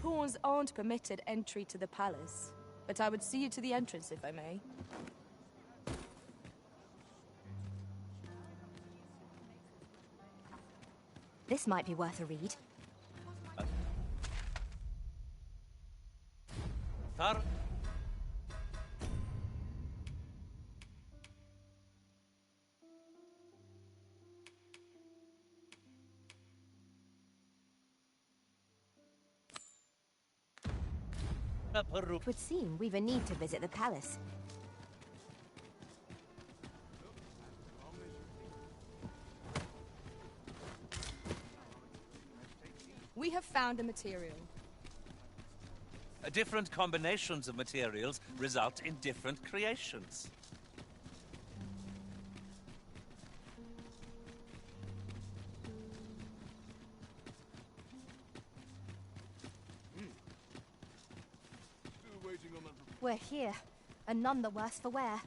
Pawns aren't permitted entry to the palace, but I would see you to the entrance if I may. This might be worth a read. It would seem we've a need to visit the palace. We have found a material. Different combinations of materials result in different creations. We're here, and none the worse for wear.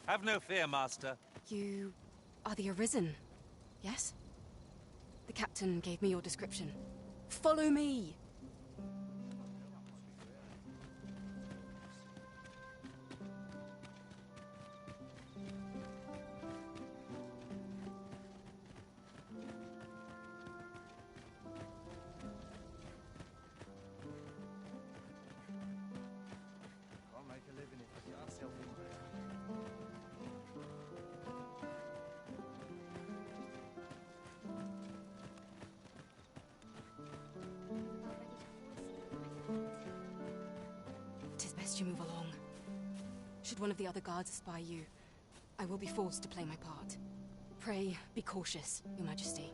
Have no fear, Master. You are the Arisen, yes? The captain gave me your description. Follow me! You move along. Should one of the other guards spy you, I will be forced to play my part. Pray, be cautious, Your Majesty.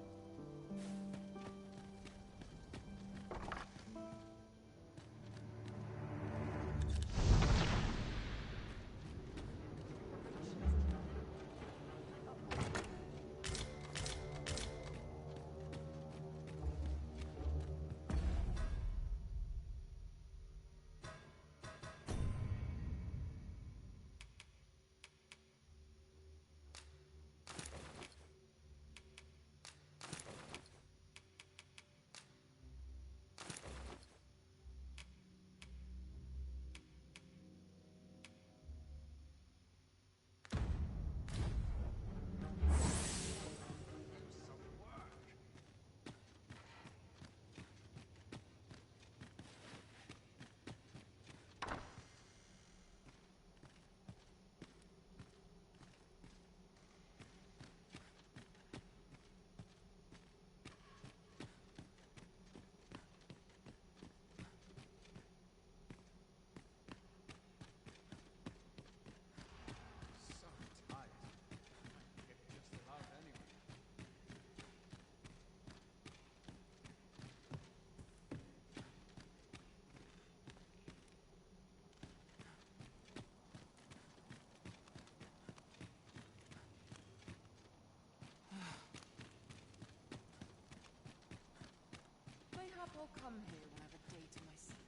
I'll come here when I have a day to myself.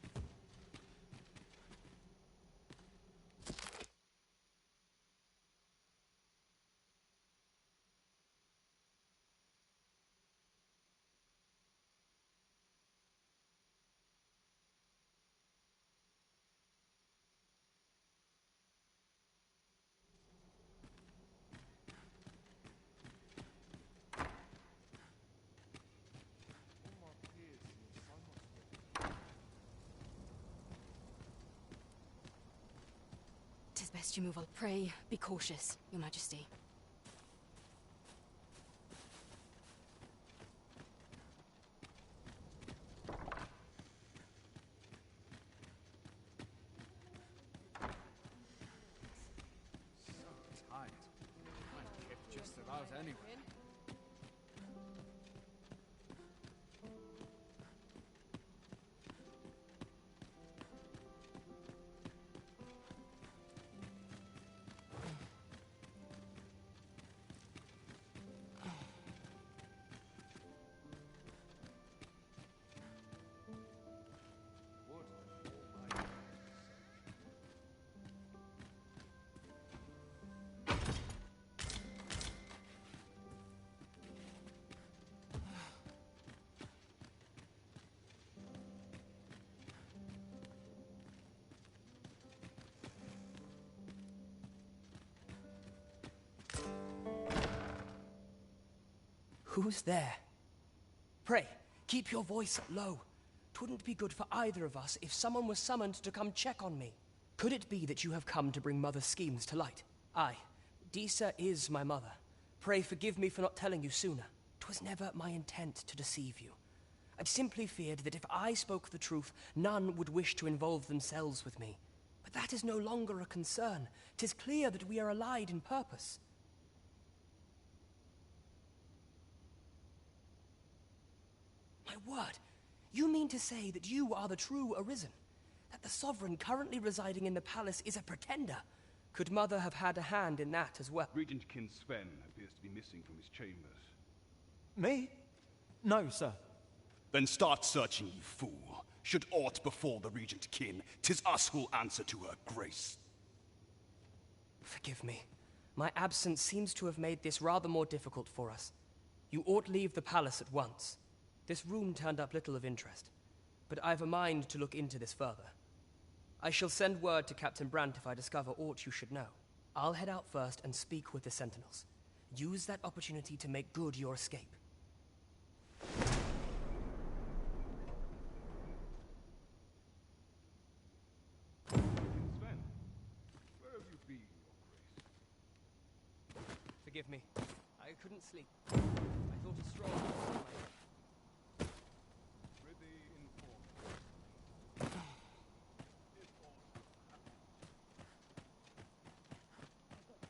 Best you move on. Pray, be cautious, Your Majesty. So tired. Might get just about anywhere. Who's there? Pray, keep your voice low. 'Twouldn't be good for either of us if someone was summoned to come check on me. Could it be that you have come to bring Mother's schemes to light? Aye, Disa is my mother. Pray forgive me for not telling you sooner. 'Twas never my intent to deceive you. I'd simply feared that if I spoke the truth, none would wish to involve themselves with me. But that is no longer a concern. 'Tis clear that we are allied in purpose. My word, you mean to say that you are the true Arisen? That the Sovereign currently residing in the palace is a pretender? Could Mother have had a hand in that as well? Regent Kin Sven appears to be missing from his chambers. Me? No, sir. Then start searching, you fool. Should aught befall the Regent Kin, 'tis us who'll answer to her grace. Forgive me. My absence seems to have made this rather more difficult for us. You ought leave the palace at once. This room turned up little of interest, but I've a mind to look into this further. I shall send word to Captain Brandt if I discover aught you should know. I'll head out first and speak with the sentinels. Use that opportunity to make good your escape. Sven, where have you been, your grace? Forgive me. I couldn't sleep. I thought a stroll was my... Prithee inform me. If aught happened. I kept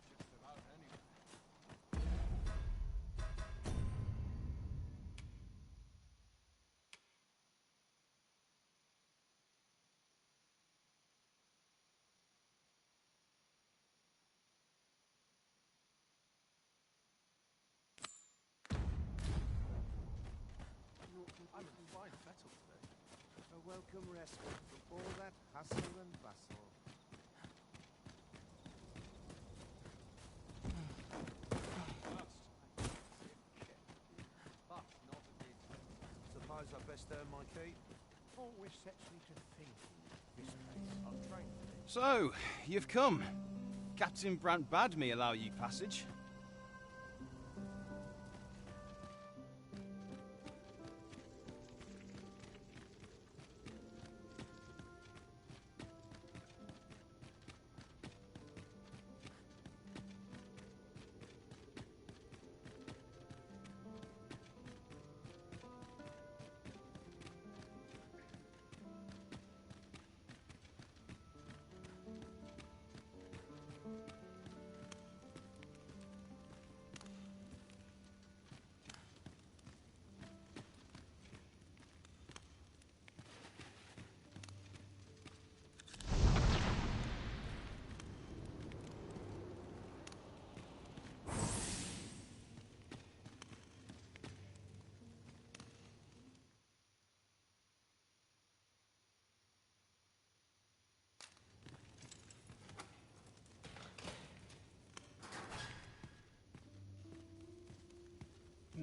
just about anywhere. I'm in fine fettle today. A welcome respite from all that hustle and bustle. But not a big. Suppose I best earn my keep? Or which sets me to thinking this case I'm trained for this. So, you've come. Captain Brandt bade me allow you passage.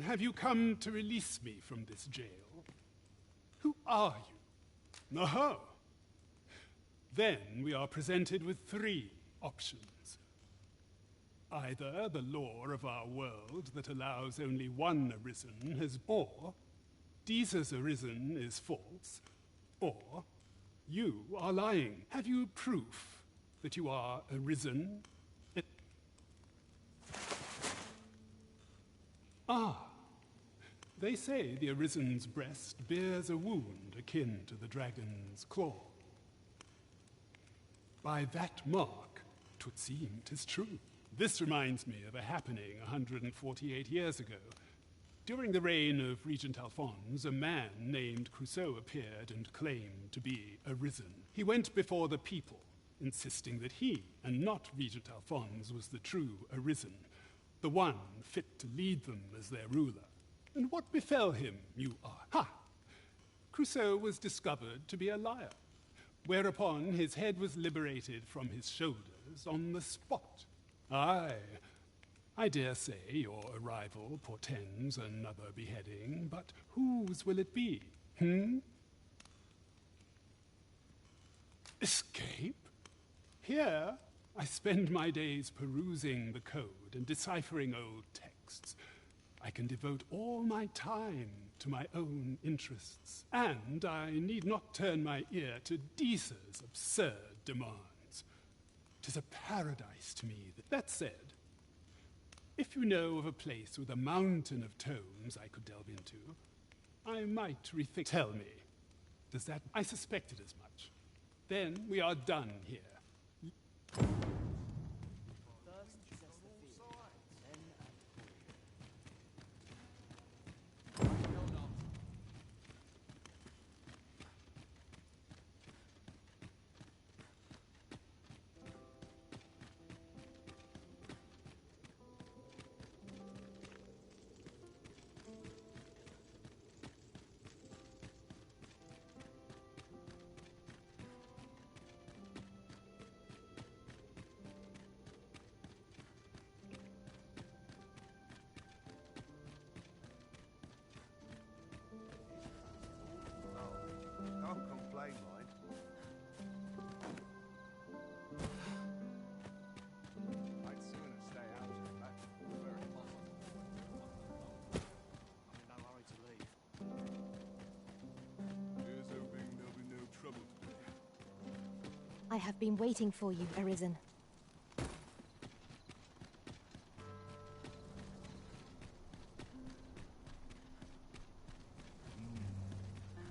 Have you come to release me from this jail? Who are you? Aha! Then we are presented with three options. Either the law of our world that allows only one Arisen has, or Disa's Arisen is false, or you are lying. Have you proof that you are Arisen? They say the Arisen's breast bears a wound akin to the dragon's claw. By that mark, 'twould seem 'tis true. This reminds me of a happening 148 years ago. During the reign of Regent Alphonse, a man named Crusoe appeared and claimed to be Arisen. He went before the people, insisting that he, and not Regent Alphonse, was the true Arisen, the one fit to lead them as their ruler. And what befell him, you ask? Ha! Crusoe was discovered to be a liar, whereupon his head was liberated from his shoulders on the spot. Aye, I dare say your arrival portends another beheading, but whose will it be? Escape? Here? I spend my days perusing the code and deciphering old texts. I can devote all my time to my own interests, and I need not turn my ear to Disa's absurd demands. 'Tis a paradise to me. That said, if you know of a place with a mountain of tomes I could delve into, I might rethink. Tell me, does that... I suspected as much. Then we are done here. Can't complain, mind. I'd sooner stay out here. That's very possible. I'm in no hurry to leave. Here's hoping there'll be no trouble today. I have been waiting for you, Arisen.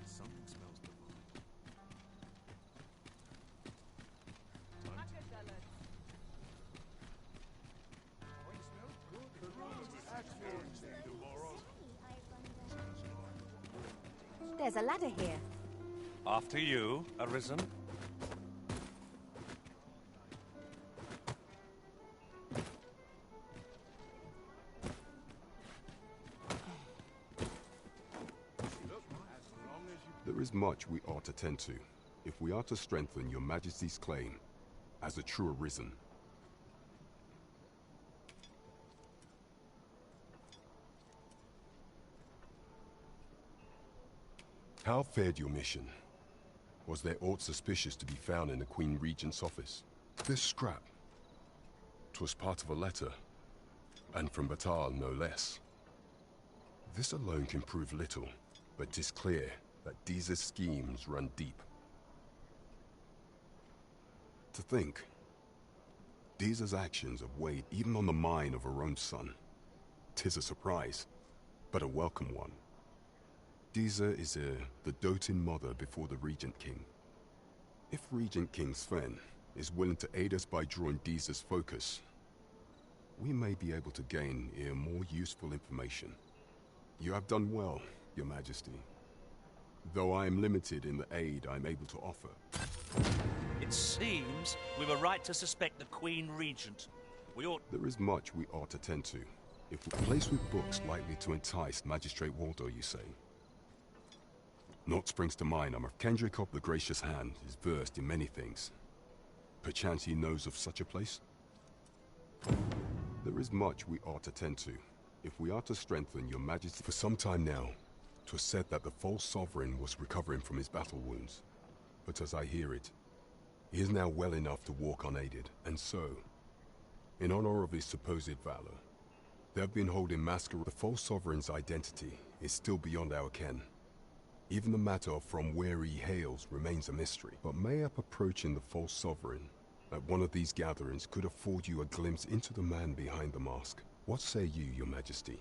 Something smells divine. There's a ladder here. After you, Arisen. There is much we ought to tend to, if we are to strengthen your Majesty's claim as a true Arisen. How fared your mission? Was there aught suspicious to be found in the Queen Regent's office? This scrap. 'Twas part of a letter, and from Batal no less. This alone can prove little, but 'tis clear that Disa's schemes run deep. To think, Disa's actions have weighed even on the mind of her own son. 'Tis a surprise, but a welcome one. Disa is the doting mother before the Regent King. If Regent King Sven is willing to aid us by drawing Disa's focus, we may be able to gain more useful information. You have done well, Your Majesty, though I am limited in the aid I'm able to offer. It seems we were right to suspect the Queen Regent. We ought... There is much we ought to tend to, if we place with books likely to entice Magistrate Waldo, you say. Naught springs to mind. Kendrick of the Gracious Hand is versed in many things. Perchance he knows of such a place? There is much we ought to tend to, if we are to strengthen your Majesty. For some time now, 'twas said that the false sovereign was recovering from his battle wounds. But as I hear it, he is now well enough to walk unaided, and so, in honor of his supposed valor, they have been holding masquerade. The false sovereign's identity is still beyond our ken. Even the matter of from where he hails remains a mystery. But mayhap approaching the false sovereign at one of these gatherings could afford you a glimpse into the man behind the mask. What say you, Your Majesty?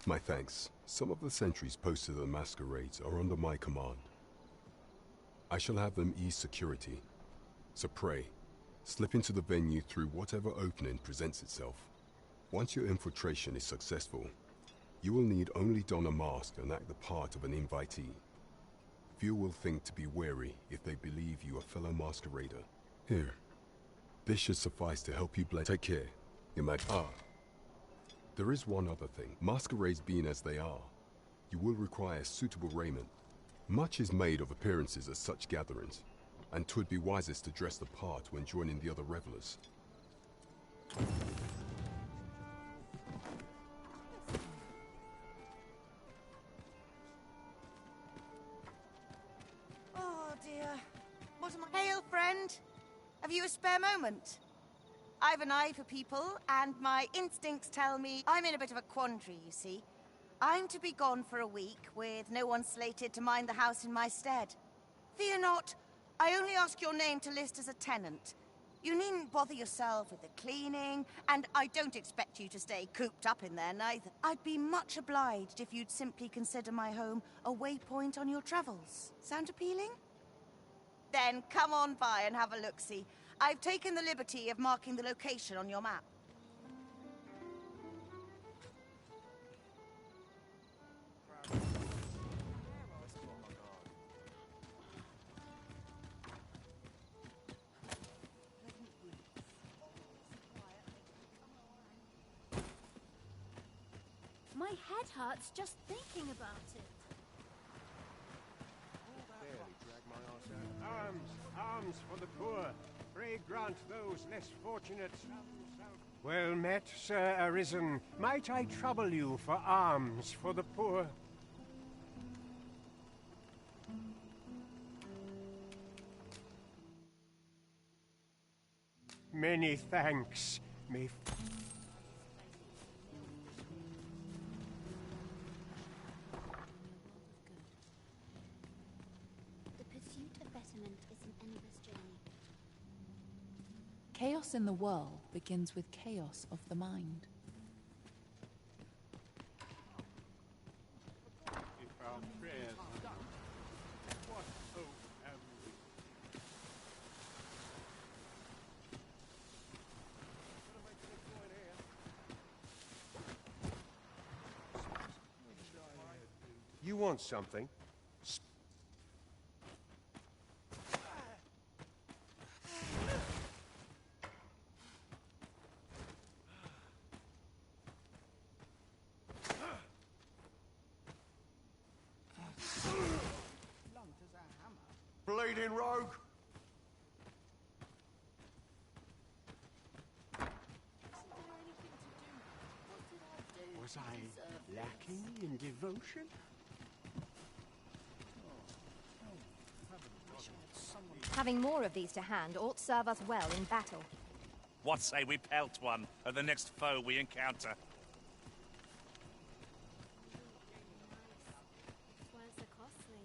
My thanks. Some of the sentries posted at the masquerades are under my command. I shall have them ease security. So pray, slip into the venue through whatever opening presents itself. Once your infiltration is successful, you will need only don a mask and act the part of an invitee. Few will think to be wary if they believe you a fellow masquerader. Here, this should suffice to help you blend. Take care, Your Majesty. There is one other thing. Masquerades being as they are, you will require suitable raiment. Much is made of appearances at such gatherings, and 'twould be wisest to dress the part when joining the other revelers. Oh dear. What am I... Hail, friend! A Have you a spare moment? I've an eye for people, and my instincts tell me I'm in a bit of a quandary, you see. I'm to be gone for a week, with no one slated to mind the house in my stead. Fear not, I only ask your name to list as a tenant. You needn't bother yourself with the cleaning, and I don't expect you to stay cooped up in there neither. I'd be much obliged if you'd simply consider my home a waypoint on your travels. Sound appealing? Then come on by and have a look-see. I've taken the liberty of marking the location on your map. My head hurts just thinking about it. Barely drag my arse out. Arms for the poor. Pray grant those less fortunate. Well met, Sir Arisen. Might I trouble you for alms for the poor? Many thanks. May The pursuit of betterment is an endless journey. Chaos in the world begins with chaos of the mind. if our prayers are done, what hope have we? You want something? Bleeding rogue! Was I lacking in devotion? Having more of these to hand ought serve us well in battle. What say we pelt one of the next foe we encounter? Words are costly.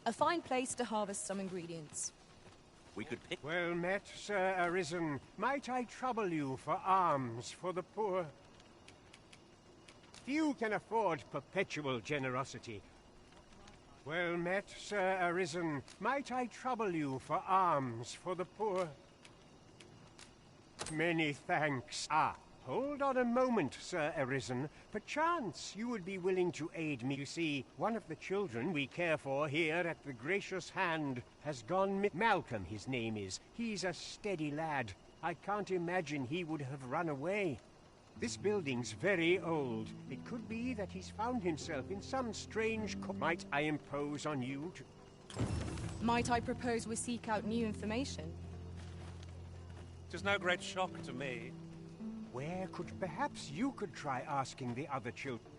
A fine place to harvest some ingredients. We could pick... Well met, Sir Arisen. Might I trouble you for alms for the poor? Few can afford perpetual generosity. Well met, Sir Arisen. Might I trouble you for alms for the poor? Many thanks. Ah, hold on a moment, Sir Arisen. Perchance you would be willing to aid me. You see, one of the children we care for here at the Gracious Hand has gone Malcolm, his name is. He's a steady lad. I can't imagine he would have run away. This building's very old. It could be that he's found himself in some strange... Might I impose on you to... Might I propose we seek out new information? 'Tis no great shock to me. Where could... Perhaps you could try asking the other children.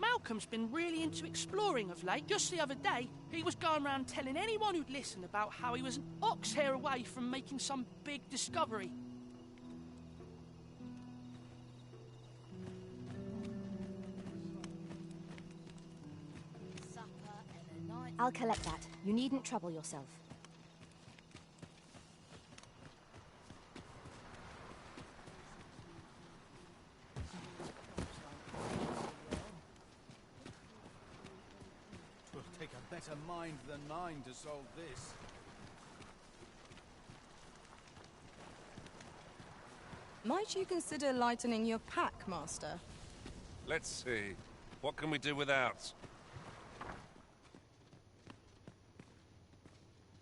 Malcolm's been really into exploring of late. Just the other day, he was going around telling anyone who'd listen about how he was an ox hair away from making some big discovery. I'll collect that. You needn't trouble yourself. Twill take a better mind than mine to solve this. Might you consider lightening your pack, Master? Let's see. What can we do without?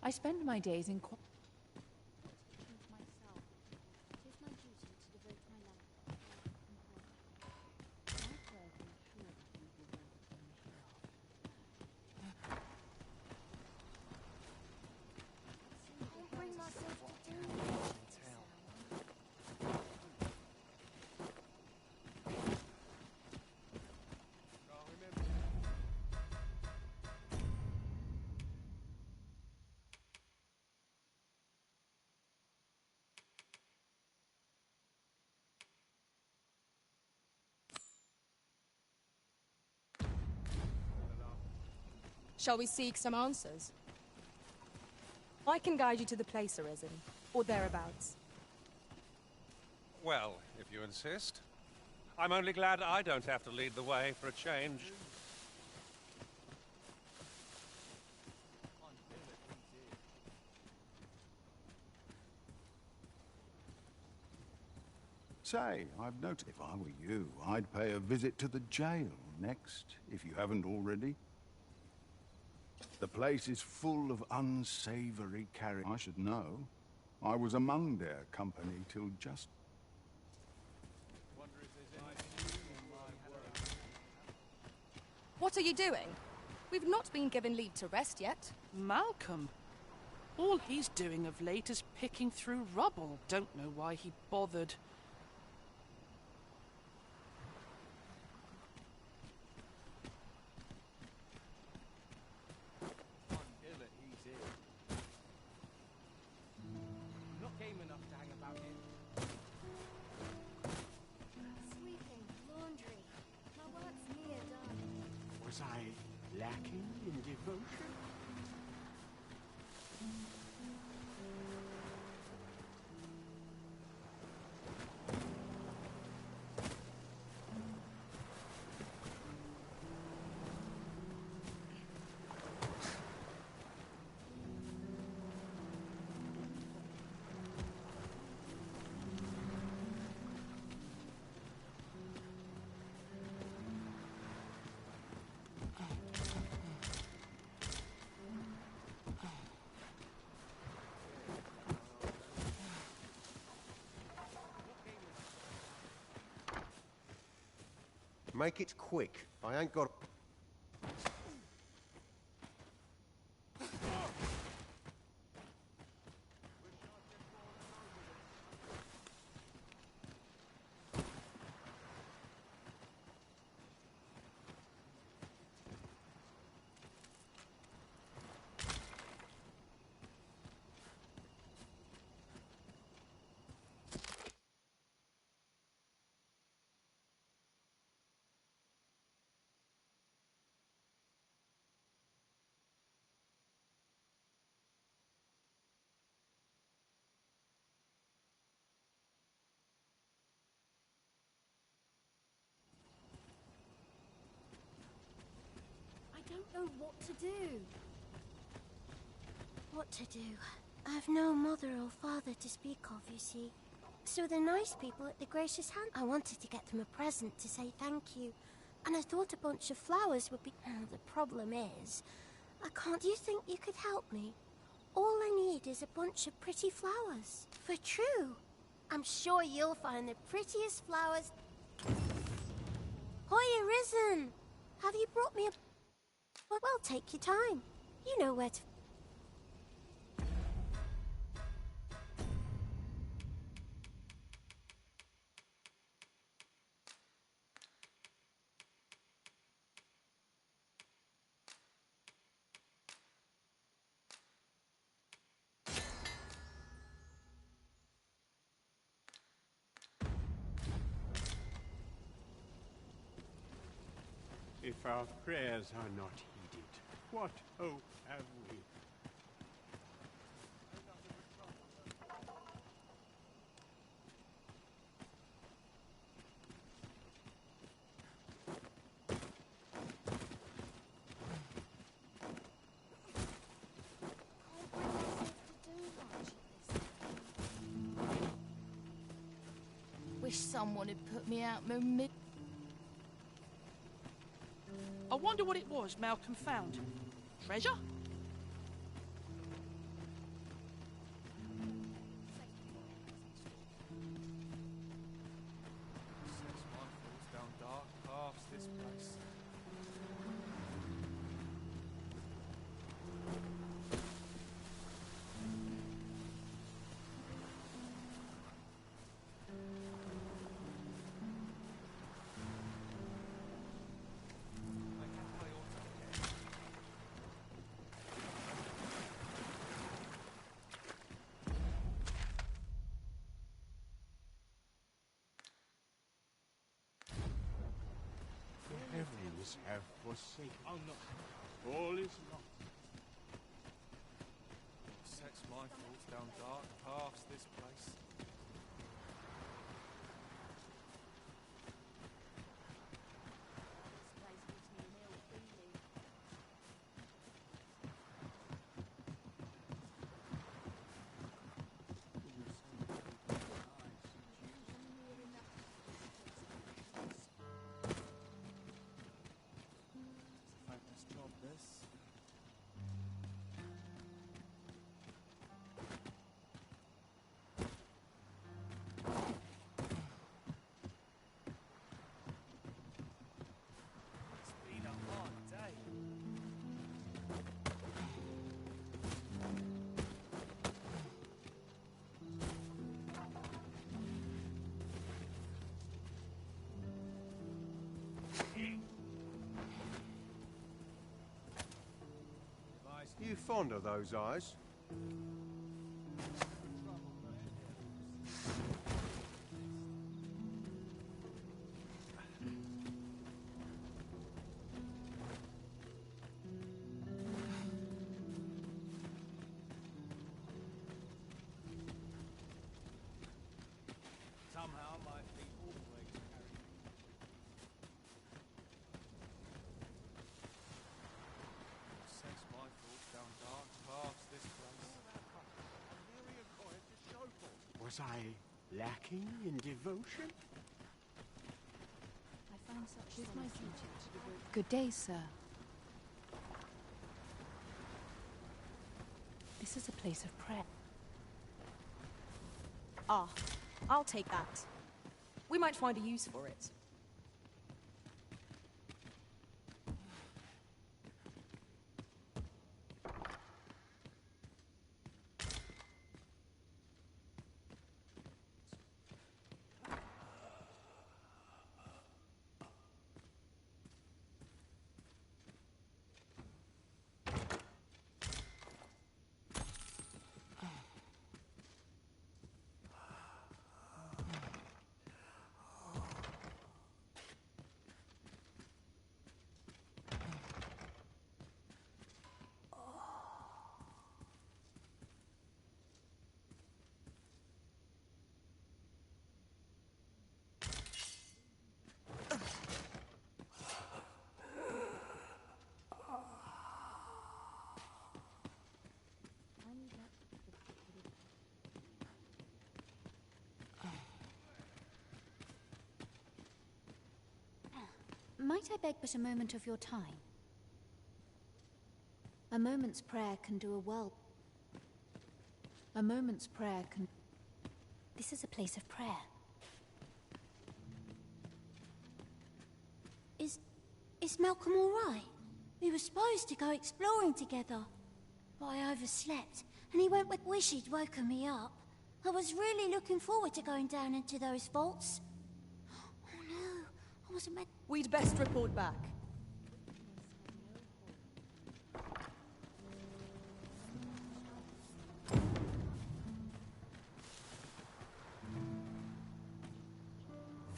I spend my days in Shall we seek some answers? I can guide you to the place, Arisen, or thereabouts. Well, if you insist. I'm only glad I don't have to lead the way for a change. Say, I've noticed if I were you, I'd pay a visit to the jail next, if you haven't already. The place is full of unsavory carriage. I should know. I was among their company till just... What are you doing? We've not been given leave to rest yet. Malcolm? All he's doing of late is picking through rubble. Don't know why he bothered. Was I lacking in devotion? Make it quick. I ain't got... I don't know what to do. What to do? I've no mother or father to speak of, you see. So the nice people at the Gracious Hand, I wanted to get them a present to say thank you. And I thought a bunch of flowers would be... The problem is, I can't... Do you think you could help me? All I need is a bunch of pretty flowers. For true. I'm sure you'll find the prettiest flowers... Hoy, Arisen! Have you brought me a... Well, take your time. You know where to... If our prayers are not heeded, what hope have we? wish someone had put me out my mid... I wonder what it was Malcolm found. Treasure? Heavens have forsaken. Oh no. All is lost. Sets my thoughts down dark paths, this place. You fond of those eyes? Somehow my feet always carry me. Sets my thoughts down dark paths, this place. Was I lacking in devotion? I find such is my duty to devote. Good day, sir. This is a place of prayer. Ah, I'll take that. We might find a use for it. Might I beg but a moment of your time? A moment's prayer can do a world. A moment's prayer can... This is a place of prayer. Is Malcolm all right? We were supposed to go exploring together, but I overslept, and he went with... Wish he'd woken me up. I was really looking forward to going down into those vaults. Oh no, I wasn't meant... We'd best report back.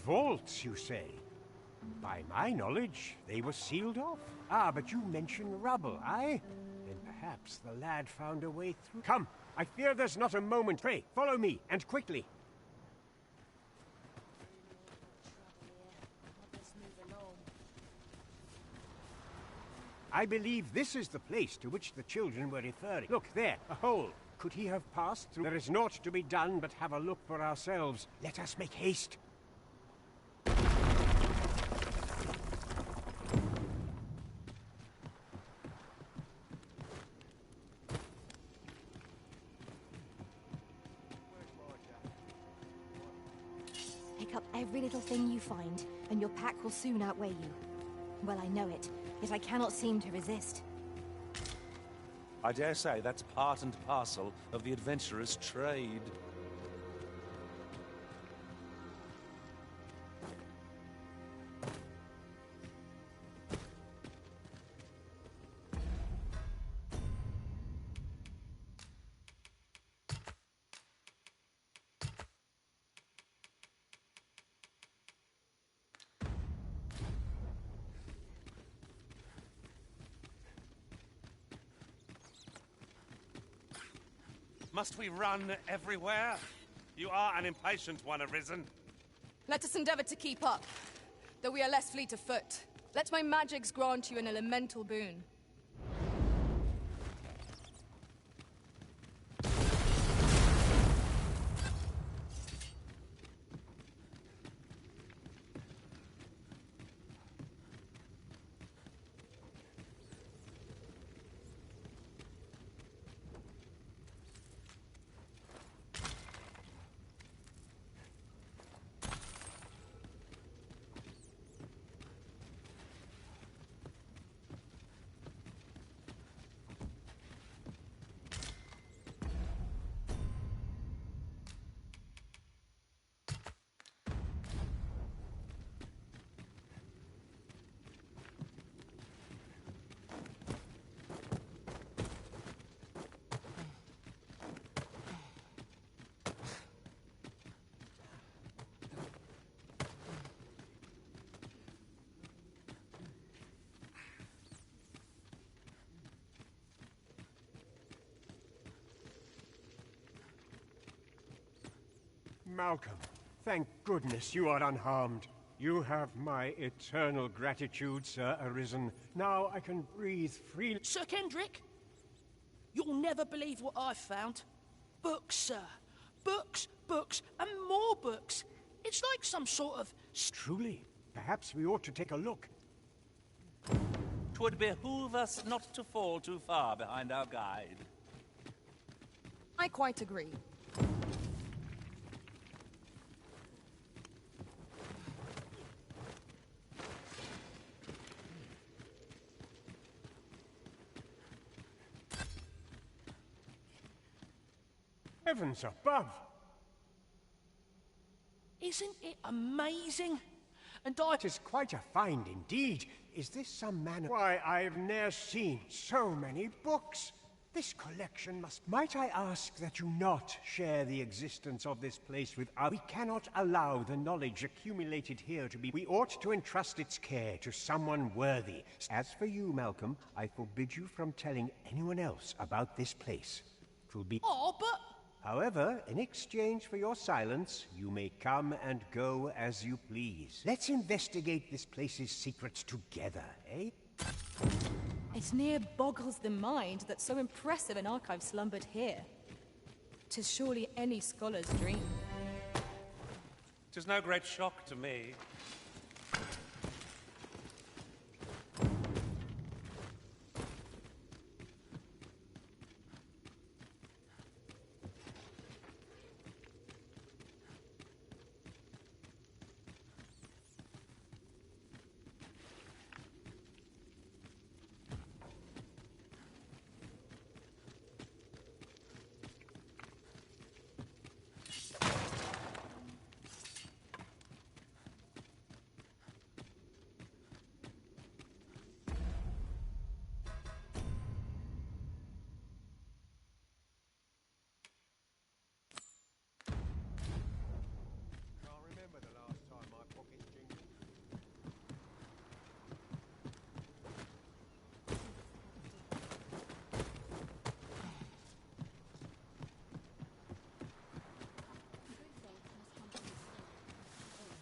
Vaults, you say? By my knowledge, they were sealed off. Ah, but you mentioned rubble, aye? Then perhaps the lad found a way through. Come, I fear there's not a moment. Pray, follow me, and quickly. I believe this is the place to which the children were referring. Look, there, a hole. Could he have passed through? There is naught to be done but have a look for ourselves. Let us make haste. every little thing you find, and your pack will soon outweigh you. Well, I know it, yet I cannot seem to resist. I dare say that's part and parcel of the adventurer's trade. Must we run everywhere? You are an impatient one, Arisen. Let us endeavor to keep up, though we are less fleet of foot. Let my magics grant you an elemental boon. Malcolm, thank goodness you are unharmed. You have my eternal gratitude, Sir Arisen. Now I can breathe freely. Sir Kendrick, you'll never believe what I've found. Books, sir. Books, books, and more books. It's like some sort of... Truly, perhaps we ought to take a look. 'Twould behoove us not to fall too far behind our guide. I quite agree. Heavens above! Isn't it amazing? And It is quite a find indeed. Is this some man? Why, I've ne'er seen so many books. This collection must... Might I ask that you not share the existence of this place with us? We cannot allow the knowledge accumulated here to be... We ought to entrust its care to someone worthy. As for you, Malcolm, I forbid you from telling anyone else about this place. 'Twill be... Oh, but... However, in exchange for your silence, you may come and go as you please. Let's investigate this place's secrets together, eh? It near boggles the mind that so impressive an archive slumbered here. 'Tis surely any scholar's dream. 'Tis no great shock to me.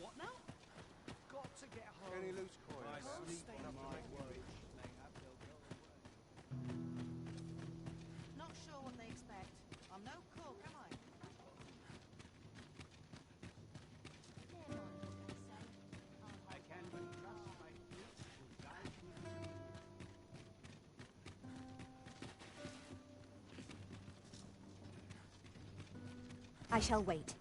What now? Got to get home. Any loose coins? I sleep on my wage. Not sure what they expect. I'm no cook, am I? I can but trust my feet to guide me. I shall wait.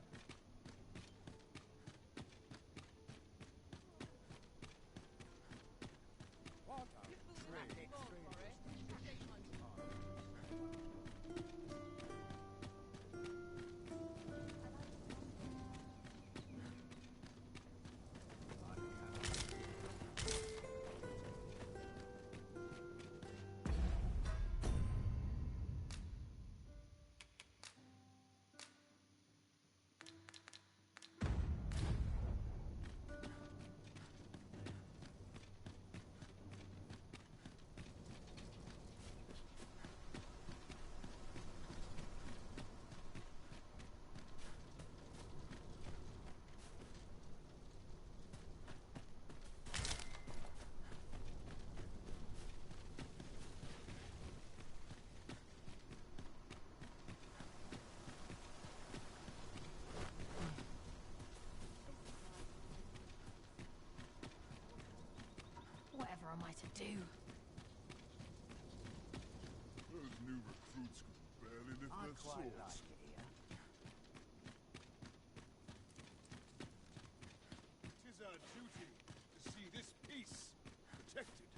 Whatever am I to do? Those new recruits could barely lift their swords. Tis our duty to see this peace protected.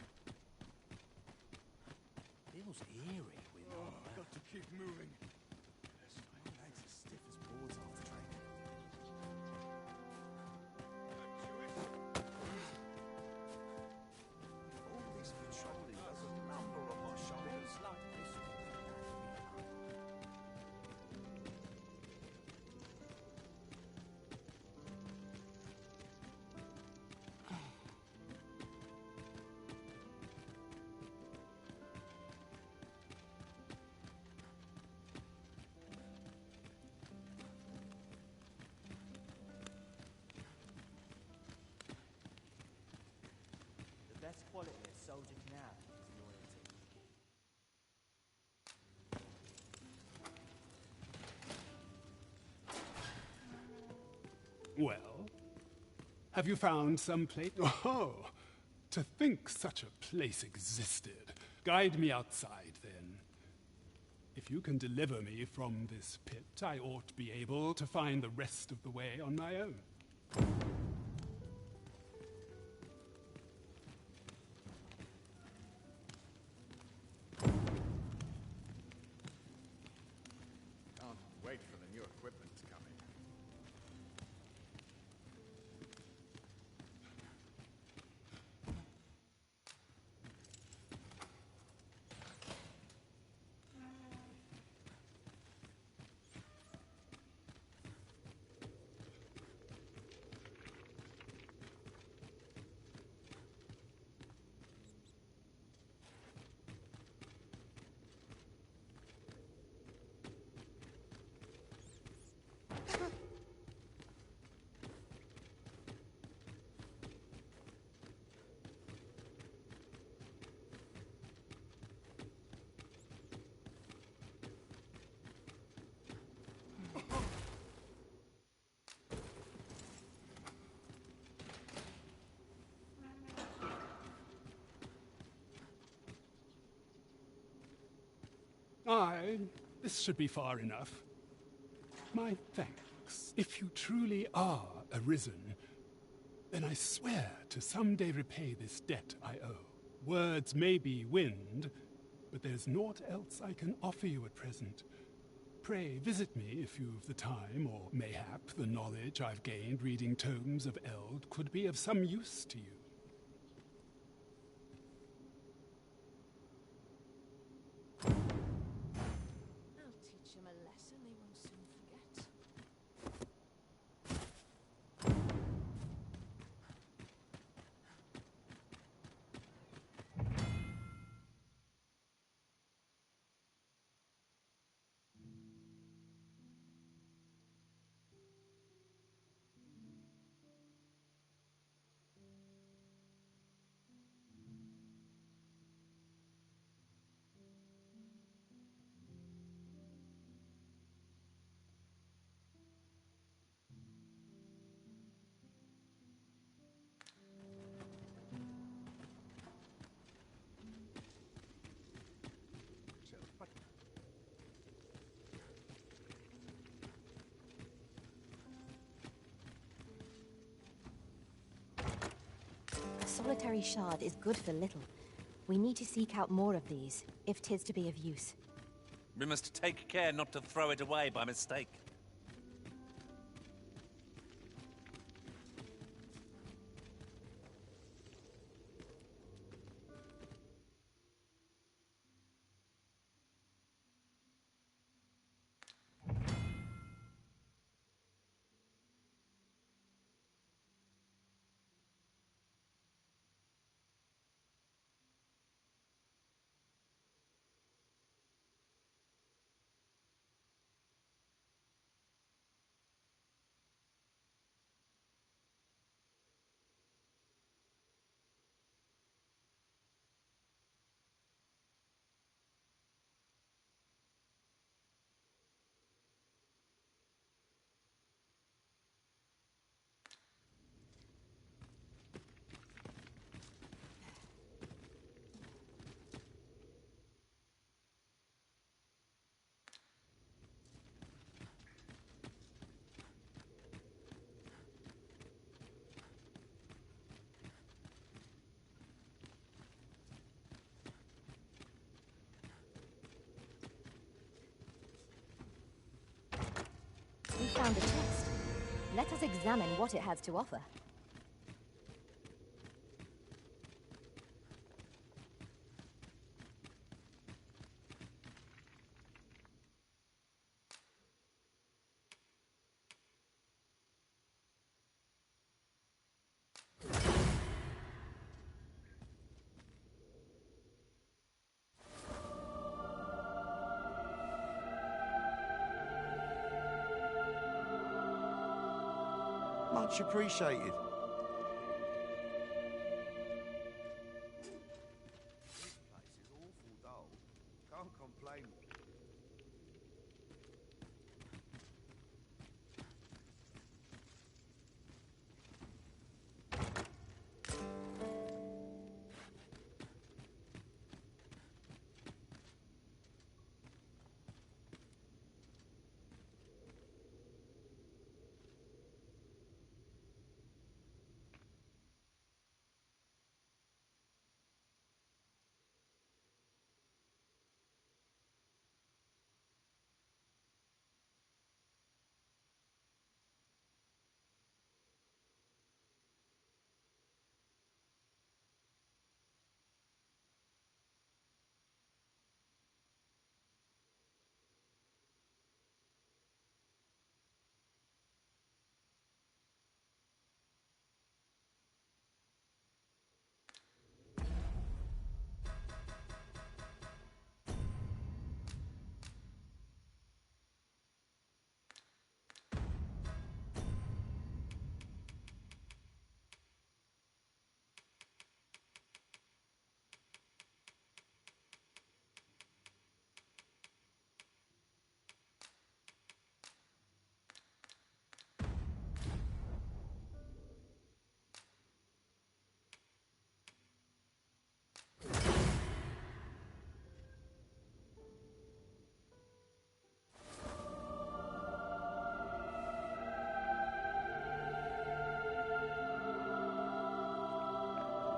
Feels eerie with all I've got to keep moving. My legs are stiff as boards after training. All this patrolling does a number on my shoulders. Like this. The best quality a soldier can have is loyalty. Well, have you found some place? Oh, to think such a place existed. Guide me outside, then. If you can deliver me from this pit, I ought to be able to find the rest of the way on my own. Can't wait for the new equipment to come in. This should be far enough. My thanks. If you truly are arisen, then I swear to someday repay this debt I owe. Words may be wind, but there's naught else I can offer you at present. Pray visit me if you've the time, or mayhap the knowledge I've gained reading tomes of Eld could be of some use to you. I'll teach them a lesson they won't soon forget. A solitary shard is good for little, We need to seek out more of these, if 'tis to be of use. We must take care not to throw it away by mistake. We found a chest. Let us examine what it has to offer. Much appreciated. This place is awful dull. Can't complain.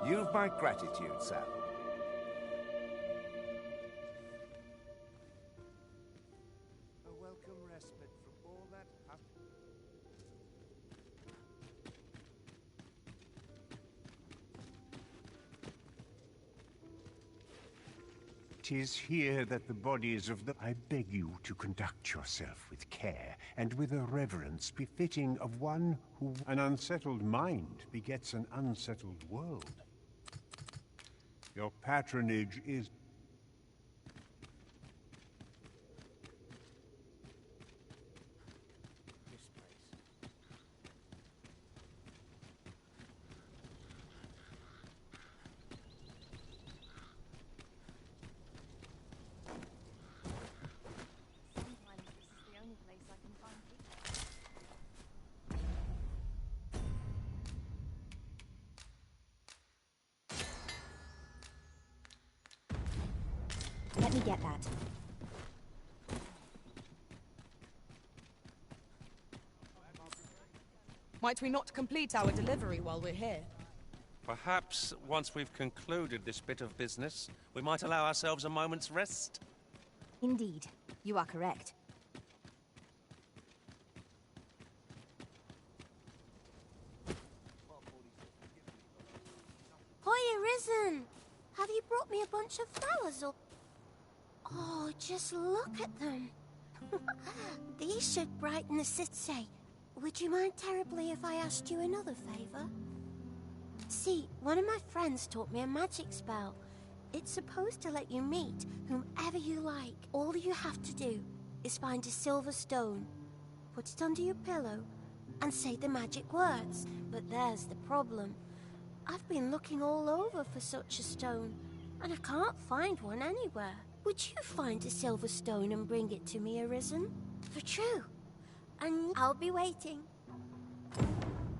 You've my gratitude, Sam. A welcome respite from all that "'Tis here that the bodies of the... I beg you to conduct yourself with care, and with a reverence befitting of one who... An unsettled mind begets an unsettled world. Your patronage is... Let me get that. Might we not complete our delivery while we're here? Perhaps once we've concluded this bit of business, we might allow ourselves a moment's rest. Indeed, you are correct. Hiya, Risen! Have you brought me a bunch of flowers or... Oh, just look at them. These should brighten the city. Would you mind terribly if I asked you another favor? See, one of my friends taught me a magic spell. It's supposed to let you meet whomever you like. All you have to do is find a silver stone, put it under your pillow, and say the magic words. But there's the problem. I've been looking all over for such a stone, and I can't find one anywhere. Would you find a silver stone and bring it to me, Arisen? For true. And I'll be waiting.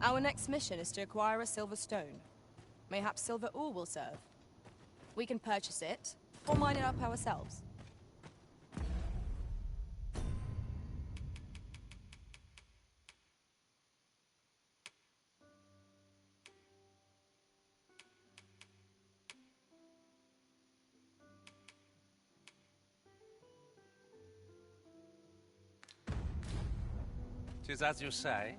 Our next mission is to acquire a silver stone. Mayhaps silver ore will serve. We can purchase it, or mine it up ourselves. Tis as you say.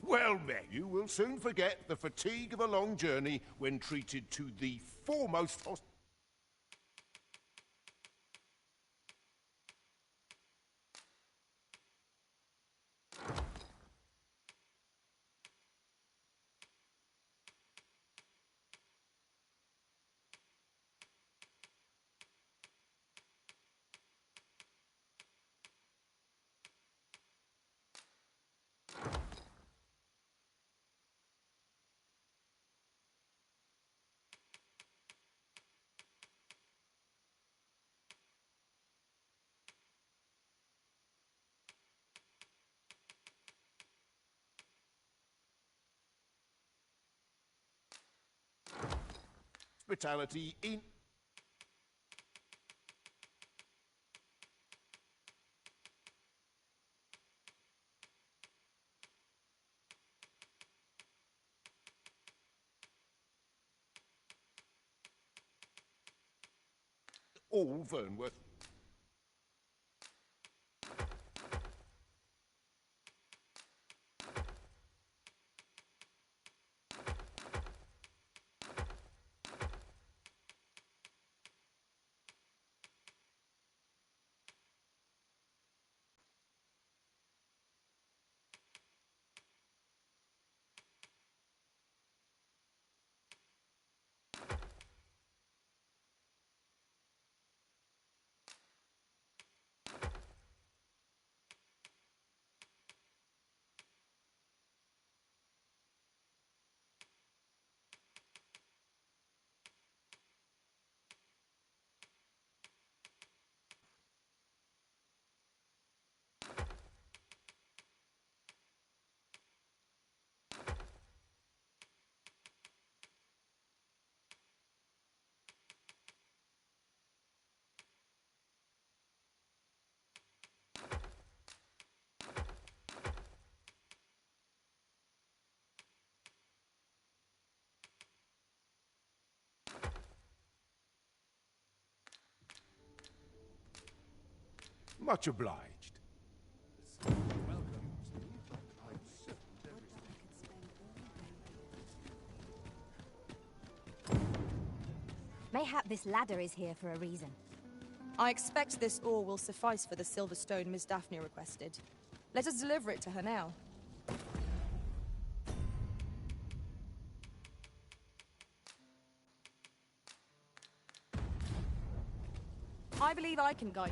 Well met. You will soon forget the fatigue of a long journey when treated to the foremost hospitality in... all Vernworth. Much obliged. Mayhap this ladder is here for a reason. I expect this ore will suffice for the silver stone Miss Daphne requested. Let us deliver it to her now. I believe I can guide.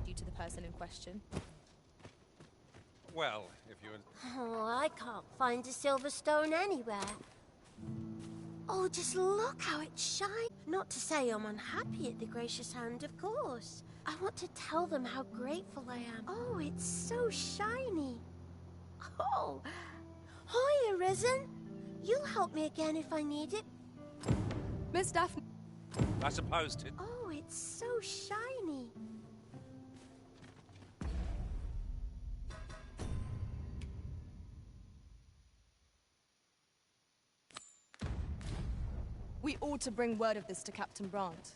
You to the person in question. question. Well, if you... Oh, I can't find a silver stone anywhere. Oh, just look how it shines. Not to say I'm unhappy at the Gracious Hand, of course. I want to tell them how grateful I am. Oh, it's so shiny. Oh, hi, Arisen. You'll help me again if I need it. Miss Daphne. I suppose it... Oh, it's so shiny. We ought to bring word of this to Captain Brandt.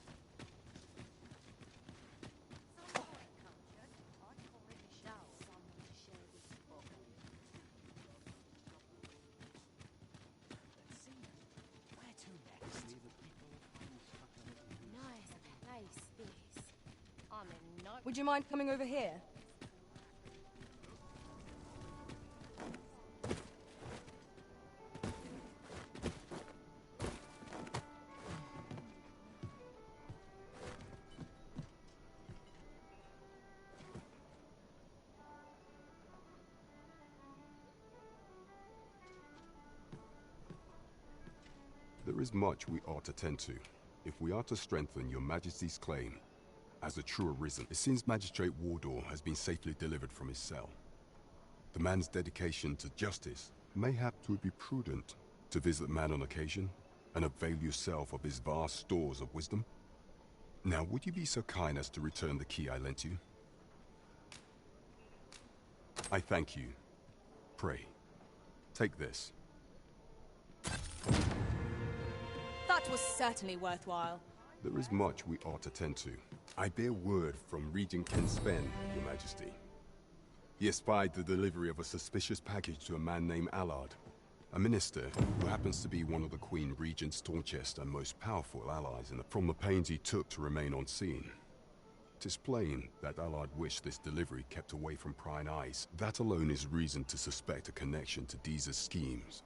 Would you mind coming over here? There is much we ought to tend to, if we are to strengthen your Majesty's claim as a true Arisen. It seems Magistrate Wardor has been safely delivered from his cell. The man's dedication to justice. Mayhap 'twould be prudent to visit the man on occasion and avail yourself of his vast stores of wisdom. Now, would you be so kind as to return the key I lent you? I thank you. Pray, take this. That was certainly worthwhile. There is much we ought to tend to. I bear word from Regent Ken Spen, Your Majesty. He espied the delivery of a suspicious package to a man named Allard, a minister who happens to be one of the Queen Regent's staunchest and most powerful allies from the pains he took to remain on scene. 'Tis plain that Allard wished this delivery kept away from prying eyes. That alone is reason to suspect a connection to Deeza's schemes.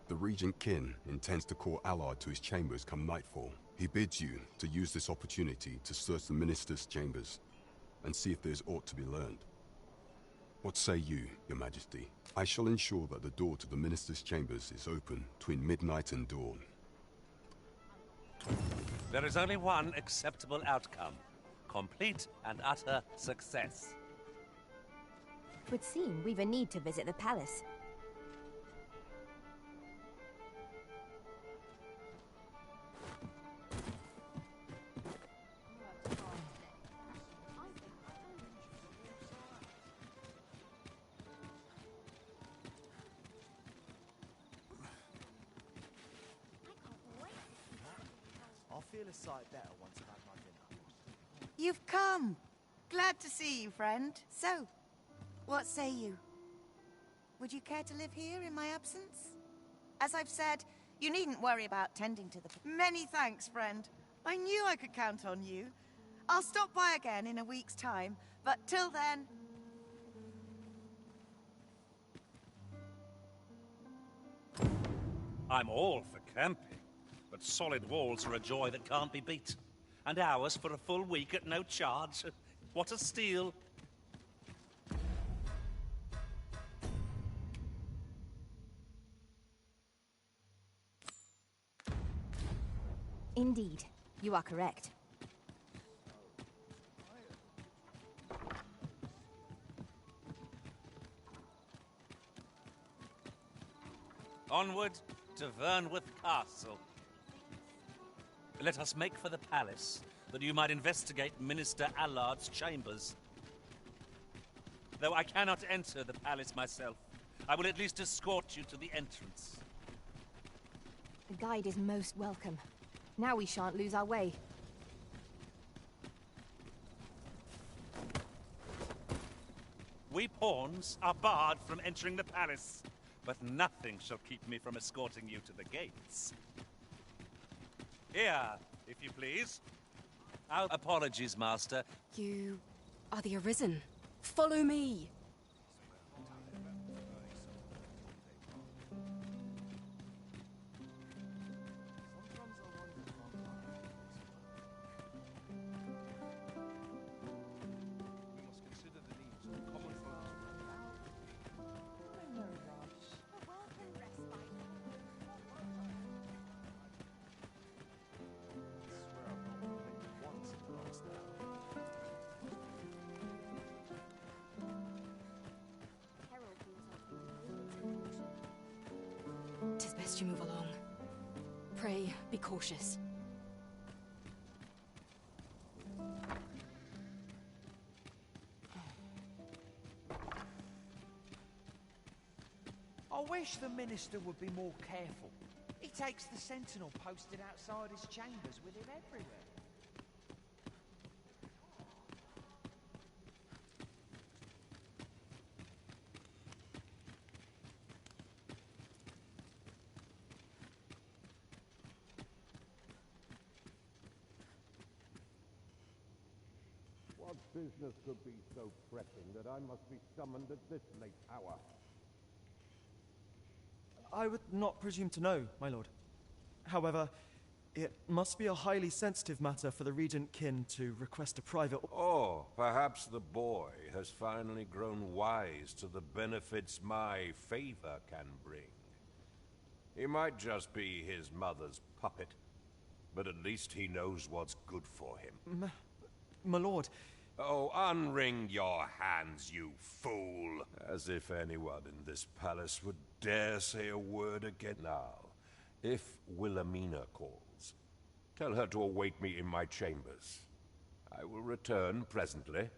The Regent Kin intends to call Allard to his chambers come nightfall. He bids you to use this opportunity to search the minister's chambers and see if there's aught to be learned. What say you, Your Majesty? I shall ensure that the door to the minister's chambers is open between midnight and dawn. There is only one acceptable outcome. Complete and utter success. 'Twould seem we've a need to visit the palace. I'll feel a sight better once I've had my dinner. You've come. Glad to see you, friend. So, what say you? Would you care to live here in my absence? As I've said, you needn't worry about tending to the... Many thanks, friend. I knew I could count on you. I'll stop by again in a week's time, but till then... I'm all for camping, but solid walls are a joy that can't be beat. And ours for a full week at no charge. What a steal. Indeed, you are correct. Onward to Vernworth Castle. Let us make for the palace, that you might investigate Minister Allard's chambers. Though I cannot enter the palace myself, I will at least escort you to the entrance. The guide is most welcome. Now we shan't lose our way. We pawns are barred from entering the palace, but nothing shall keep me from escorting you to the gates. Here, if you please. Our apologies, Master. You are the Arisen. Follow me. suggest you move along. Pray, be cautious. I wish the minister would be more careful. He takes the sentinel posted outside his chambers with him everywhere. What business could be so pressing that I must be summoned at this late hour? I would not presume to know, my lord. However, it must be a highly sensitive matter for the Regent Kin to request a private... Oh, perhaps the boy has finally grown wise to the benefits my favor can bring. He might just be his mother's puppet, but at least he knows what's good for him. My lord... Oh, unring your hands, you fool! As if anyone in this palace would dare say a word again. Now, if Wilhelmina calls, tell her to await me in my chambers. I will return presently.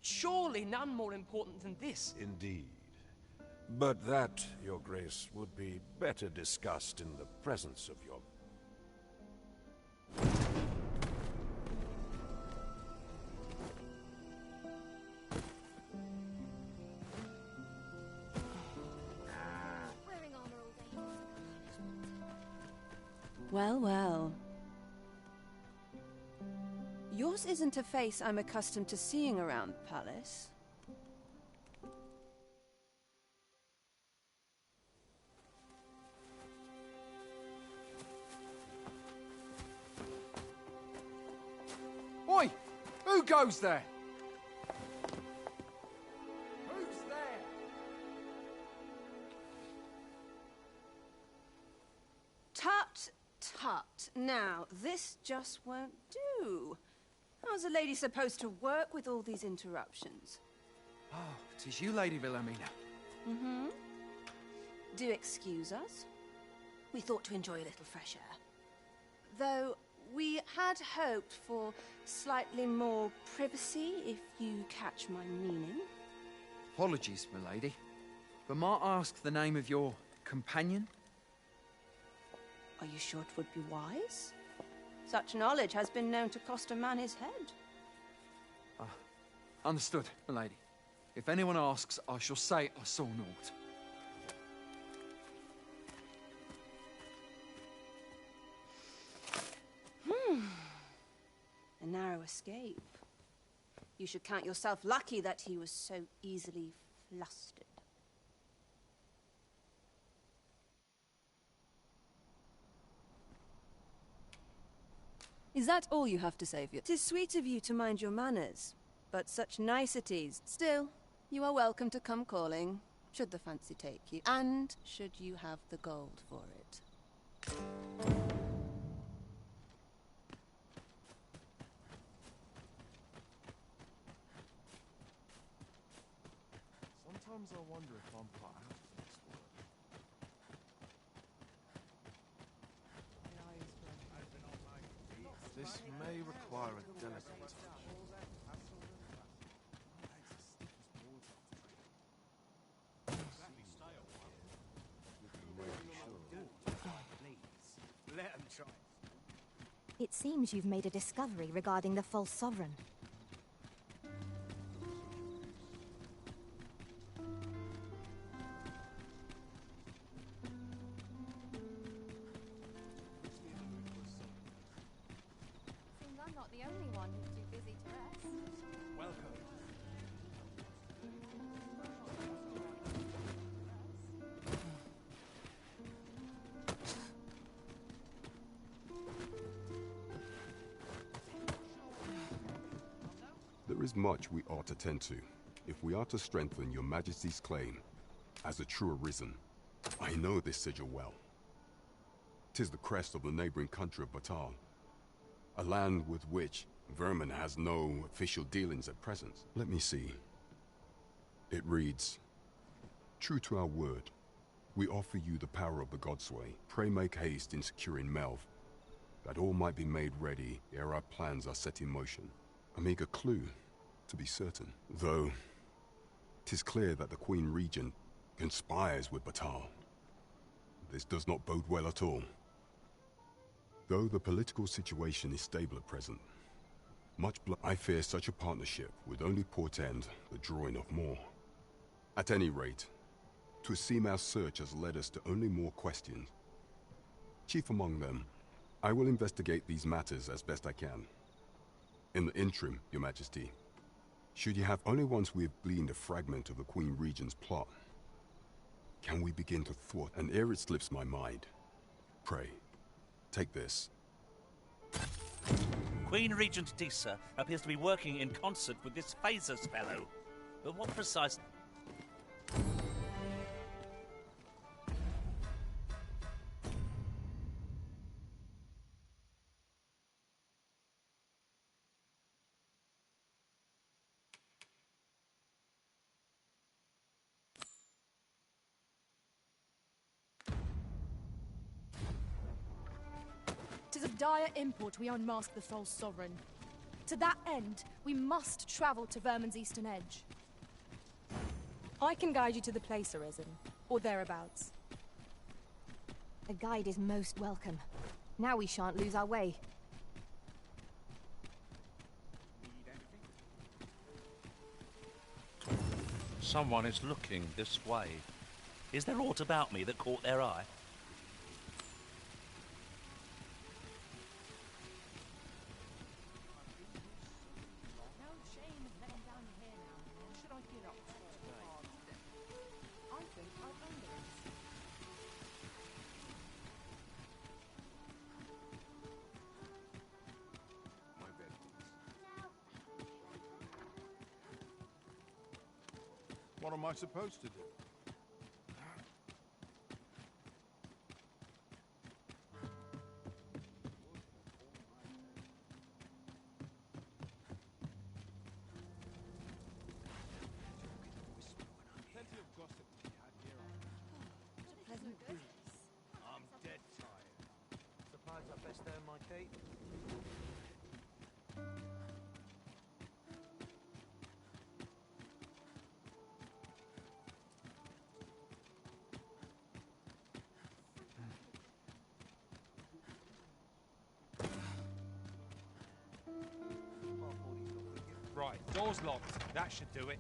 Surely none more important than this. Indeed. But that, Your Grace, would be better discussed in the presence of your... Well, well. Yours isn't a face I'm accustomed to seeing around the palace. Oi! Who goes there? Who's there? Tut, tut. Now, this just won't do. How's a lady supposed to work with all these interruptions? Oh, 'tis you, Lady Wilhelmina. Mm-hmm. Do excuse us. We thought to enjoy a little fresh air. Though we had hoped for slightly more privacy, if you catch my meaning. Apologies, milady. But might I ask the name of your companion? Are you sure it would be wise? Such knowledge has been known to cost a man his head. Understood, milady. If anyone asks, I shall say I saw naught. A narrow escape. You should count yourself lucky that he was so easily flustered. Is that all you have to say for you? 'Tis sweet of you to mind your manners, but such niceties. Still, you are welcome to come calling, should the fancy take you, and should you have the gold for it. Sometimes I wonder if I'm cut out for this work. This may require a delicate touch. Let them try. It seems you've made a discovery regarding the false sovereign. Seems I'm not the only one who's too busy to rest. Welcome. There is much we ought to tend to, if we are to strengthen your Majesty's claim as a true arisen. I know this sigil well. 'Tis the crest of the neighboring country of Batal, a land with which Vermin has no official dealings at present. Let me see. It reads, "True to our word, we offer you the power of the Godsway. Pray make haste in securing Melv, that all might be made ready ere our plans are set in motion." A meager clue, to be certain. Though, 'tis clear that the Queen Regent conspires with Batal. This does not bode well at all. Though the political situation is stable at present, I fear such a partnership would only portend the drawing of more. At any rate, 'twould seem our search has led us to only more questions. Chief among them, I will investigate these matters as best I can. In the interim, Your Majesty, should you have only once we have gleaned a fragment of the Queen Regent's plot, can we begin to thwart, and ere it slips my mind, pray, take this. Queen Regent Disa appears to be working in concert with this Phasers fellow. But what precise... Tis of dire import we unmask the false sovereign. To that end, we must travel to Vermin's eastern edge. I can guide you to the place, Arisen, or thereabouts. A guide is most welcome. Now we shan't lose our way. Someone is looking this way. Is there aught about me that caught their eye? What am I supposed to do? I'm dead tired. Suppose I best earn my keep. Right, door's locked. That should do it.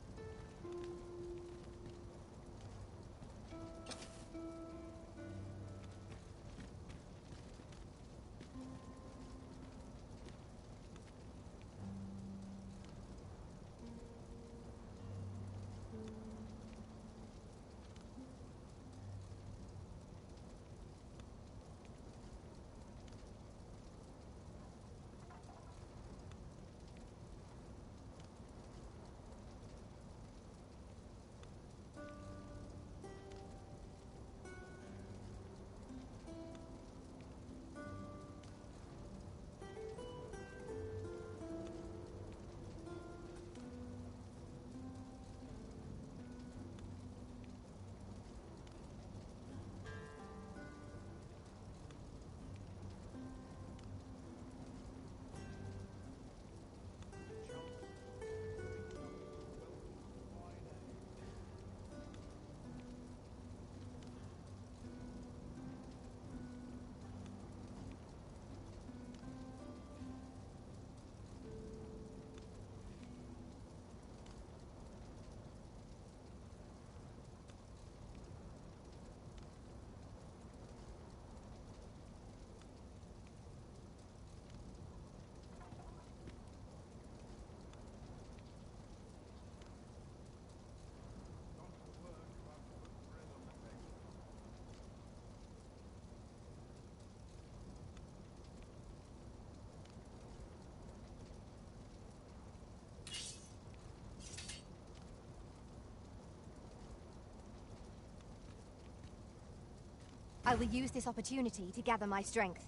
I will use this opportunity to gather my strength.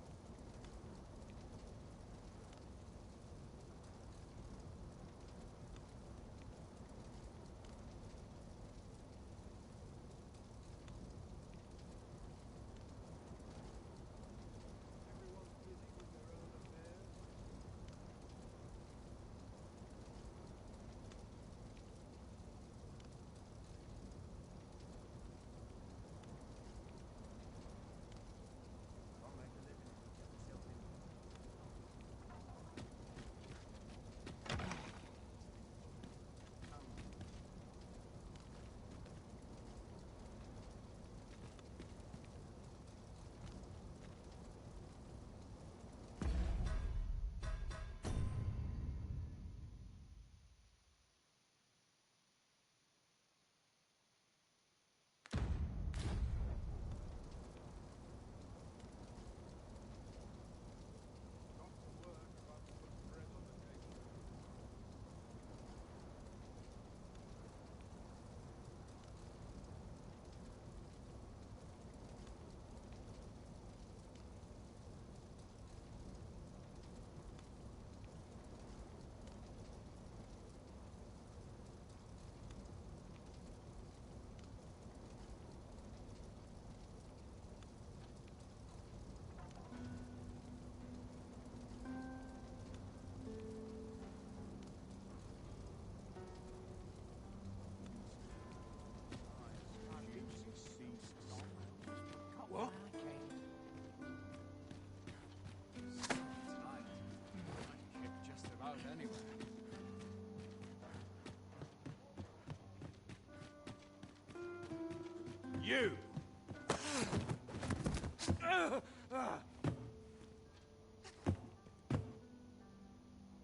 You!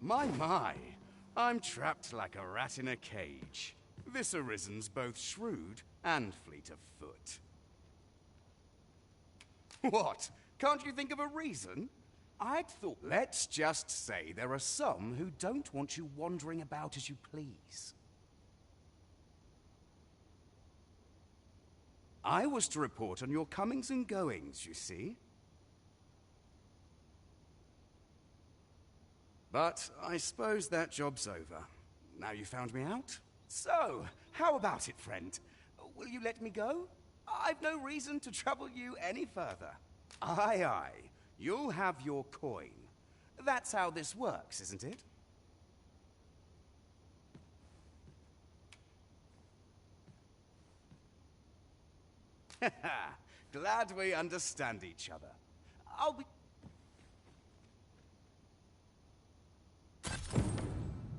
My, I'm trapped like a rat in a cage. This Arisen's both shrewd and fleet of foot. What? Can't you think of a reason? I'd thought... Let's just say there are some who don't want you wandering about as you please. I was to report on your comings and goings, you see. But I suppose that job's over. Now you found me out? So, how about it, friend? Will you let me go? I've no reason to trouble you any further. Aye, aye. You'll have your coin. That's how this works, isn't it? Glad we understand each other. I'll be...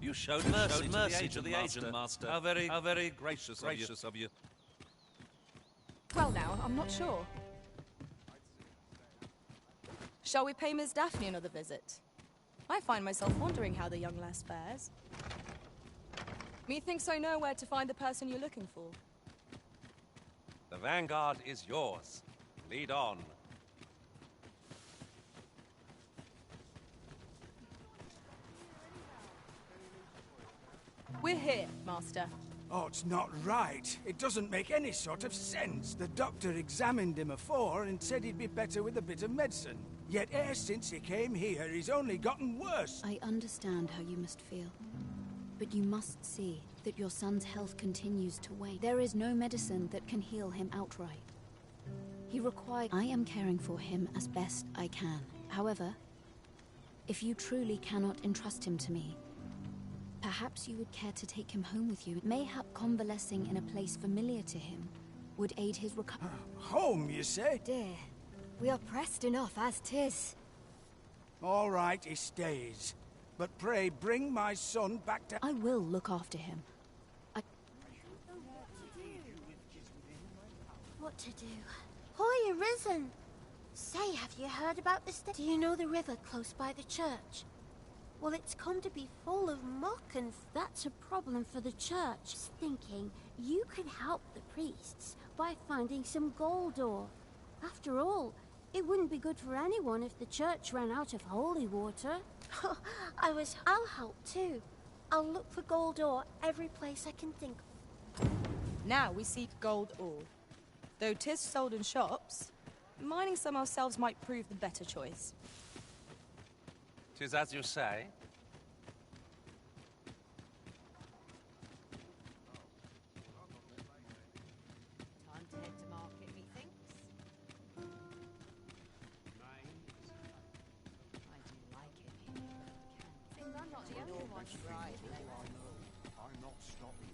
You showed mercy to the agent, Master. How very gracious of you. Well now, I'm not sure. Shall we pay Miss Daphne another visit? I find myself wondering how the young lass fares. Methinks I know where to find the person you're looking for. The vanguard is yours. Lead on. We're here, Master. Oh, it's not right. It doesn't make any sort of sense. The doctor examined him afore and said he'd be better with a bit of medicine. Yet e'er since he came here, he's only gotten worse. I understand how you must feel. But you must see that your son's health continues to wane. There is no medicine that can heal him outright. He requires... I am caring for him as best I can. However, if you truly cannot entrust him to me, perhaps you would care to take him home with you. Mayhap convalescing in a place familiar to him would aid his recovery. Home, you say? Dear, we are pressed enough as 'tis. All right, he stays. But pray, bring my son back to... I will look after him. What to do? Hoy, Arisen! Say, have you heard about this? Do you know the river close by the church? Well, it's come to be full of muck, and that's a problem for the church. Just thinking you could help the priests by finding some gold ore. After all, it wouldn't be good for anyone if the church ran out of holy water. I'll help too. I'll look for gold ore every place I can think of. Now we seek gold ore. Though 'tis sold in shops, mining some ourselves might prove the better choice. 'Tis as you say. Time to head to market, methinks. I do like it here. Seems I'm not the only one. Right. I'm not stopping.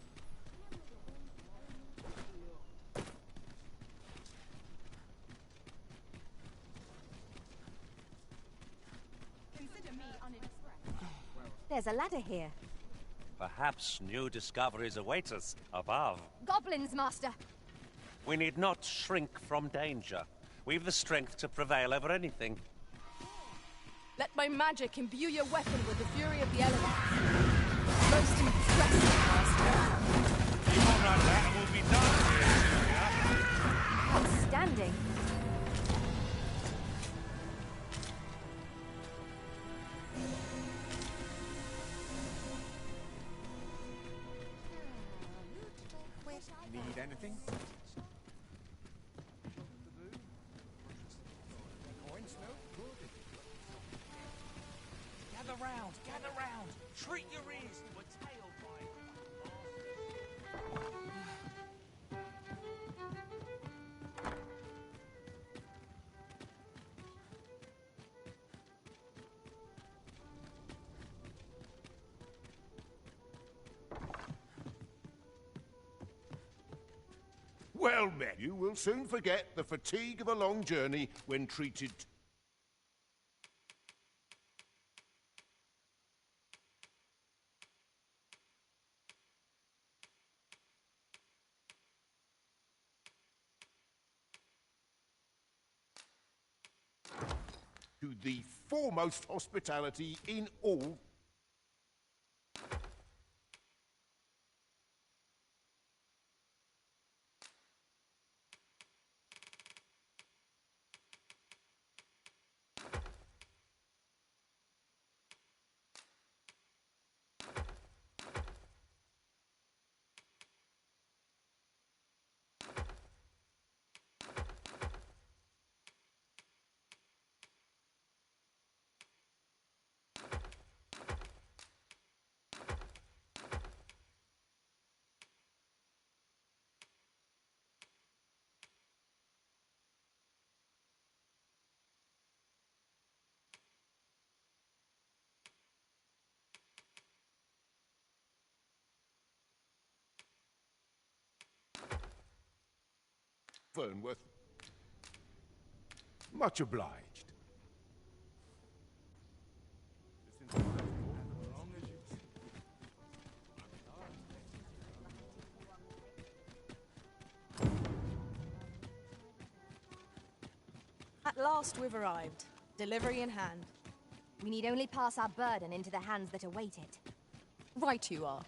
Consider me unimpressed. There's a ladder here. Perhaps new discoveries await us above. Goblins, Master! We need not shrink from danger. We've the strength to prevail over anything. Let my magic imbue your weapon with the fury of the elements. Most impressive, Master. Keep on like that and we'll be done here, Sylvia. Outstanding. Need anything? Gather round! Treat your ears to a tail Well met. You will soon forget the fatigue of a long journey when treated... to the foremost hospitality in all. Fernworth. Much obliged. At last we've arrived. Delivery in hand. We need only pass our burden into the hands that await it. Right you are.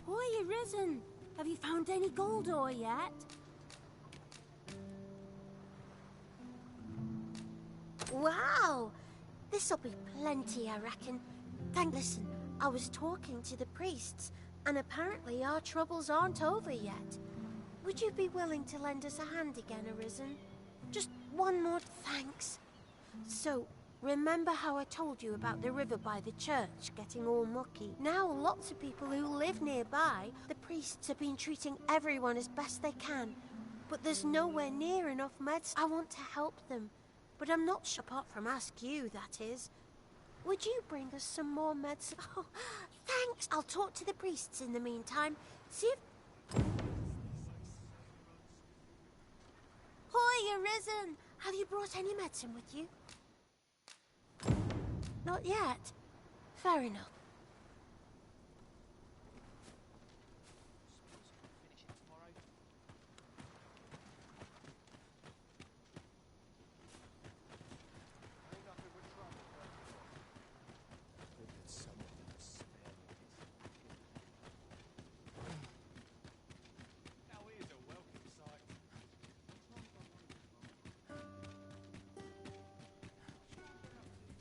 Hoy, Arisen! Have you found any gold ore yet? Wow! This'll be plenty, I reckon. Listen, I was talking to the priests, and apparently our troubles aren't over yet. Would you be willing to lend us a hand again, Arisen? Just one more thanks. So, remember how I told you about the river by the church getting all mucky? Now lots of people who live nearby, the priests have been treating everyone as best they can. But there's nowhere near enough meds. I want to help them, but I'm not sure, apart from ask you, that is. Would you bring us some more meds? Oh, thanks. I'll talk to the priests in the meantime. See if... Hoy, Arisen! Have you brought any medicine with you? Not yet. Fair enough.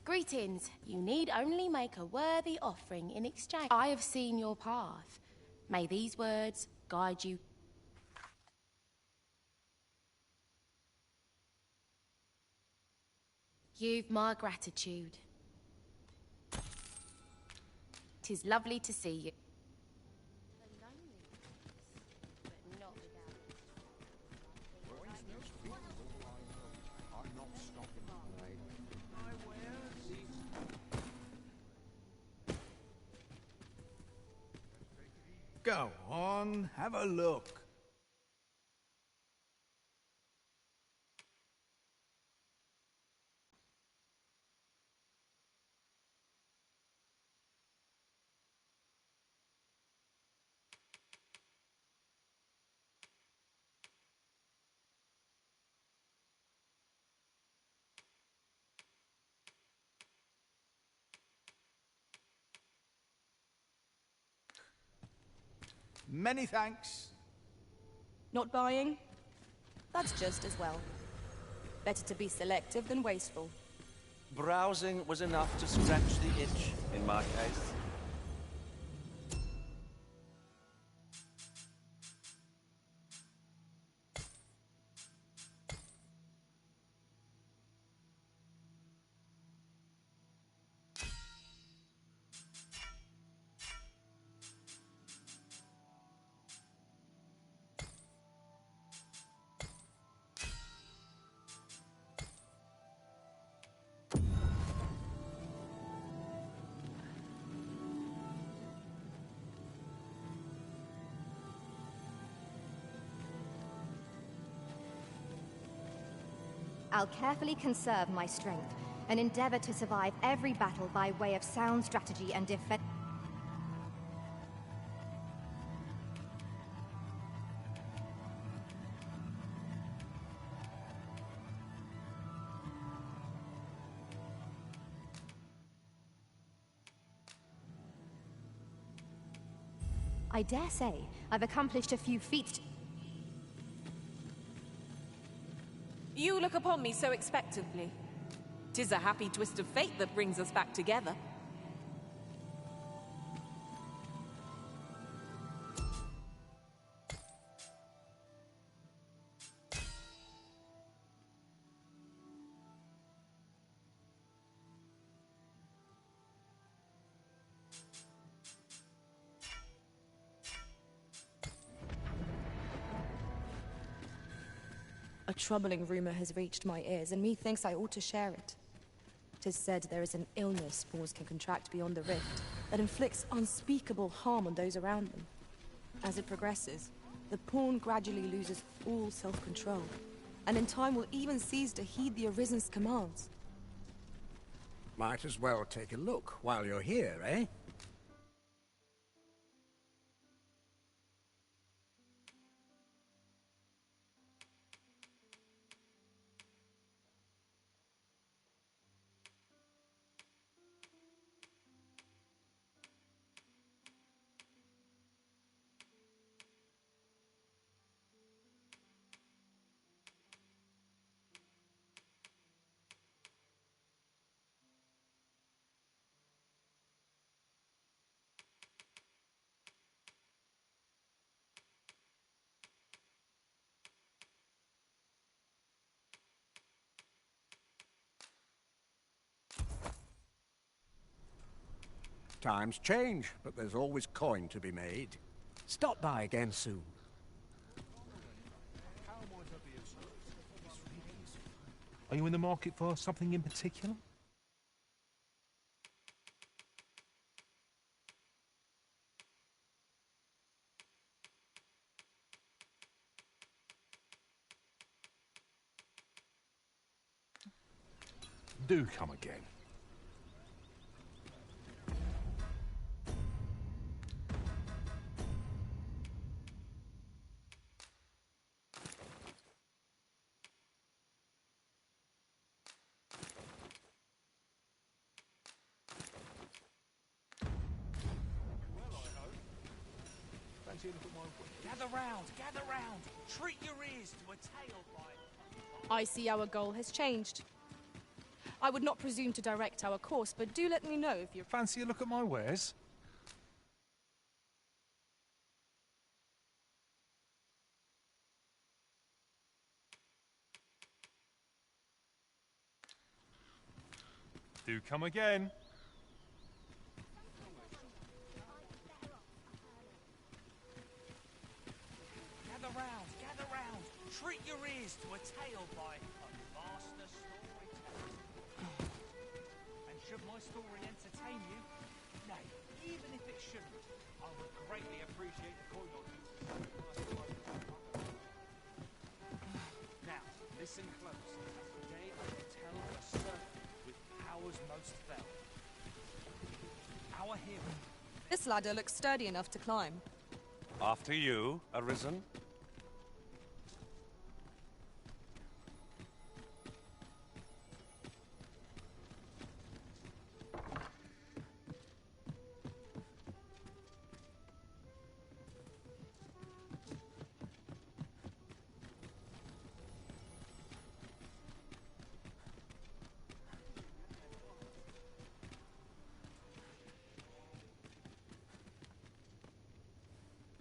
Greetings. You need only make a worthy offering in exchange. I have seen your path. May these words guide you. You've my gratitude. 'Tis lovely to see you. Go on, have a look. Many thanks. Not buying? That's just as well. Better to be selective than wasteful. Browsing was enough to scratch the itch, in my case. I'll carefully conserve my strength and endeavor to survive every battle by way of sound strategy and defense. I dare say I've accomplished a few feats. You look upon me so expectantly. 'Tis a happy twist of fate that brings us back together. A troubling rumor has reached my ears, and methinks I ought to share it. 'Tis said there is an illness spores can contract beyond the rift that inflicts unspeakable harm on those around them. As it progresses, the pawn gradually loses all self-control, and in time will even cease to heed the Arisen's commands. Might as well take a look while you're here, eh? Times change, but there's always coin to be made. Stop by again soon. Are you in the market for something in particular? Do come again. Gather round! Treat your ears to a tale by... I see our goal has changed. I would not presume to direct our course, but do let me know if you fancy a look at my wares? Do come again. Gather round! Treat your ears to a tale by a master storyteller. And should my story entertain you, nay, even if it shouldn't, I would greatly appreciate the coin on you. Now, listen close, as today I will tell of a servant with powers most felt. Our hero. This ladder looks sturdy enough to climb. After you, Arisen.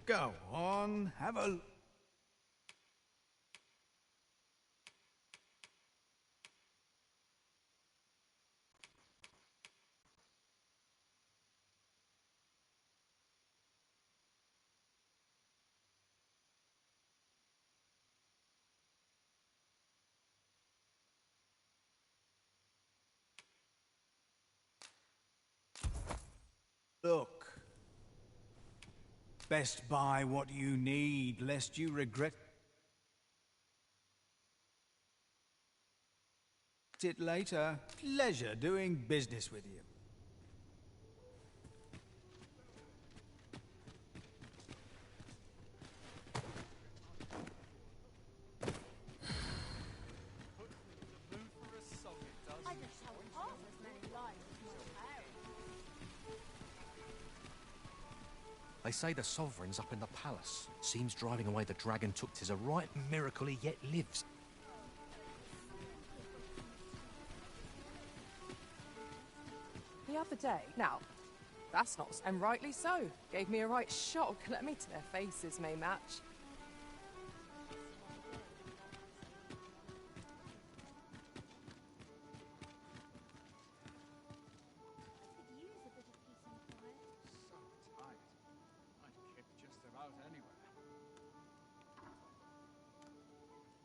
Go on, have a... Look. Best buy what you need, lest you regret... It later. Pleasure doing business with you. I just hope half as many lives as my parents. They say the Sovereign's up in the palace. Seems driving away the dragon took 'tis a right miracle he yet lives. The other day. Now, that's not, and rightly so. Gave me a right shock. Let me to their faces may match. So tight. I'd kip just about anywhere.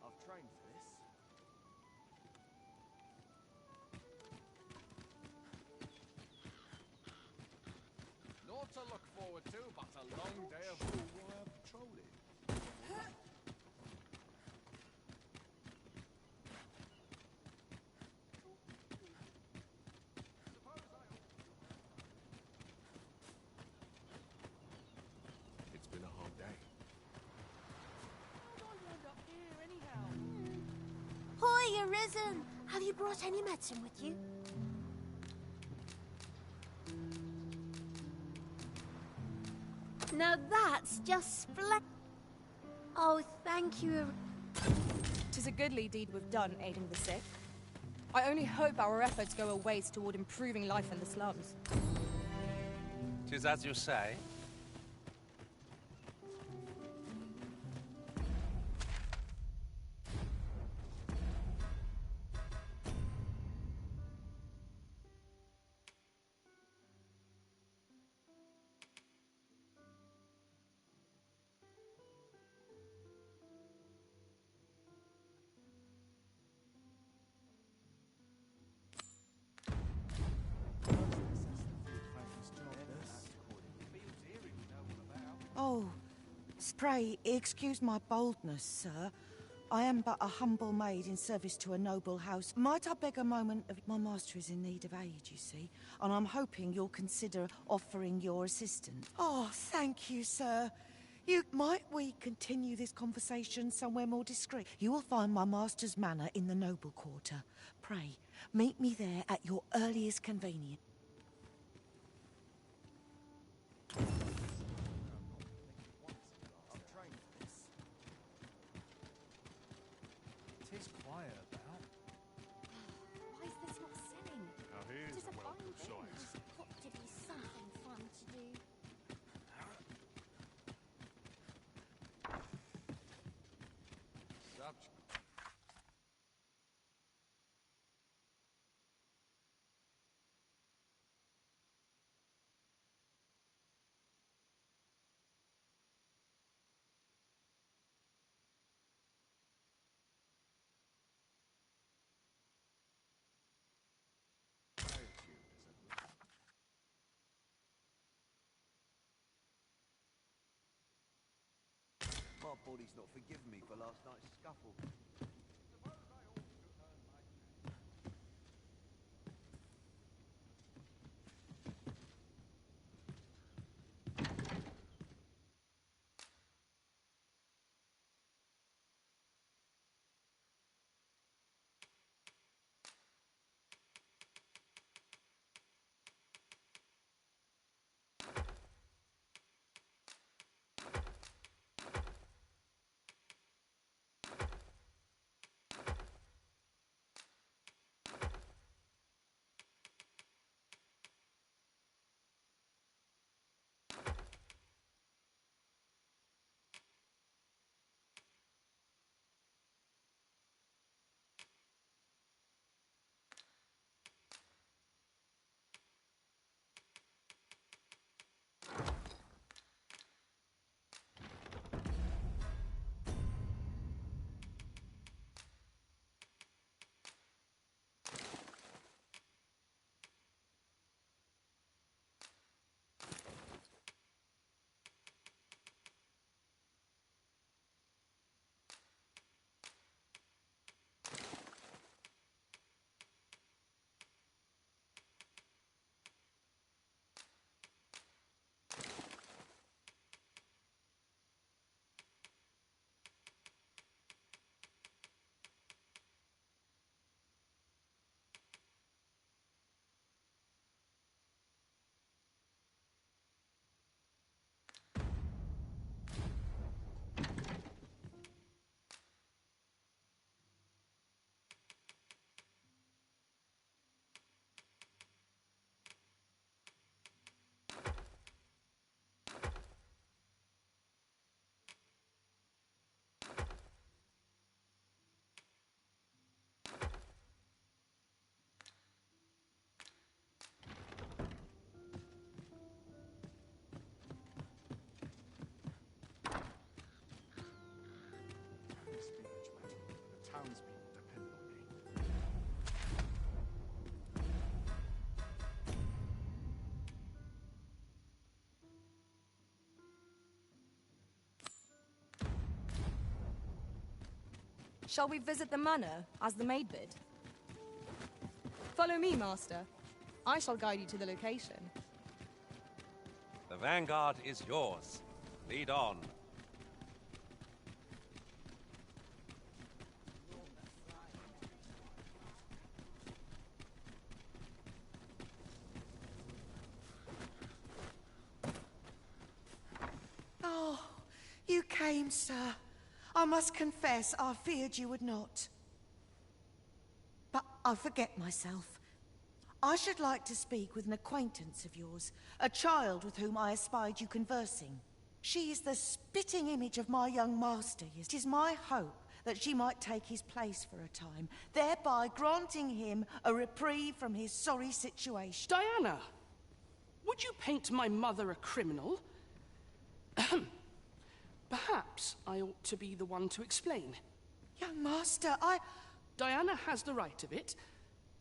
I've trained for this. Naught to look forward to, but a long day of wire patrolling. It's been a hard day. How did I end up here, anyhow? Hi, Arisen! Have you brought any medicine with you? Now that's just splendid. Oh, thank you. 'Tis a goodly deed we've done, aiding the sick. I only hope our efforts go a ways toward improving life in the slums. 'Tis as you say. Oh, pray excuse my boldness, sir. I am but a humble maid in service to a noble house. Might I beg a moment of... My master is in need of aid, you see, and I'm hoping you'll consider offering your assistance. Oh, thank you, sir. Might we continue this conversation somewhere more discreet? You will find my master's manor in the noble quarter. Pray, meet me there at your earliest convenience. Tis quiet about. Why is this not selling? Now here's It is a a welcome fine sight. thing. There's got to be something fun to do. Subject. My body's not forgiven me for last night's scuffle. Shall we visit the manor, as the maid bid? Follow me, Master. I shall guide you to the location. The vanguard is yours. Lead on. Oh, you came, sir. I must confess, I feared you would not. But I forget myself. I should like to speak with an acquaintance of yours, a child with whom I espied you conversing. She is the spitting image of my young master. It is my hope that she might take his place for a time, thereby granting him a reprieve from his sorry situation. Diana, would you paint my mother a criminal? Perhaps I ought to be the one to explain. Young master, Diana has the right of it,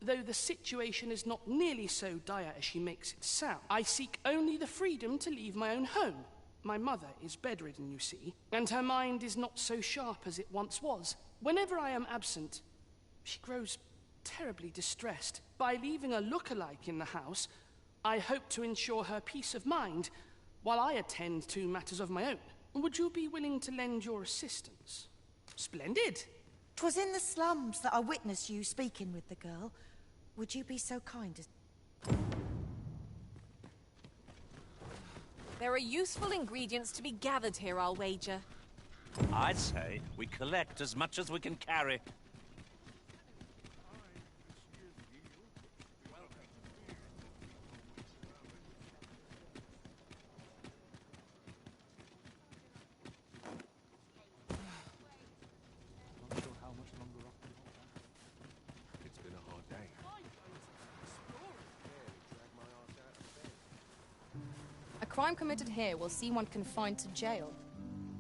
though the situation is not nearly so dire as she makes it sound. I seek only the freedom to leave my own home. My mother is bedridden, you see, and her mind is not so sharp as it once was. Whenever I am absent, she grows terribly distressed. By leaving a look-alike in the house, I hope to ensure her peace of mind while I attend to matters of my own. Would you be willing to lend your assistance? Splendid. 'Twas in the slums that I witnessed you speaking with the girl. Would you be so kind as... There are useful ingredients to be gathered here, I'll wager. I'd say we collect as much as we can carry. It's been a hard day. A crime committed here will see one confined to jail.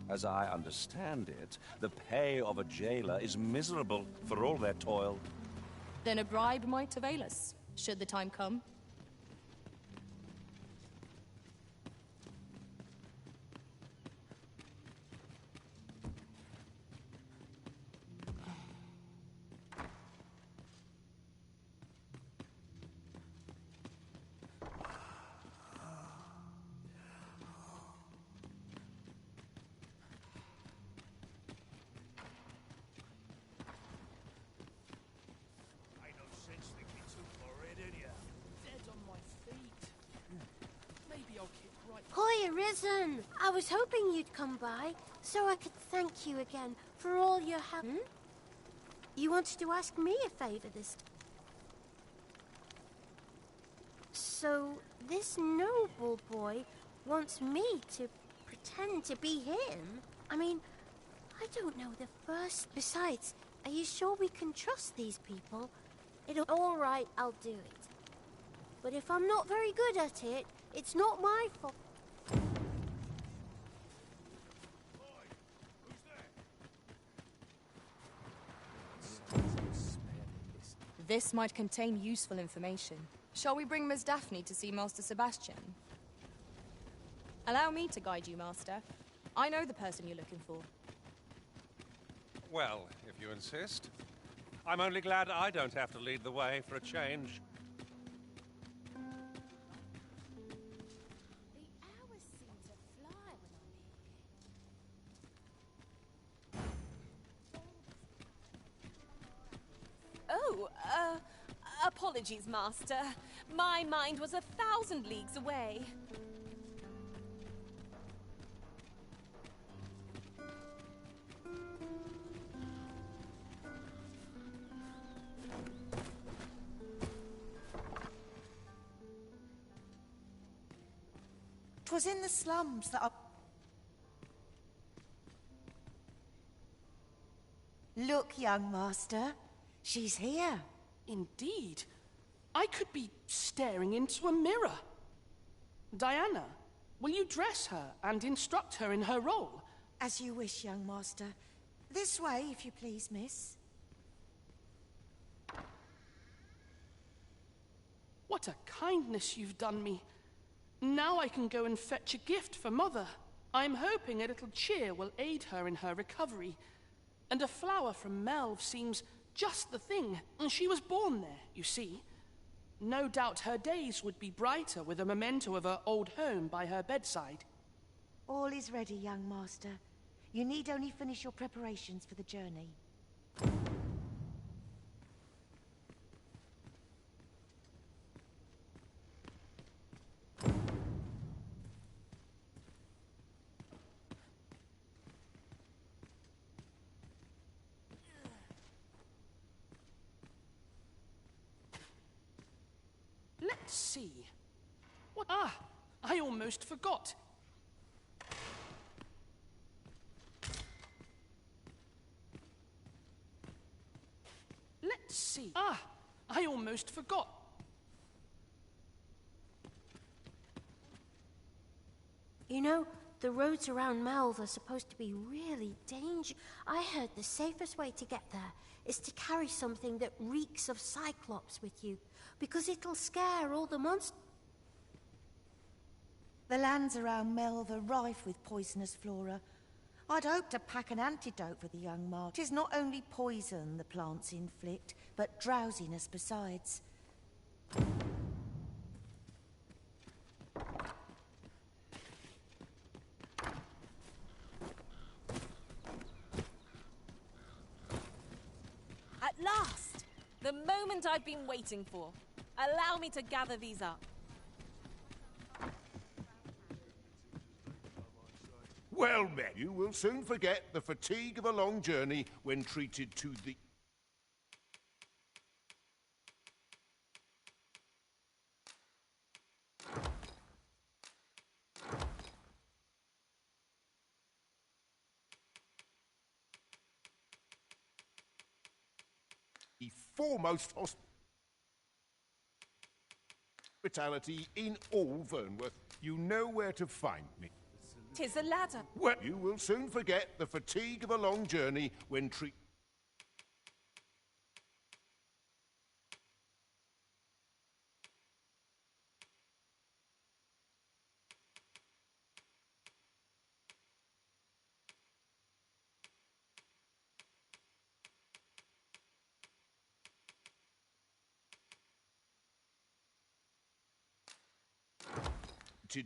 As I understand it, the pay of a jailer is miserable for all their toil. Then a bribe might avail us, should the time come. Hoy, Arisen! I was hoping you'd come by, so I could thank you again for all your help. You wanted to ask me a favor this time. So, this noble boy wants me to pretend to be him? I mean, I don't know the first... Besides, are you sure we can trust these people? All right, I'll do it. But if I'm not very good at it, it's not my fault. This might contain useful information. Shall we bring Miss Daphne to see Master Sebastian? Allow me to guide you, Master. I know the person you're looking for. Well, if you insist. I'm only glad I don't have to lead the way for a change. Oh, apologies, Master. My mind was 1,000 leagues away. Twas in the slums that I... Look, young master. She's here. Indeed. I could be staring into a mirror. Diana, will you dress her and instruct her in her role? As you wish, young master. This way, if you please, miss. What a kindness you've done me. Now I can go and fetch a gift for Mother. I'm hoping a little cheer will aid her in her recovery. And a flower from Melve seems just the thing. She was born there, you see. No doubt her days would be brighter with a memento of her old home by her bedside. All is ready, young master. You need only finish your preparations for the journey. Let's see. What? Ah, I almost forgot. Let's see. Ah, I almost forgot. You know, the roads around Melve are supposed to be really dangerous. I heard the safest way to get there is to carry something that reeks of Cyclops with you, because it'll scare all the monsters. The lands around Melve are rife with poisonous flora. I'd hoped to pack an antidote for the young mark. 'Tis not only poison the plants inflict, but drowsiness besides. At last! The moment I've been waiting for. Allow me to gather these up. Well met. You will soon forget the fatigue of a long journey when treated to the... the foremost hospitality in all Vernworth. You know where to find me. 'Tis a ladder. Well, you will soon forget the fatigue of a long journey when treated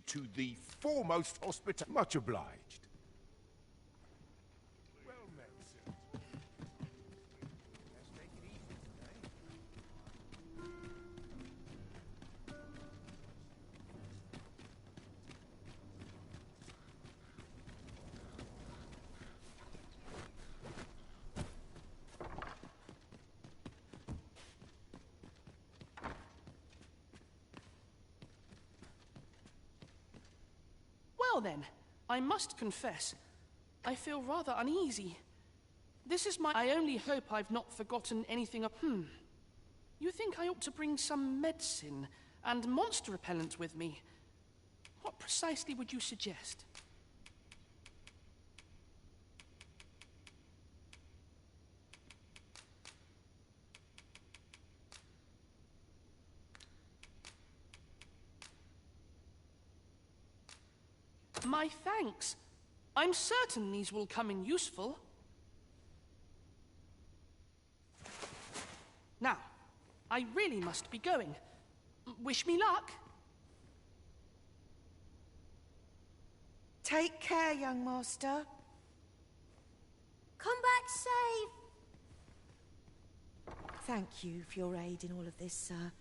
to the foremost hospital. Much obliged. Well met, sir. Let's take it easy today. Well then, I must confess, I feel rather uneasy. This is I only hope I've not forgotten anything up. You think I ought to bring some medicine and monster repellent with me? What precisely would you suggest? My thanks. I'm certain these will come in useful. Now, I really must be going. Wish me luck. Take care, young master. Come back safe. Thank you for your aid in all of this, sir.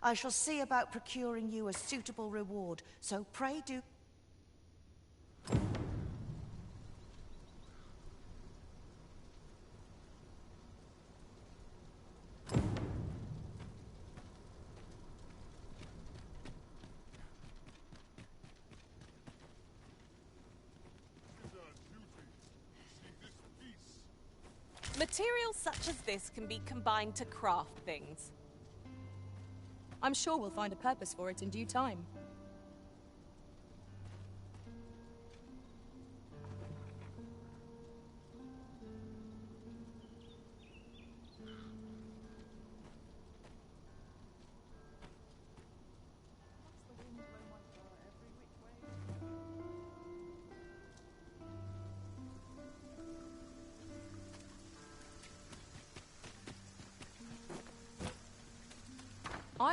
I shall see about procuring you a suitable reward, so pray do... Materials such as this can be combined to craft things. I'm sure we'll find a purpose for it in due time.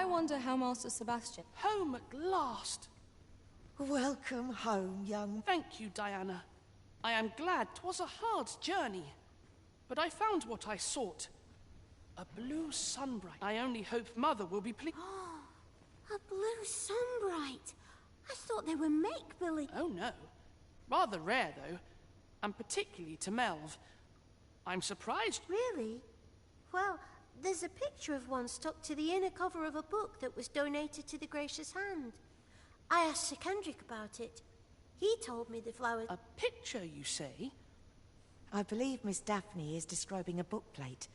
I wonder how Master Sebastian... Home at last. Welcome home, young... Thank you, Diana. I am glad 'twas a hard journey, but I found what I sought. A blue sunbright. I only hope Mother will be pleased. A blue sunbright. I thought they were make-believe. Oh, no. Rather rare, though, and particularly to Melv. I'm surprised. Really? Well, there's a picture of one stuck to the inner cover of a book that was donated to the Gracious Hand. I asked Sir Kendrick about it. He told me the flowers... A picture, you say? I believe Miss Daphne is describing a bookplate.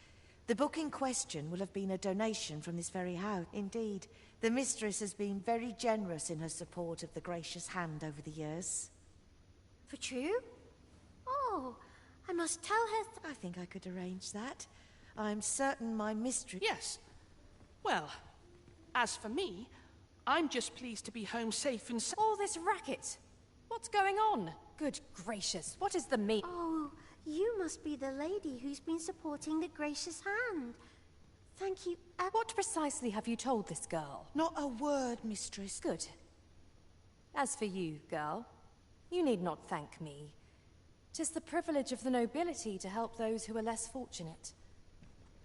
The book in question will have been a donation from this very house. Indeed, the mistress has been very generous in her support of the Gracious Hand over the years. For true? Oh, I must tell her... I think I could arrange that. I'm certain my mistress... Yes. Well, as for me, I'm just pleased to be home safe and... All this racket! What's going on? Good gracious, what is the meaning? Oh, you must be the lady who's been supporting the Gracious Hand. Thank you. What precisely have you told this girl? Not a word, mistress. Good. As for you, girl, you need not thank me. 'Tis the privilege of the nobility to help those who are less fortunate.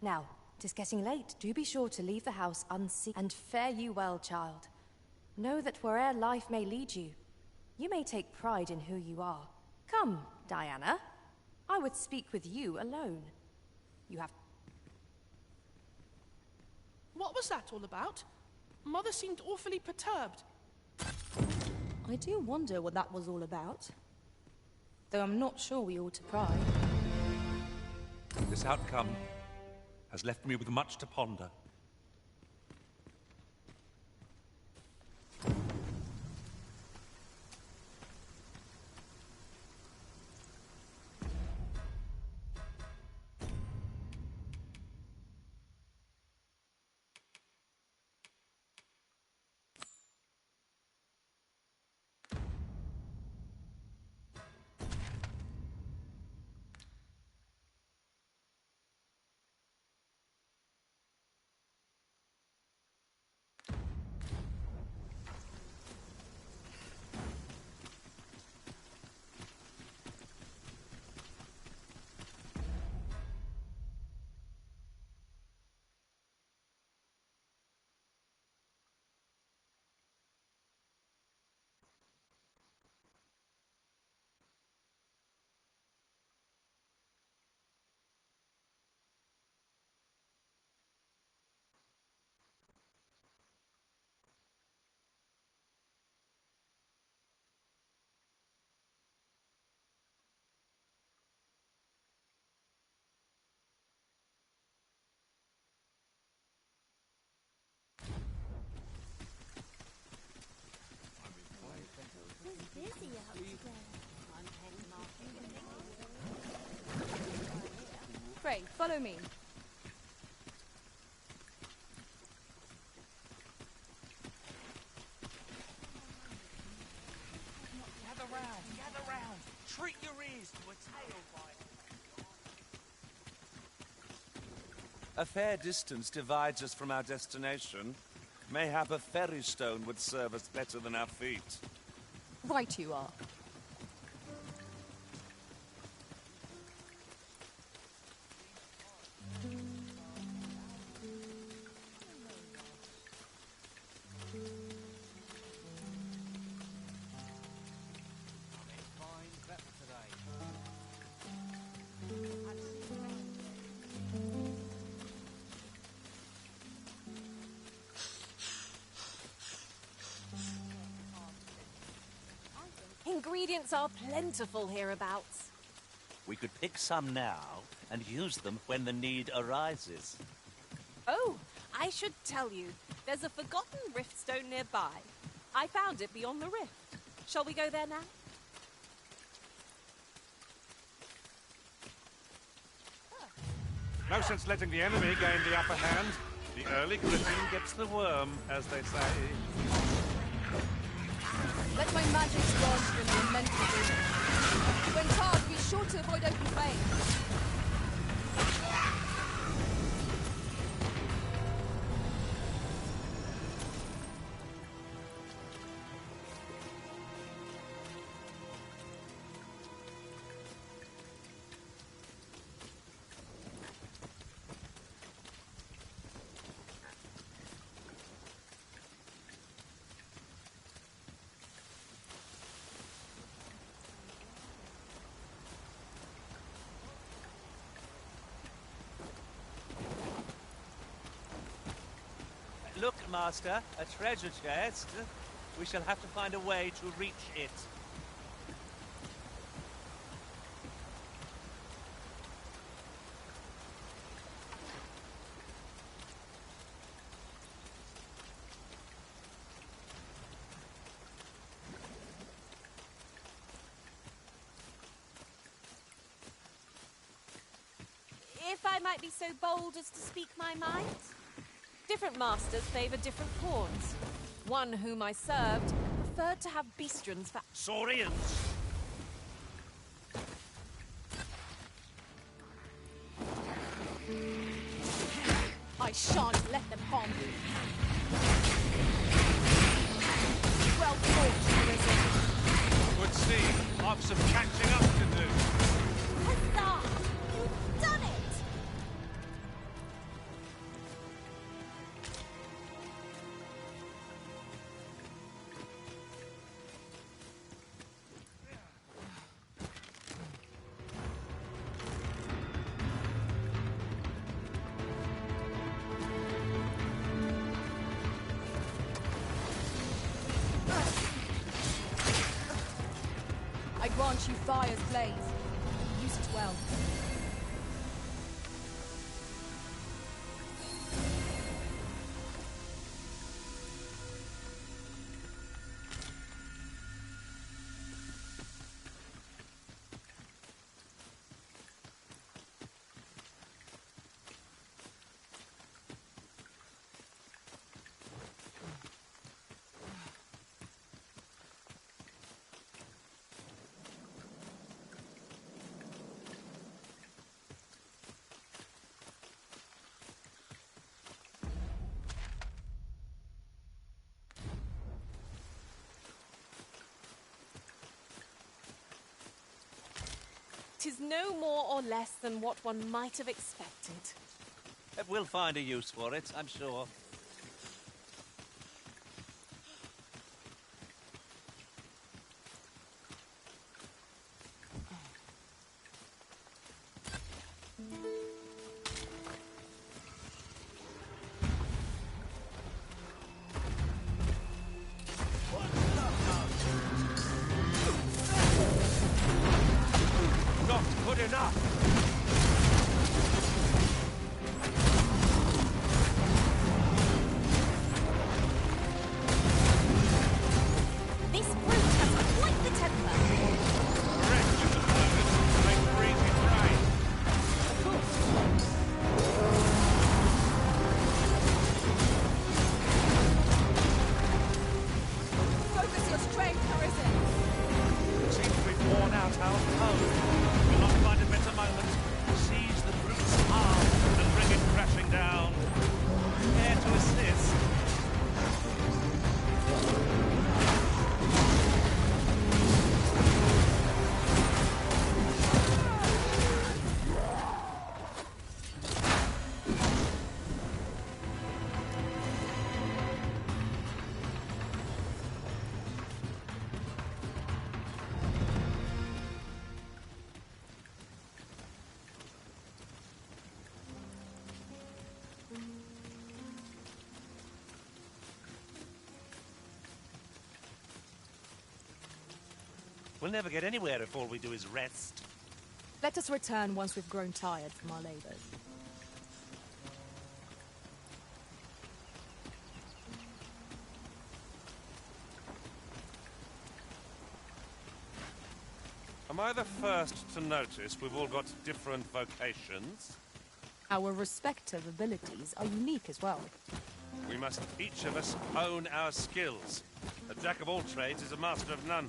Now, 'tis getting late. Do be sure to leave the house unseen. And fare you well, child. Know that where'er life may lead you, you may take pride in who you are. Come, Diana. I would speak with you alone. You have... What was that all about? Mother seemed awfully perturbed. I do wonder what that was all about. Though I'm not sure we ought to pry. This outcome has left me with much to ponder. Pray, follow me. Gather round. Treat your ears to a tail bite. A fair distance divides us from our destination. Mayhap a ferry stone would serve us better than our feet. Right you are. Ingredients are plentiful hereabouts. We could pick some now and use them when the need arises. Oh, I should tell you, there's a forgotten rift stone nearby. I found it beyond the rift. Shall we go there now? No sense letting the enemy gain the upper hand. The early griffin gets the worm, as they say. Let my magic grant you an immense vision. When charged, be sure to avoid open flame. Master. A treasure chest. We shall have to find a way to reach it. If I might be so bold as to speak my mind? Different masters favor different pawns. One whom I served preferred to have beastrons for... Saurians! I shan't let them harm you. Well fought, Blizzard. Would seem I've some catching up to do. Huzzah! You've done it! I grant you fire's blaze. Use it well. Tis no more or less than what one might have expected. We'll find a use for it, I'm sure. Not good enough! This brute has quite the temper. Wretched opponent, make breezy rain. Of course. Focus your strength, Arisen. Seems we've worn out our code. We'll not find a better moment. Seize the brute's arm and bring it crashing down. Care to assist? We'll never get anywhere if all we do is rest. Let us return once we've grown tired from our labors. Am I the first to notice we've all got different vocations? Our respective abilities are unique as well. We must each of us hone our skills. A jack of all trades is a master of none.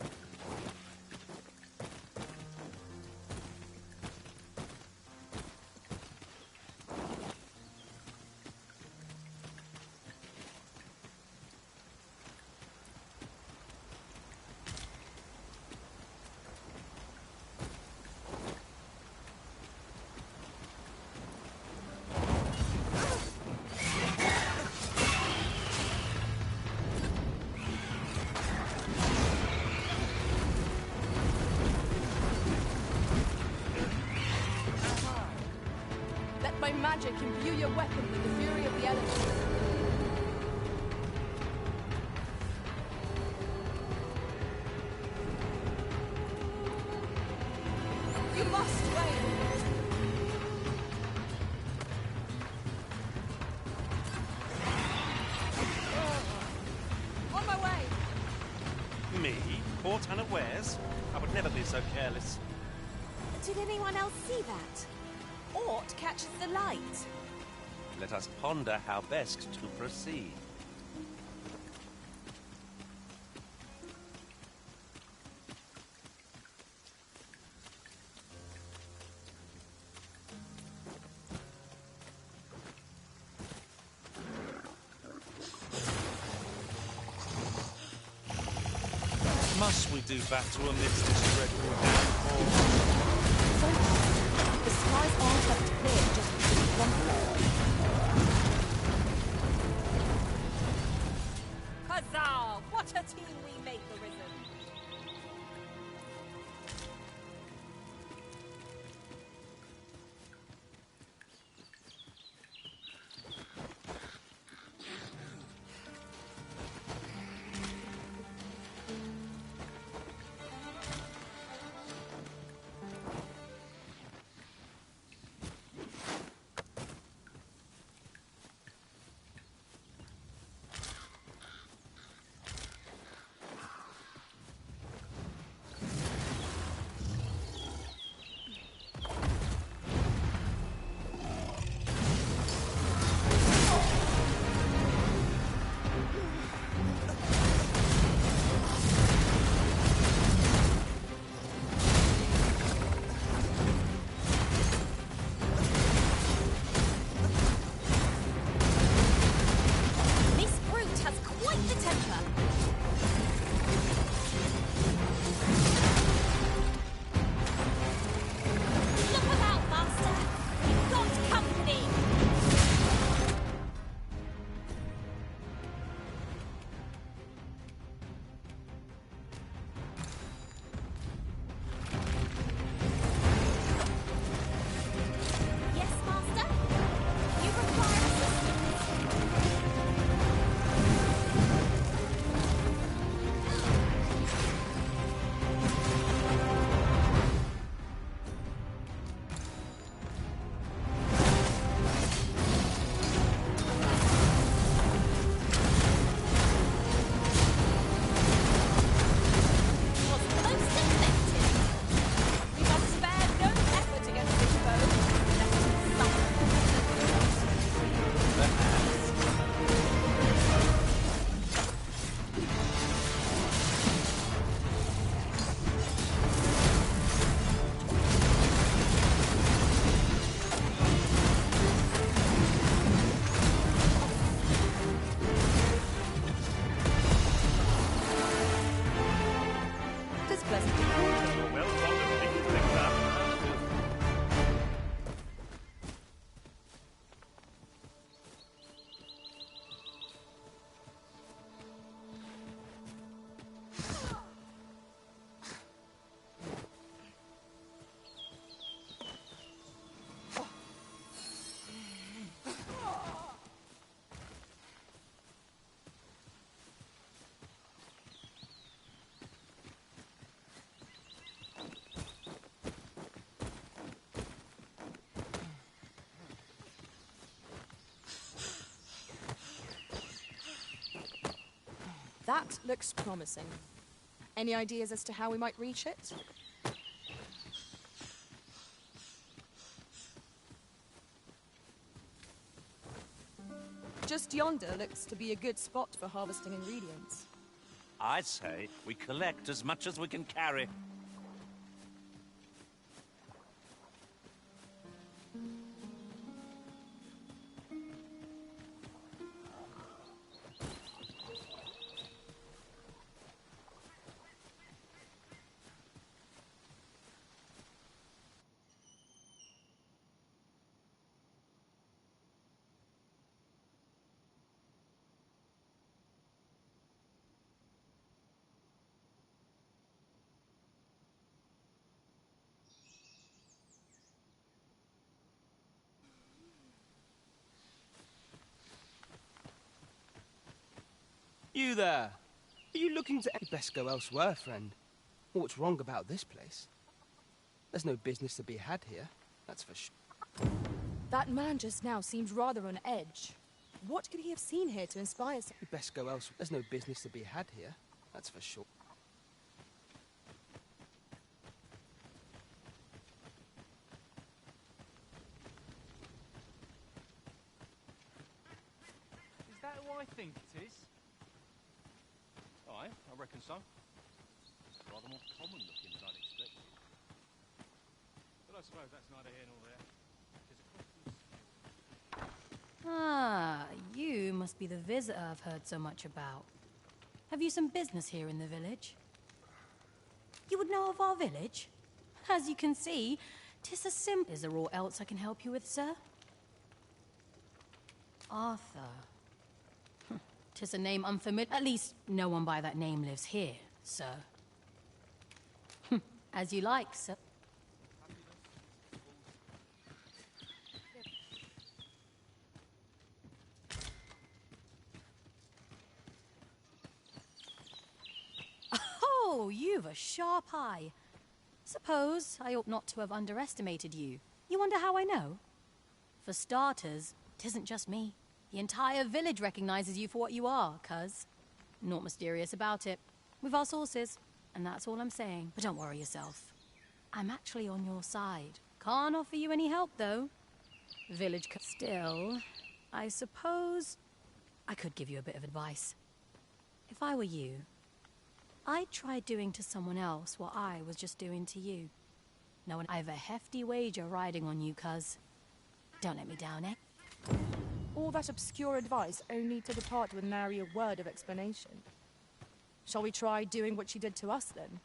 Let my magic imbue your weapon with the fury of the elements. Bust Wayne! On my way! Me? Caught unawares? I would never be so careless. Did anyone else see that? Aught catches the light. Let us ponder how best to proceed. Must we do battle amidst this dreadful downpour? The skies aren't kept clear just because we want them. Huzzah! What a team we make, the Risen! That looks promising. Any ideas as to how we might reach it? Just yonder looks to be a good spot for harvesting ingredients. I say we collect as much as we can carry. You there! Are you looking to... You'd best go elsewhere, friend. What's wrong about this place? There's no business to be had here, that's for sure. That man just now seemed rather on edge. What could he have seen here to inspire so? You best go elsewhere. There's no business to be had here, that's for sure. Is that who I think it is? Aye, I reckon so. Rather more common looking than I'd expected. But I suppose that's neither here nor there. Ah, you must be the visitor I've heard so much about. Have you some business here in the village? You would know of our village? As you can see, 'tis as simple. Is there aught else I can help you with, sir? Arthur. 'Tis a name unfamiliar. At least, no one by that name lives here, sir. As you like, sir. Oh, you've a sharp eye. Suppose I ought not to have underestimated you. You wonder how I know? For starters, 'tisn't just me. The entire village recognizes you for what you are, cuz. Naught mysterious about it. We've our sources, and that's all I'm saying. But don't worry yourself. I'm actually on your side. Can't offer you any help, though. Village still, I suppose I could give you a bit of advice. If I were you, I'd try doing to someone else what I was just doing to you. Knowing I've a hefty wager riding on you, cuz. Don't let me down, eh? All that obscure advice only to depart with nary a word of explanation. Shall we try doing what she did to us, then?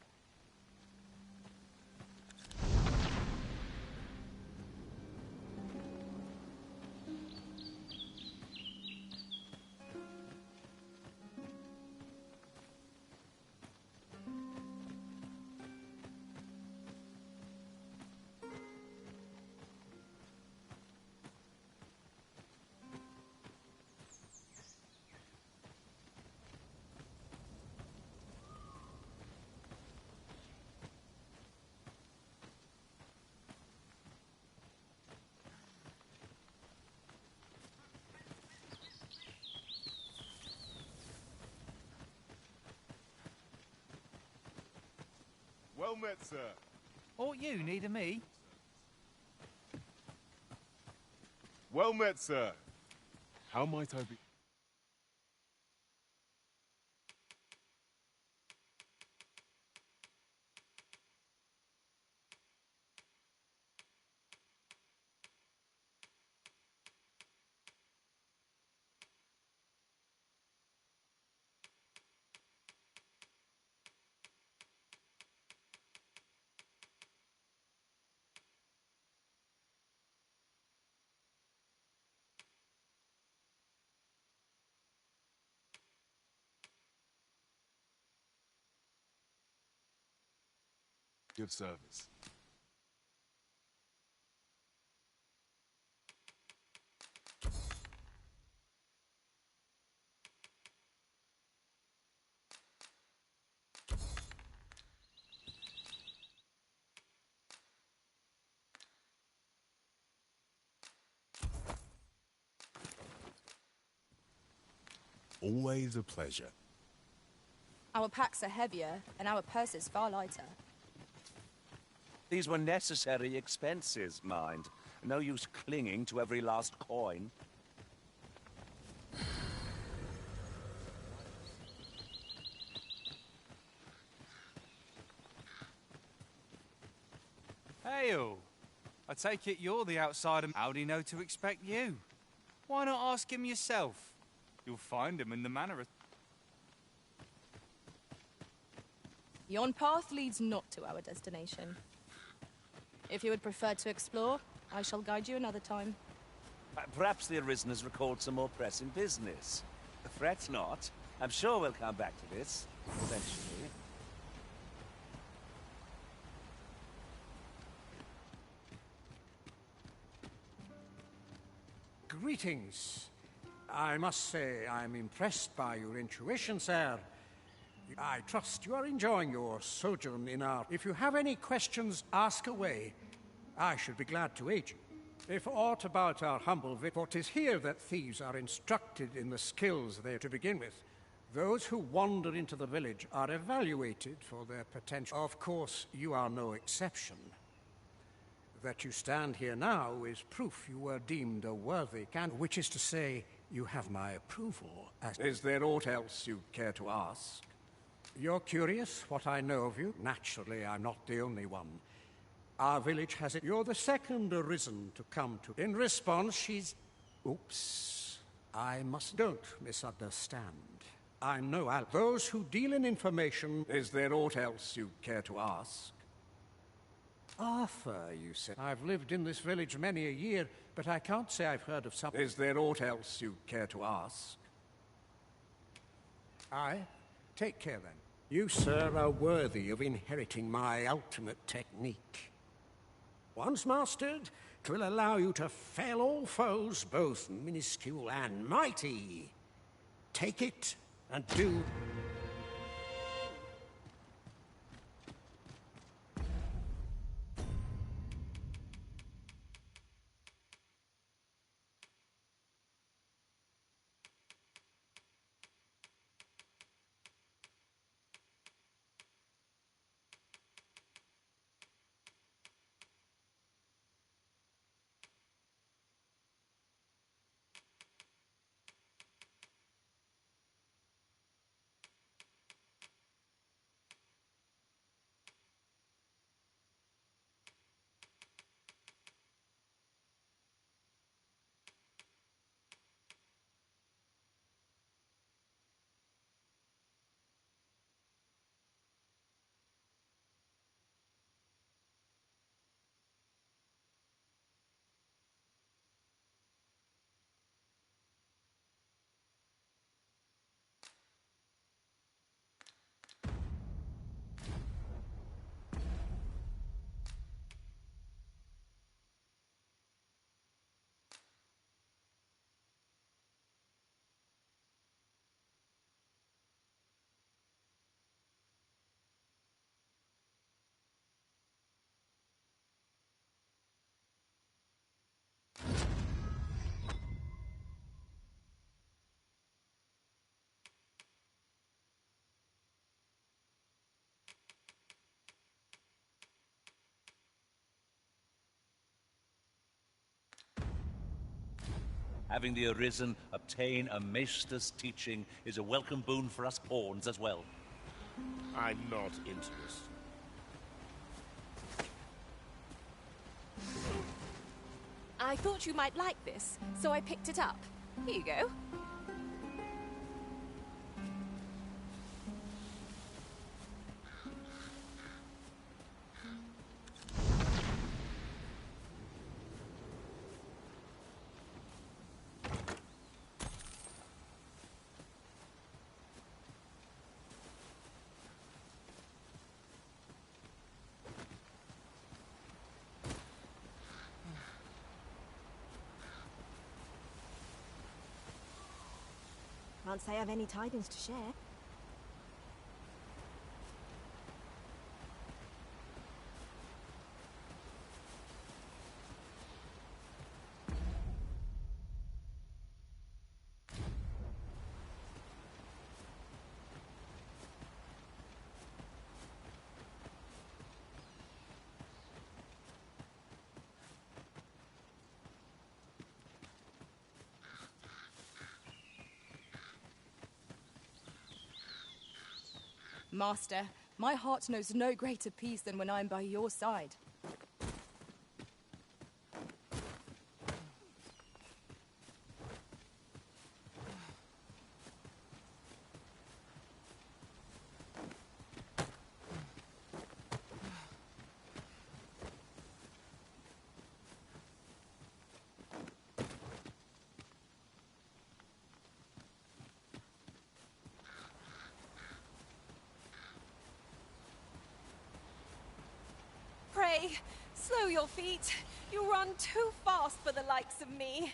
Well met, sir. Ought you need of me? Well met, sir. How might I be? Good service. Always a pleasure. Our packs are heavier, and our purses far lighter. These were necessary expenses, mind. No use clinging to every last coin. Hail! I take it you're the outsider. How'd he know to expect you? Why not ask him yourself? You'll find him in the manor of... Yon path leads not to our destination. If you would prefer to explore, I shall guide you another time. Perhaps the Arisen has recalled some more pressing business. Fret not. I'm sure we'll come back to this, eventually. Greetings. I must say I'm impressed by your intuition, sir. I trust you are enjoying your sojourn in our... If you have any questions, ask away. I should be glad to aid you. If aught about our humble for 'tis here that thieves are instructed in the skills they are to begin with. Those who wander into the village are evaluated for their potential. Of course, you are no exception. That you stand here now is proof you were deemed a worthy candidate, which is to say, you have my approval. Is there aught else you'd care to ask? You're curious what I know of you? Naturally, I'm not the only one. Our village has it. You're the second arisen to come to. In response, she's... Oops. I must... Don't misunderstand. I'm no al... Those who deal in information... Is there aught else you care to ask? Arthur, you said. I've lived in this village many a year, but I can't say I've heard of some... Is there aught else you care to ask? Aye. Take care, then. You, sir, are worthy of inheriting my ultimate technique. Once mastered, 'twill allow you to fell all foes, both minuscule and mighty. Take it and do... Having the Arisen obtain a maester's teaching is a welcome boon for us pawns as well. I'm not interested. I thought you might like this, so I picked it up. Here you go. Can't say I've any tidings to share. Master, my heart knows no greater peace than when I'm by your side. Pray, slow your feet. You run too fast for the likes of me.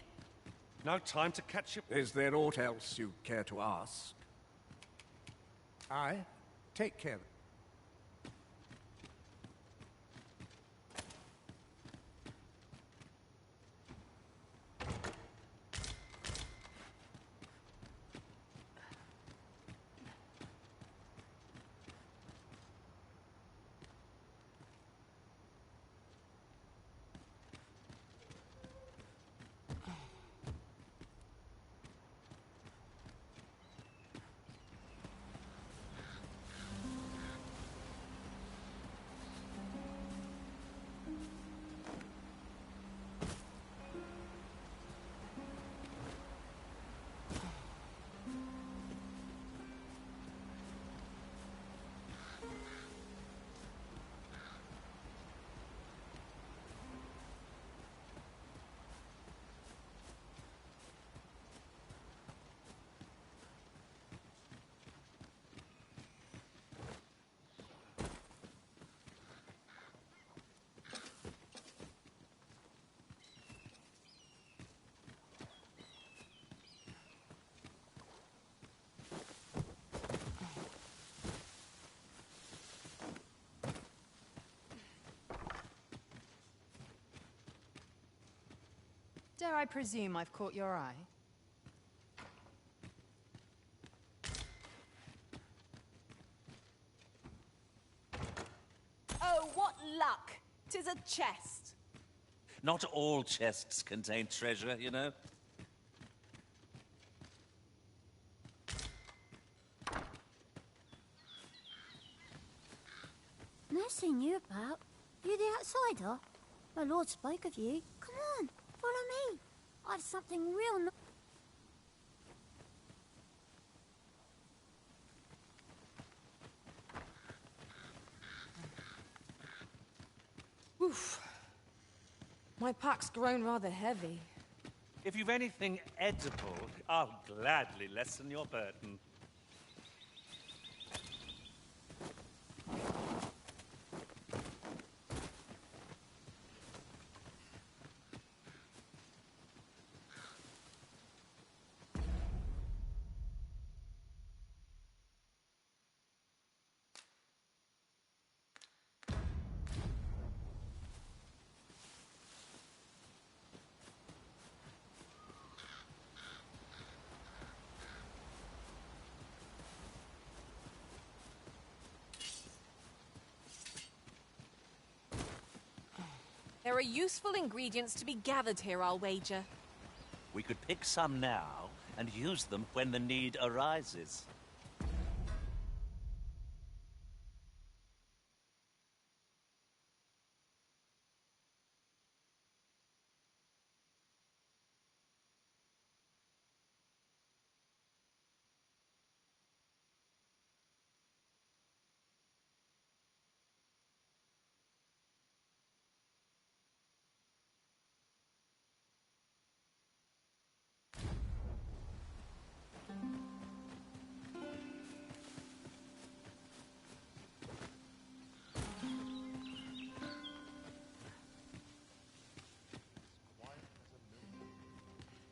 No time to catch you. Is there aught else you care to ask? Aye. Take care. Dare I presume I've caught your eye? Oh, what luck! 'Tis a chest. Not all chests contain treasure, you know. No seen you about. You the outsider? My lord spoke of you. Come on, follow me. I've something real Oof. My pack's grown rather heavy. If you've anything edible, I'll gladly lessen your burden. There are useful ingredients to be gathered here, I'll wager. We could pick some now and use them when the need arises.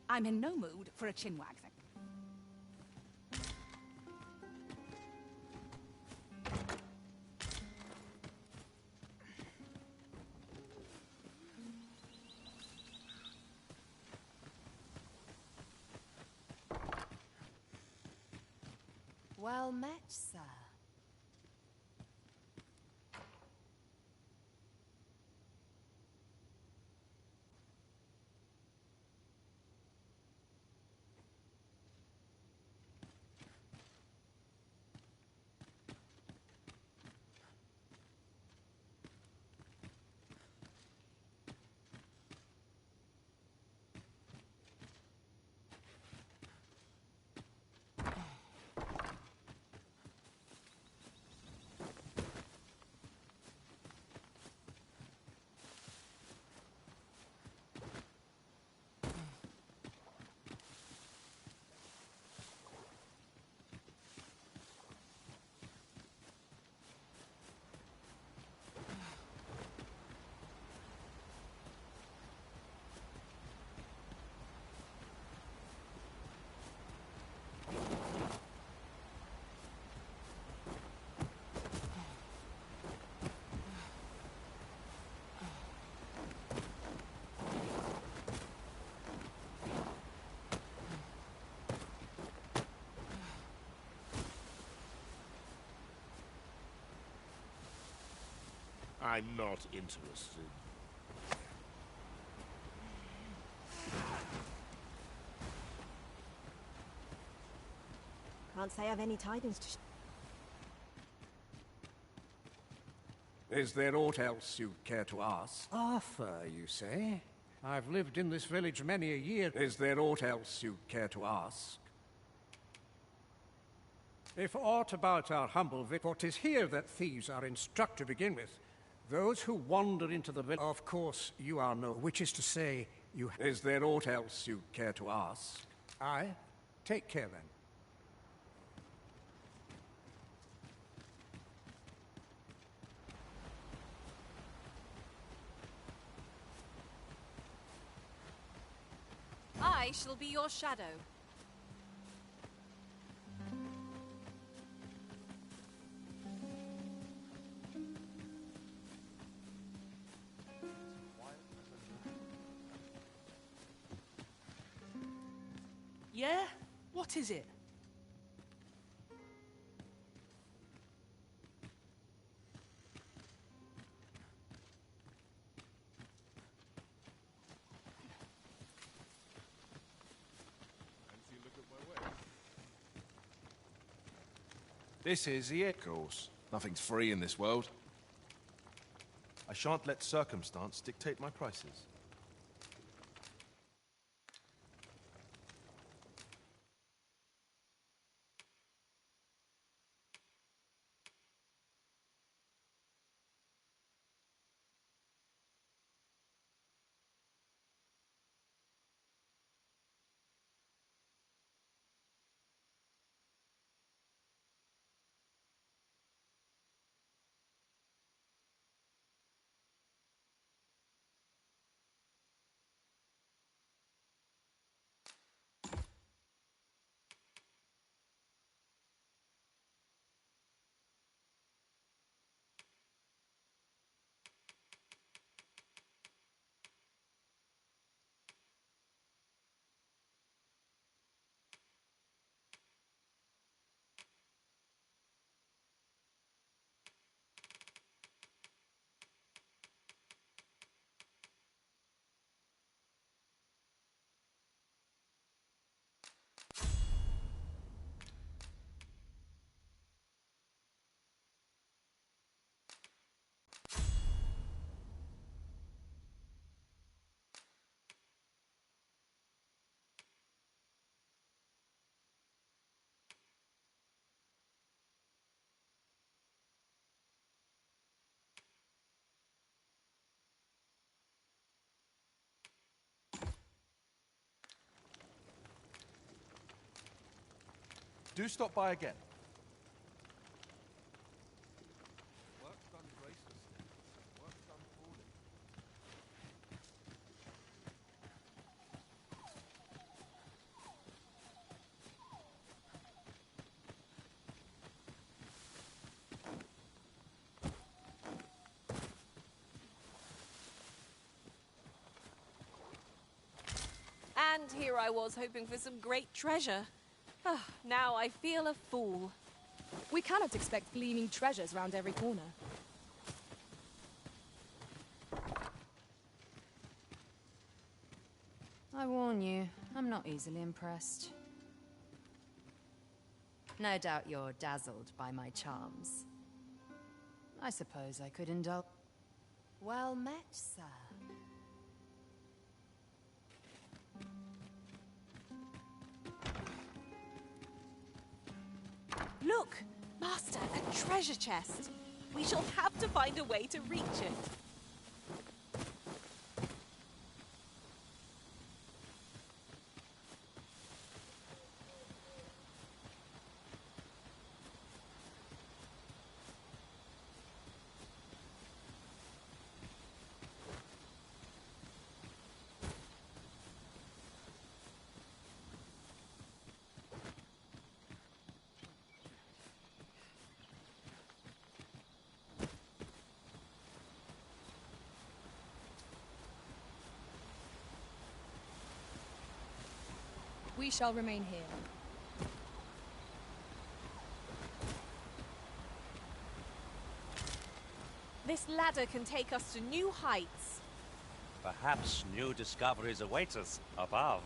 I'm in no mood for a chinwag thing. Well met, sir. I'm not interested. Can't say I've any tidings to Is there aught else you care to ask? Arthur, you say? I've lived in this village many a year. Is there aught else you care to ask? If aught about our humble village, for 'tis here that thieves are instruct to begin with. Those who wander into the village, of course, you are no, which is to say, you... Is there aught else you care to ask? Aye? Take care, then. I shall be your shadow. Yeah? What is it? This is the Of course. Nothing's free in this world. I shan't let circumstance dictate my prices. Do stop by again. Work done graciously. Work done fully. And here I was hoping for some great treasure. Ah, now I feel a fool. We cannot expect gleaming treasures round every corner. I warn you, I'm not easily impressed. No doubt you're dazzled by my charms. I suppose I could indulge. Well met, sir. Look, Master, a treasure chest. We shall have to find a way to reach it. We shall remain here. This ladder can take us to new heights. Perhaps new discoveries await us above.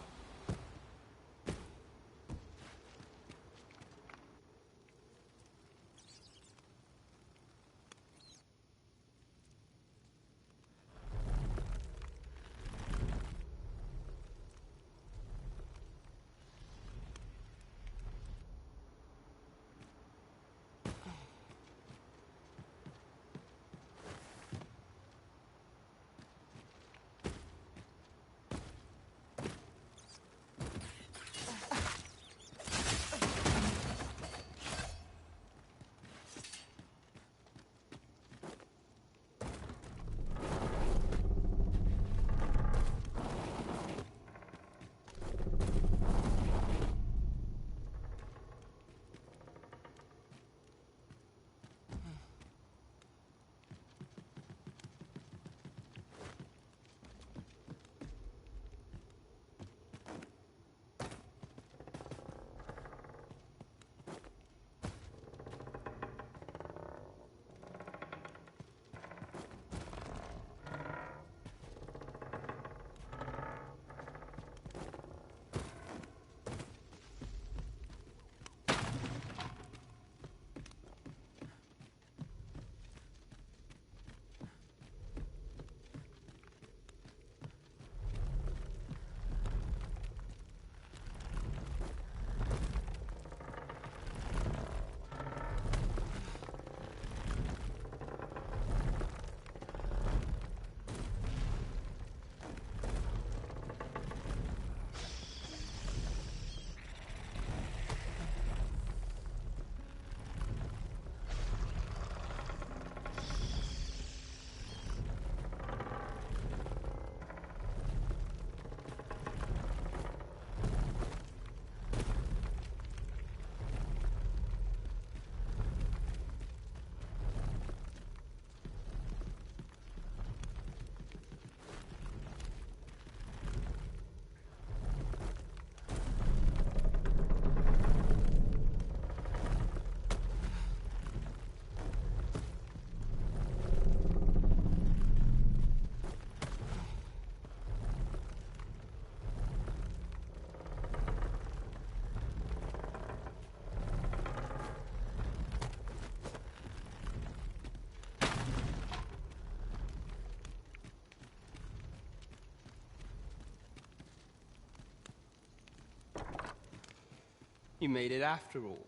You made it after all.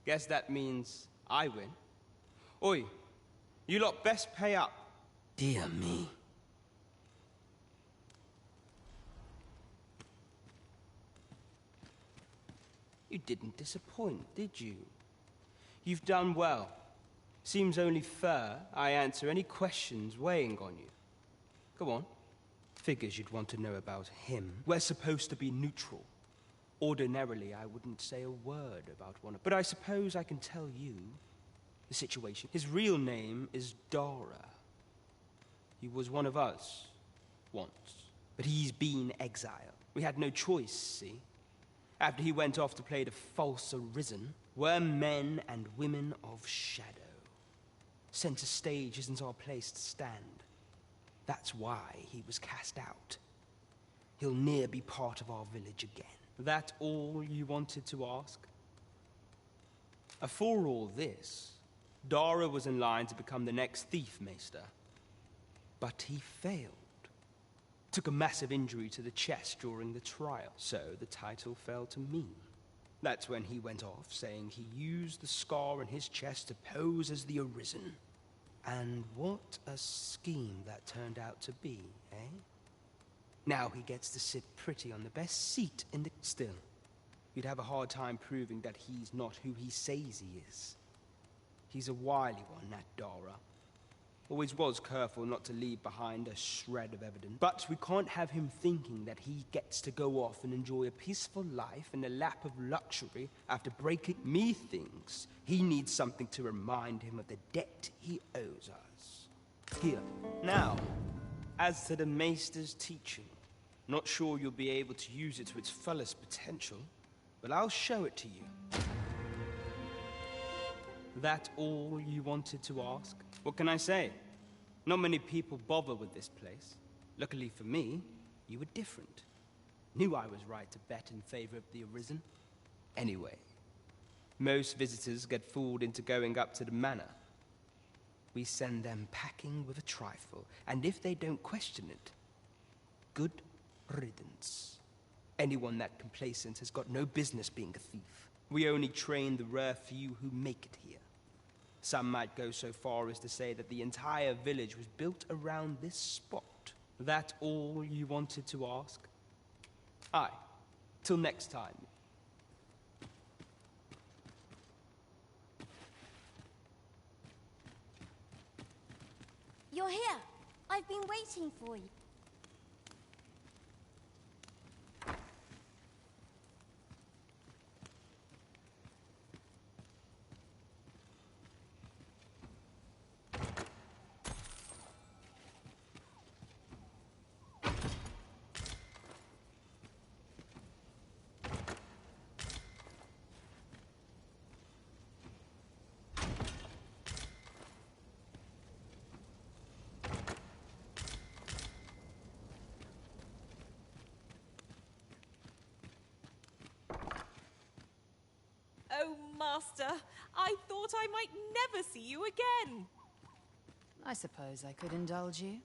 Guess that means I win. Oi, you lot best pay up. Dear me. You didn't disappoint, did you? You've done well. Seems only fair I answer any questions weighing on you. Go on. Figures you'd want to know about him. We're supposed to be neutral. Ordinarily, I wouldn't say a word about one of... But I suppose I can tell you the situation. His real name is Dara. He was one of us once, but he's been exiled. We had no choice, see? After he went off to play the false arisen, we're men and women of shadow. Center stage isn't our place to stand. That's why he was cast out. He'll ne'er be part of our village again. That all you wanted to ask? For all this, Dara was in line to become the next thief maester. But he failed. Took a massive injury to the chest during the trial, so the title fell to me. That's when he went off, saying he used the scar in his chest to pose as the Arisen. And what a scheme that turned out to be, eh? Now he gets to sit pretty on the best seat in the... Still, you'd have a hard time proving that he's not who he says he is. He's a wily one, that Dara. Always was careful not to leave behind a shred of evidence. But we can't have him thinking that he gets to go off and enjoy a peaceful life in a lap of luxury after breaking... Me thinks he needs something to remind him of the debt he owes us. Here, now, as to the Maester's teaching, not sure you'll be able to use it to its fullest potential, but I'll show it to you. That all you wanted to ask? What can I say? Not many people bother with this place. Luckily for me, you were different. Knew I was right to bet in favor of the Arisen. Anyway, most visitors get fooled into going up to the manor. We send them packing with a trifle, and if they don't question it, good riddance. Anyone that complacent has got no business being a thief. We only train the rare few who make it here. Some might go so far as to say that the entire village was built around this spot. That all you wanted to ask? Aye. Till next time. You're here. I've been waiting for you. Oh, Master, I thought I might never see you again. I suppose I could indulge you.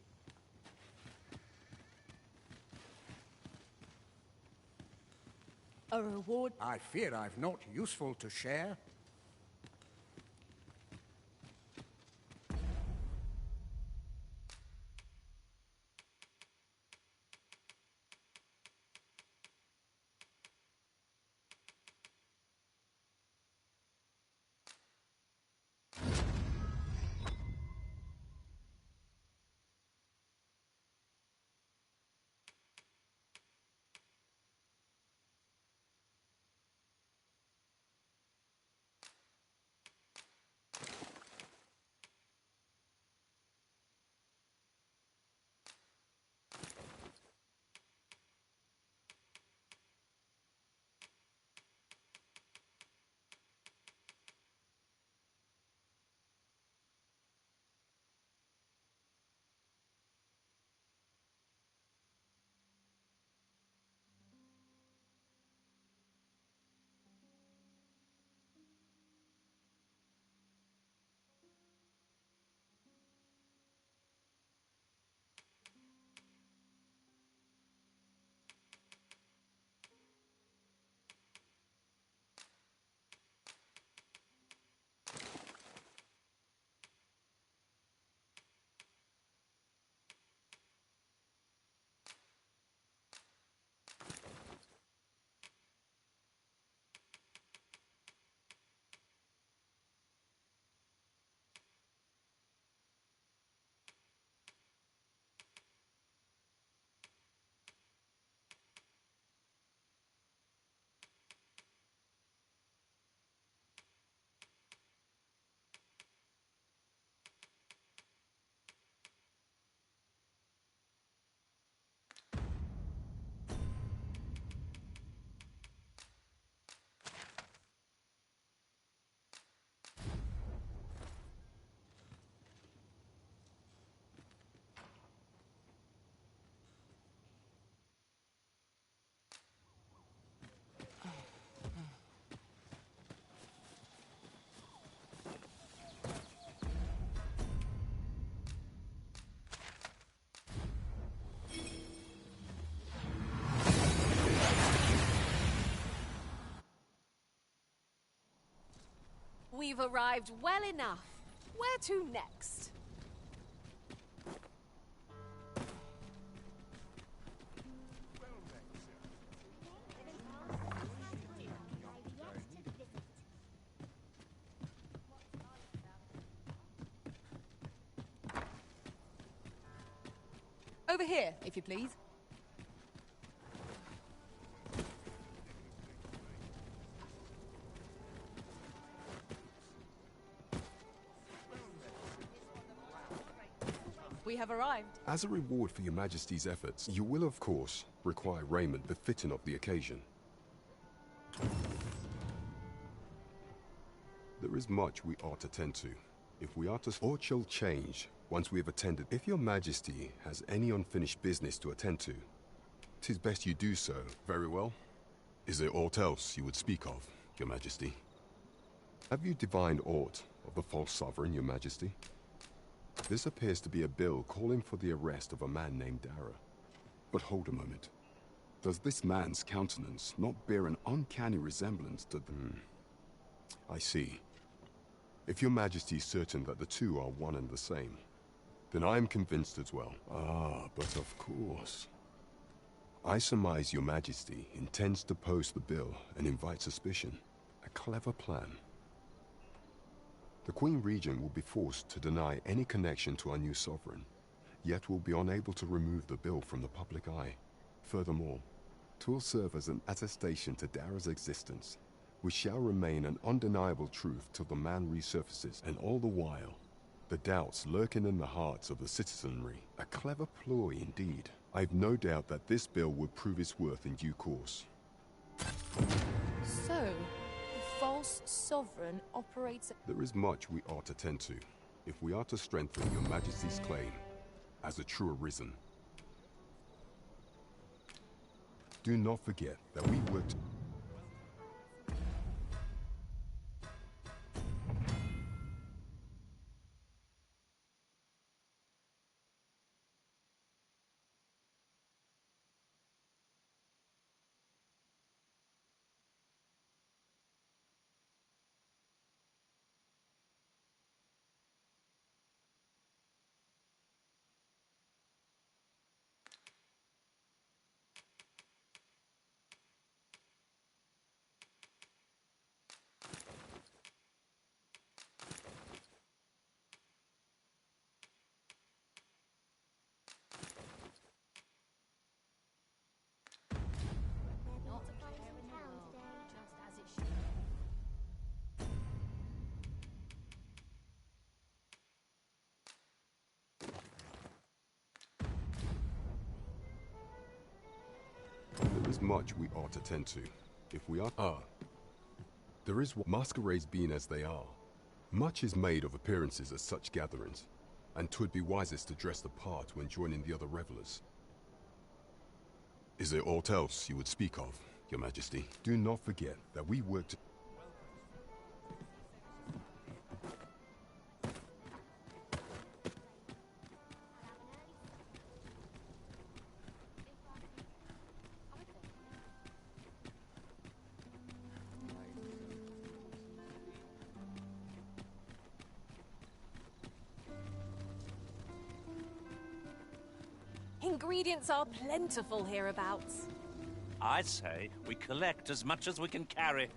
A reward? I fear I've naught useful to share. We've arrived well enough. Where to next? Over here, if you please. We have arrived. As a reward for your Majesty's efforts, you will, of course, require raiment befitting of the occasion. There is much we ought to tend to. If we are to... Aught shall change once we have attended. If your majesty has any unfinished business to attend to, 'tis best you do so. Very well. Is there aught else you would speak of, your majesty? Have you divined aught of the false sovereign, your majesty? This appears to be a bill calling for the arrest of a man named Dara. But hold a moment. Does this man's countenance not bear an uncanny resemblance to the... I see. If your majesty is certain that the two are one and the same, then I am convinced as well. Ah, but of course. I surmise your majesty intends to post the bill and invite suspicion. A clever plan. The Queen Regent will be forced to deny any connection to our new sovereign, yet will be unable to remove the bill from the public eye. Furthermore, 'twill serve as an attestation to Dara's existence, which shall remain an undeniable truth till the man resurfaces, and all the while, the doubts lurking in the hearts of the citizenry. A clever ploy indeed. I've no doubt that this bill will prove its worth in due course. So, the false sovereign operates... There is much we ought to tend to, if we are to strengthen your majesty's claim as a true arisen. Do not forget that we worked... There is much we ought to tend to, if we are... There is masquerades being as they are. Much is made of appearances at such gatherings, and 'twould be wisest to dress the part when joining the other revelers. Is there aught else you would speak of, your majesty? Do not forget that we worked... Ingredients are plentiful hereabouts. I'd say we collect as much as we can carry.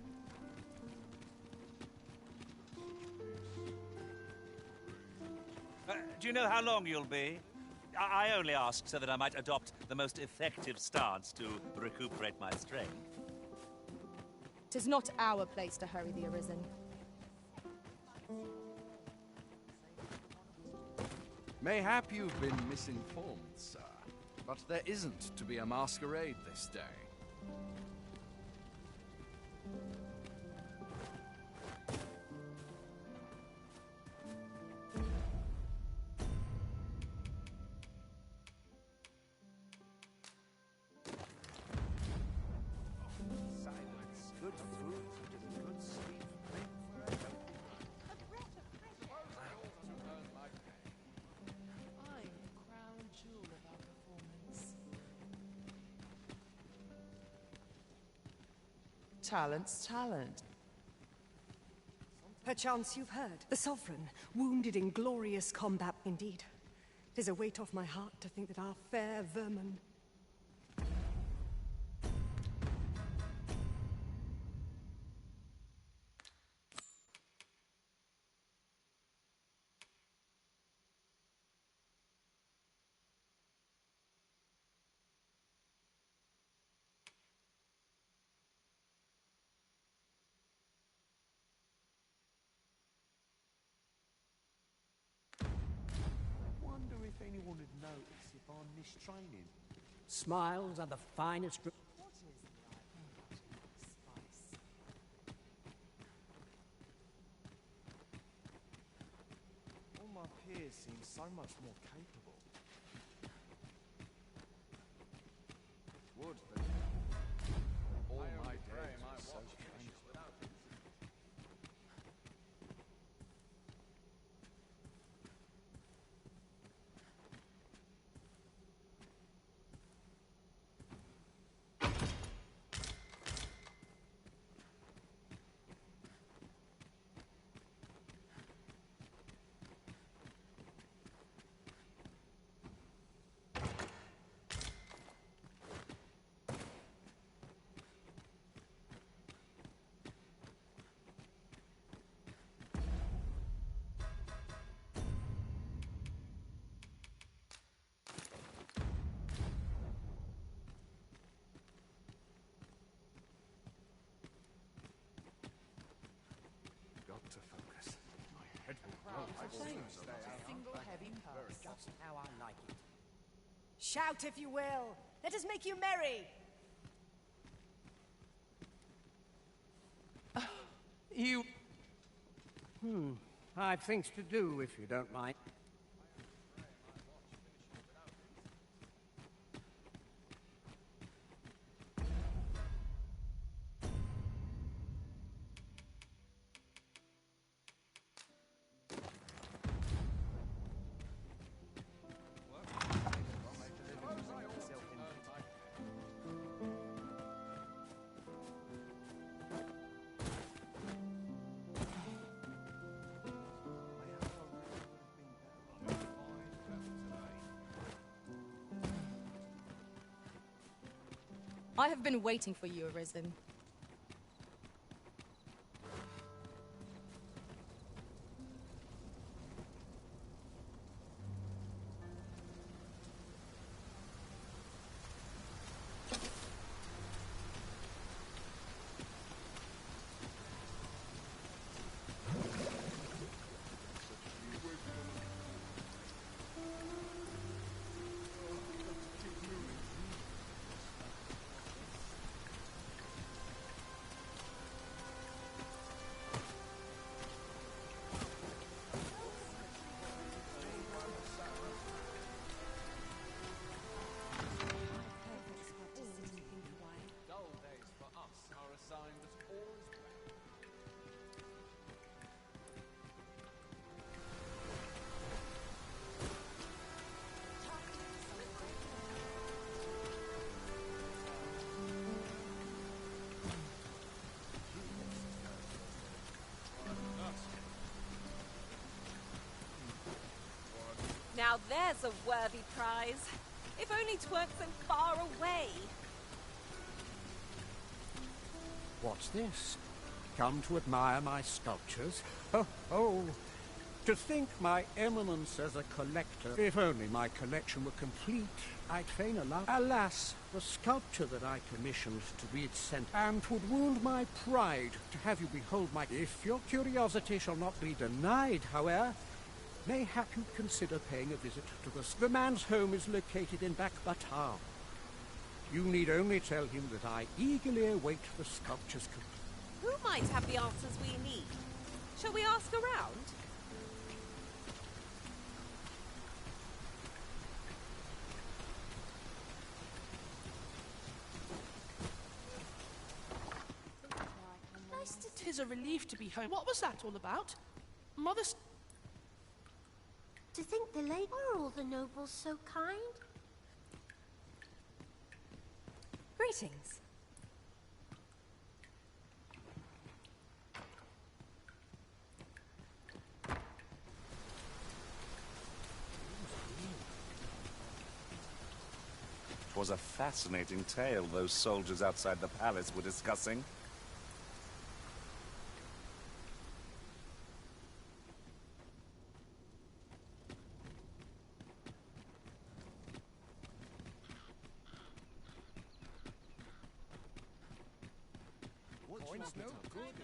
Do you know how long you'll be? I only ask so that I might adopt the most effective stance to recuperate my strength. 'Tis not our place to hurry the Arisen. Mayhap you've been misinformed, sir, but there isn't to be a masquerade this day. Silence, good food, good sleep, for I'm the crown jewel of our performance. Talent's talent. Perchance you've heard. The Sovereign, wounded in glorious combat indeed. 'Tis a weight off my heart to think that our fair vermin... Wonder if anyone would notice if I'm mistraining. Smiles are the finest... What is the spice? my peers seem so much more capable. Would that all my days were so strange. Got to focus. My head will blow. Single heavy purse, just how I like it. Shout if you will. Let us make you merry. You... I've things to do, if you don't mind. I have been waiting for you, Arisen. Dull days for us are a sign that all is well. Now there's a worthy prize. If only 'tweren't so far away. What's this? Come to admire my sculptures? Oh, to think my eminence as a collector. If only my collection were complete, I'd fain allow. Alas, the sculpture that I commissioned to be sent, and 'twould wound my pride to have you behold my... If your curiosity shall not be denied, however, mayhap you'd consider paying a visit to the man's home is located in Backbatar. You need only tell him that I eagerly await the sculpture's completion. Who might have the answers we need? Shall we ask around? Nice to... 'Tis a relief to be home. What was that all about? Mother's... To think the late are all the nobles so kind. Greetings. It was a fascinating tale those soldiers outside the palace were discussing. Points no good.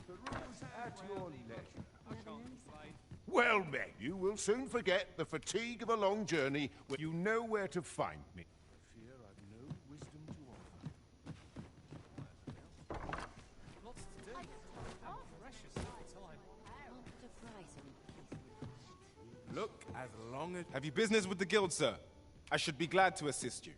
The rules at your leisure. Well met, you will soon forget the fatigue of a long journey when you know where to find me. I fear I've no wisdom to offer. Lots to do. How precious is the time. Want to fry some pieces? Look, as long as... Have you business with the guild, sir? I should be glad to assist you.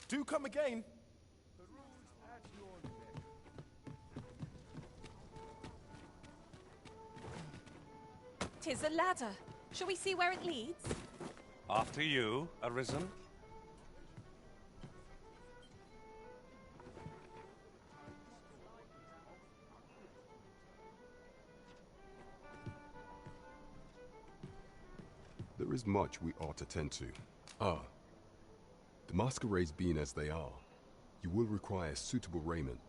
Do come again. The road's at your neck. 'Tis a ladder. Shall we see where it leads? After you, Arisen. There is much we ought to tend to. The masquerades being as they are, you will require suitable raiment.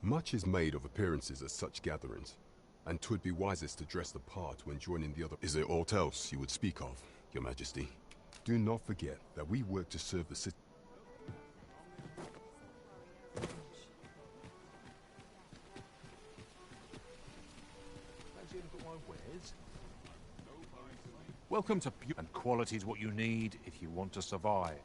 Much is made of appearances at such gatherings, and 'twould be wisest to dress the part when joining the other. Is there aught else you would speak of, Your Majesty? Do not forget that we work to serve the city. Welcome to beauty, and quality is what you need if you want to survive.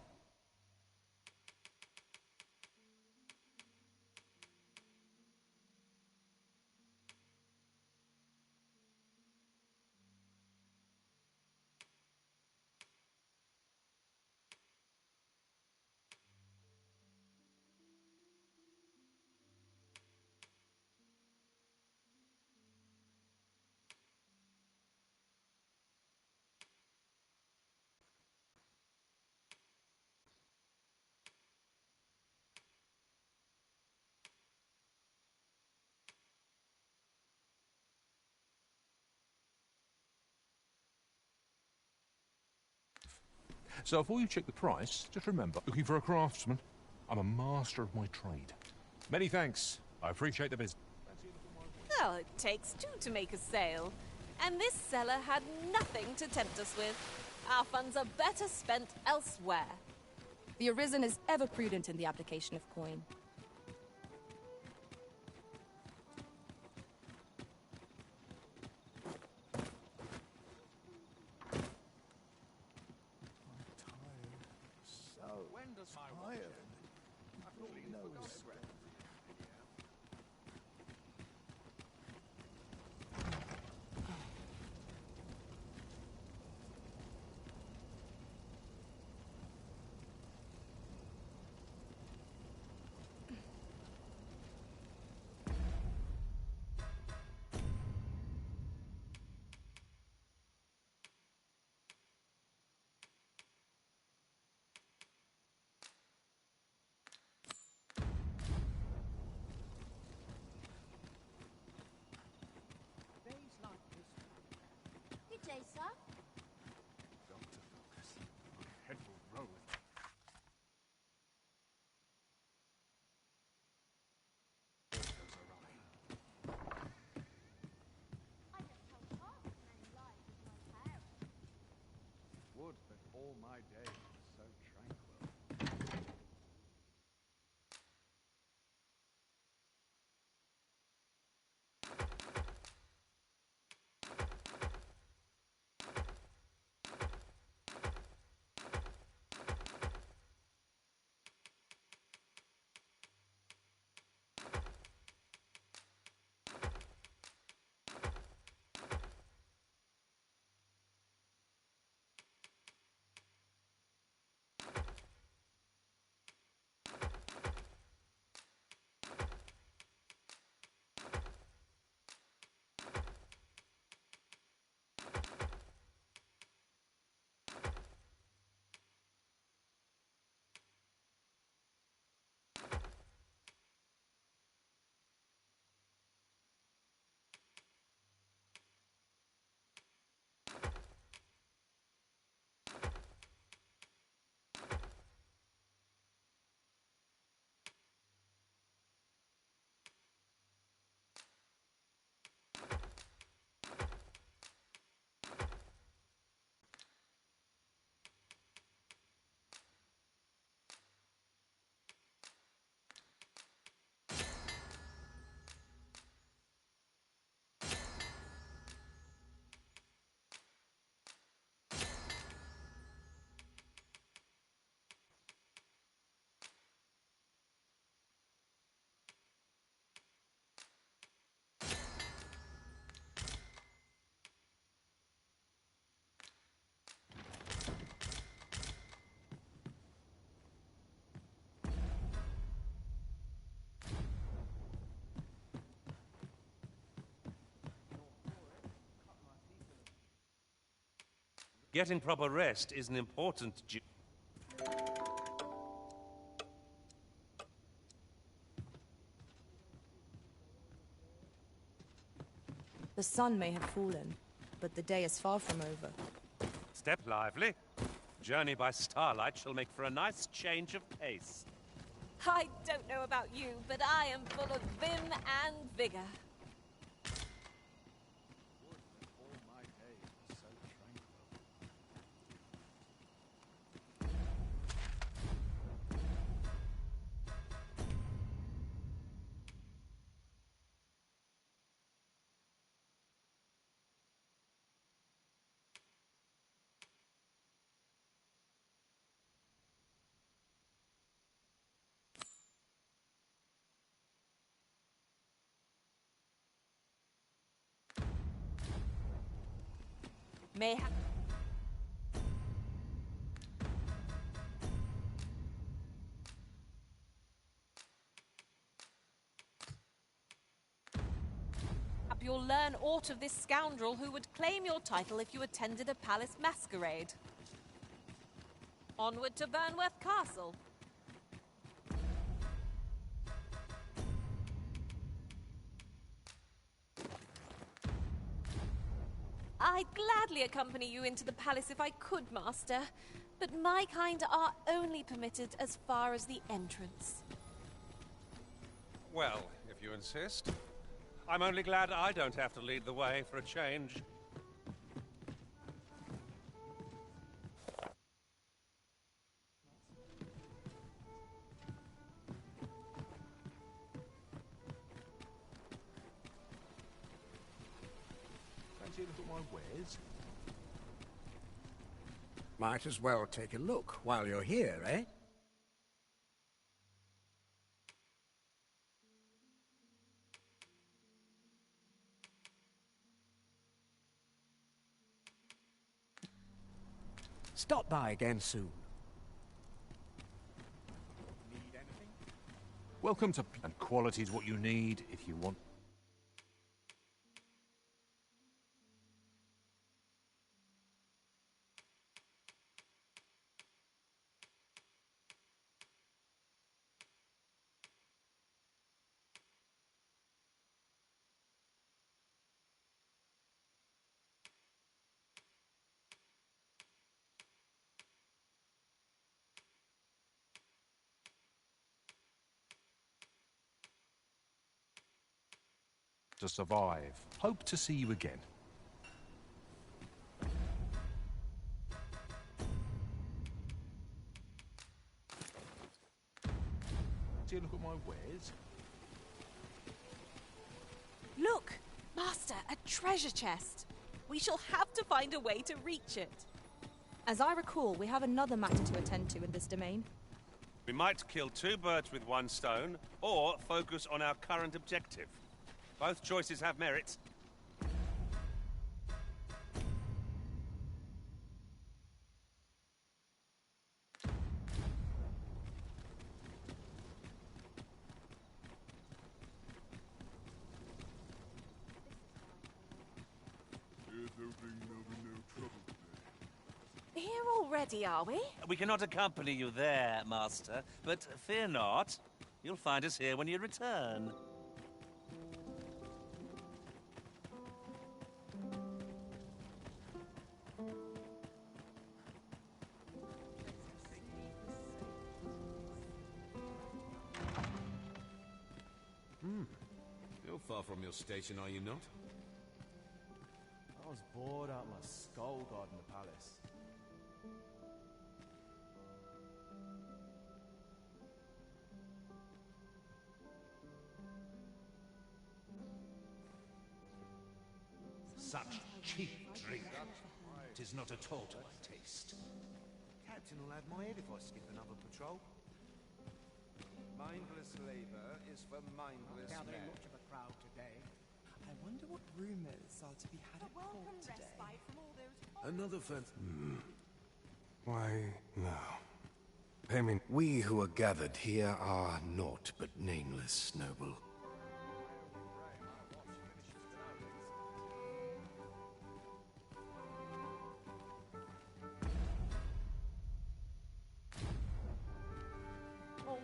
So before you check the price, just remember, looking for a craftsman? I'm a master of my trade. Many thanks. I appreciate the business. Well, it takes two to make a sale. And this seller had nothing to tempt us with. Our funds are better spent elsewhere. The Arisen is ever prudent in the application of coin. Good day, sir. Head will roll. Would that all my days were so tranquil. Getting proper rest is an important The sun may have fallen, but the day is far from over. Step lively. Journey by starlight shall make for a nice change of pace. I don't know about you, but I am full of vim and vigor. Mayhap. You'll learn aught of this scoundrel who would claim your title if you attended a palace masquerade. Onward to Burnworth Castle. I'd gladly accompany you into the palace if I could, Master, but my kind are only permitted as far as the entrance. Well, if you insist. I'm only glad I don't have to lead the way for a change. Fancy a look at my wares? Might as well take a look while you're here, eh? Stop by again soon. Need anything? Welcome to... And quality's what you need if you want... to survive. Hope to see you again. Do you look at my wares? Look, Master, a treasure chest. We shall have to find a way to reach it. As I recall, we have another matter to attend to in this domain. We might kill two birds with one stone, or focus on our current objective. Both choices have merit. Here already, are we? We cannot accompany you there, Master, but fear not. You'll find us here when you return. You're far from your station, are you not? I was bored out my skull guarding the palace. Such cheap drink. 'Tis not at all to my taste. Captain will have my head if I skip another patrol. Mindless labor is for mindless Gathering men. much of a crowd today. I wonder what rumors are to be had at court today. Another fence. Why, no. I mean, we who are gathered here are naught but nameless, noble.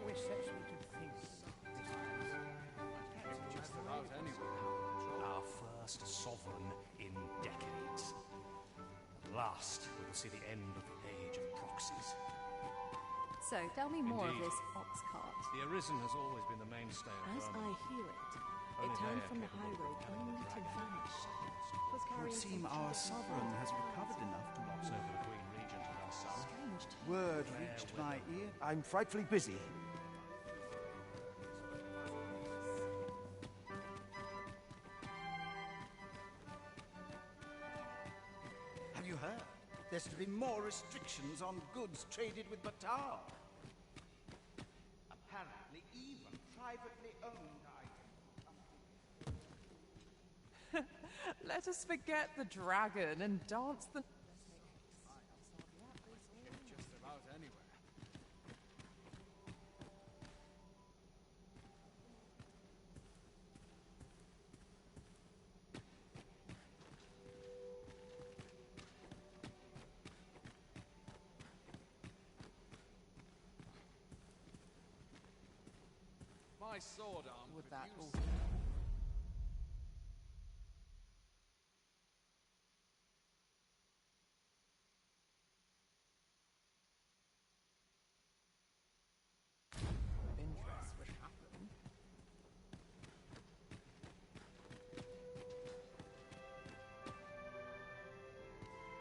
always sets me to think. Just about anywhere. Our first sovereign in decades. At last, we will see the end of the age of proxies. So, tell me more Indeed. of this ox cart. The Arisen has always been the mainstay of As Dogma. I hear it, Only it turned they are from the capable high of road propelling only the to dragon. vanish. It was It carrying would seem some our Judas sovereign and has Francis. recovered enough to Watch over the Queen Regent and our son. Strange tale. Word reached my ear. I'm frightfully busy. Have you heard? There's to be more restrictions on goods traded with Batar. Apparently, even privately owned items. Let us forget the dragon and dance the... Just about anywhere. My sword arm Would could that use also... interest would happen.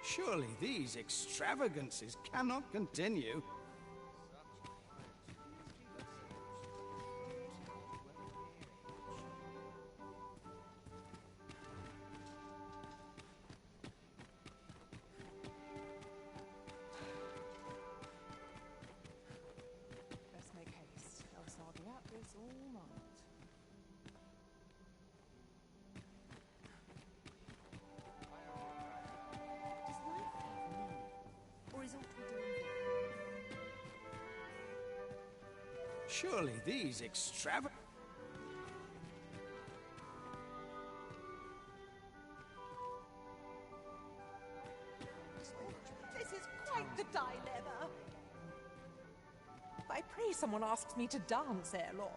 Surely these extravagances cannot continue. Let's make haste, else I'll be at this all night. Does life have meaning? Or is all we do Surely these extravagant... This is quite the dilemma. I pray someone asks me to dance ere long.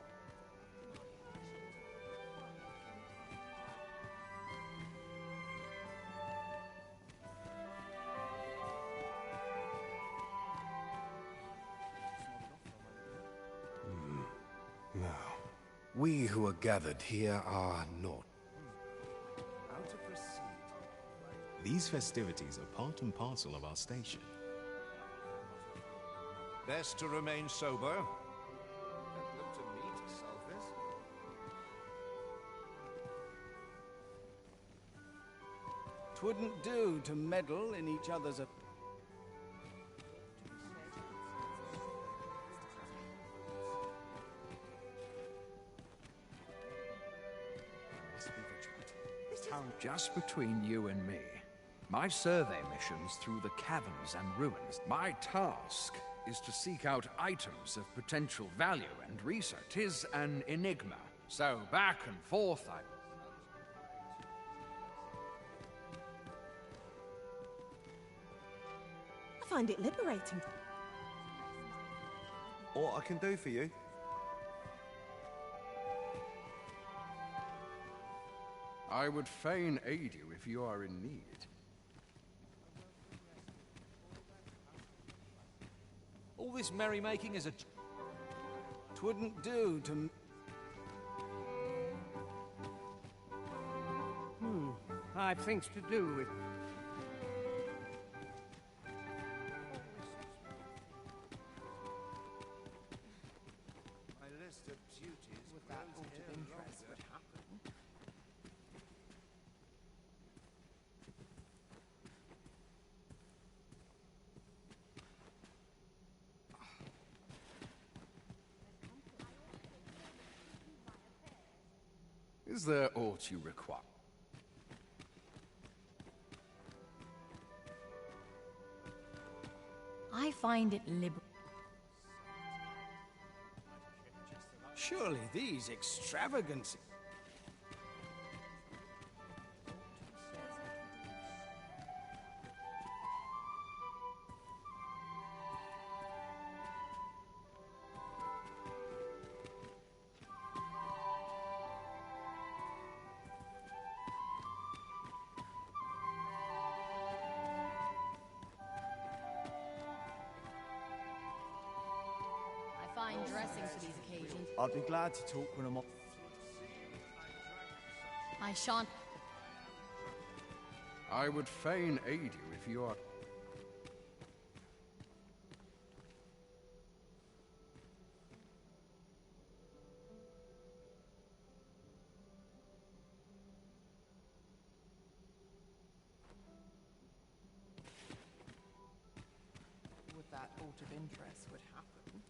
Now, we who are gathered here are not. How to proceed? These festivities are part and parcel of our station. Best to remain sober. Don't look to me to solve this. Twouldn't do to meddle in each other's... Must be vigilant. Just between you and me, my survey missions through the caverns and ruins, my task is to seek out items of potential value and research. 'Tis an enigma. So back and forth I find it liberating. What I can do for you? I would fain aid you if you are in need. All this merrymaking is a... Twouldn't do to... I've things to do with... My list of duties With that grows sort of here interest longer. would happen. Is there aught you require? I find it liberal. Surely these extravagances... fine dressing for these occasions. I'd be glad to talk when I'm off. I shan't. I would fain aid you if you are... With that out of interest would happen.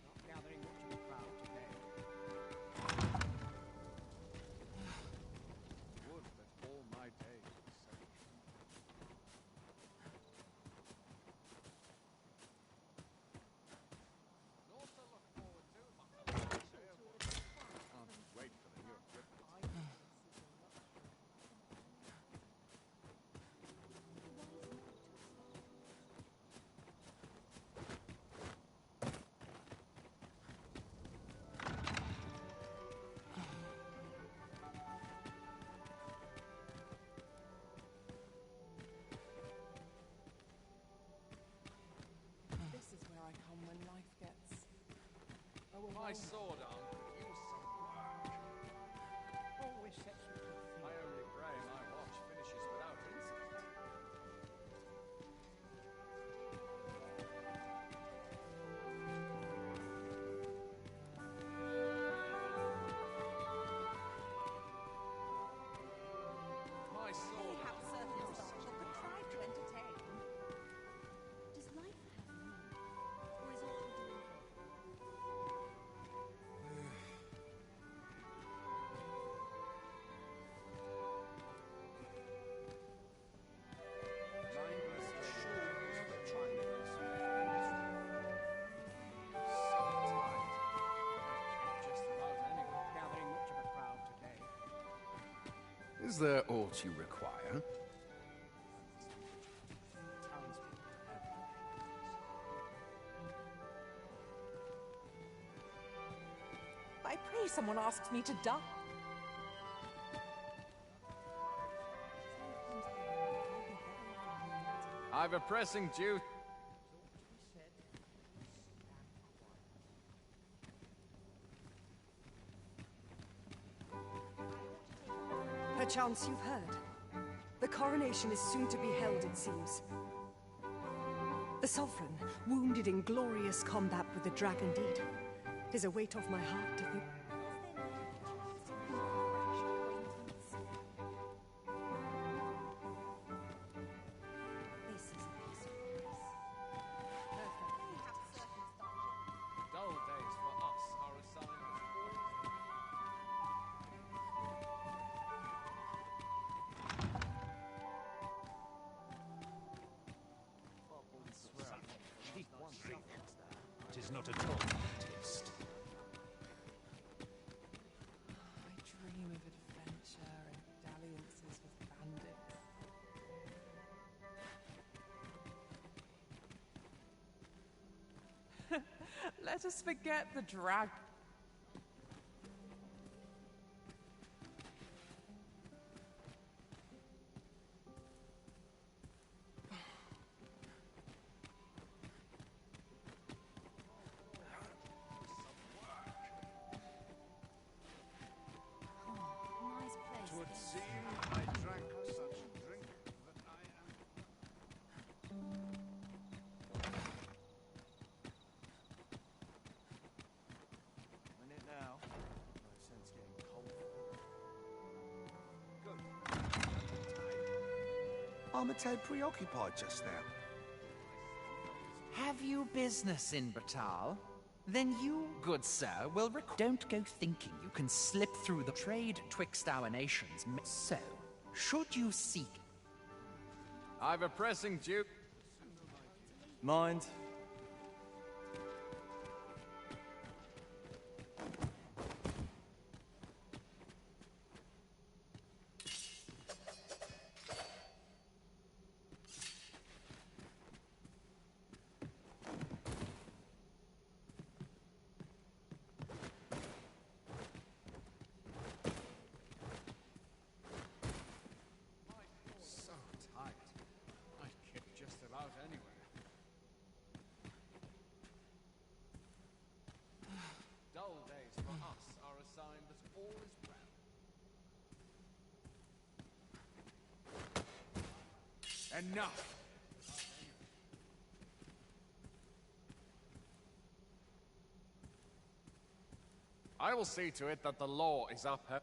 Not gathering much of a crowd today. Would that all my days were such. Also look forward to Can't wait for the new equipment. This is where I come when life gets My sword arm could use some work. Always sets me to think. I only pray my watch finishes without incident. My sword Perhaps circumstantial contrive to entertain. Does life have meaning? Or is all we do Mindless assurance that trying to just about anyone. Gathering much of a crowd today. Is there aught you require? Townspeople have I pray someone asks me to die. I've a pressing duty. Perchance you've heard. The coronation is soon to be held, it seems. The Sovereign, wounded in glorious combat with the dragon deed. 'Tis a weight off my heart to think. This is a big surprise. Dull days for us are a sign of Tis not at all my taste. I dream of adventure and dalliances with bandits. Let us forget the drag. nice place. Twould seem I drank such drink that I am... Minute now. I sense getting cold. Good. I'm a tad preoccupied just now. Have you business in Batal? Then you, good sir, will don't go thinking you can slip through the trade twixt our nations. So, should you seek... I've a pressing duty. Mind? So tired. Enough! I will see to it that the law is upheld.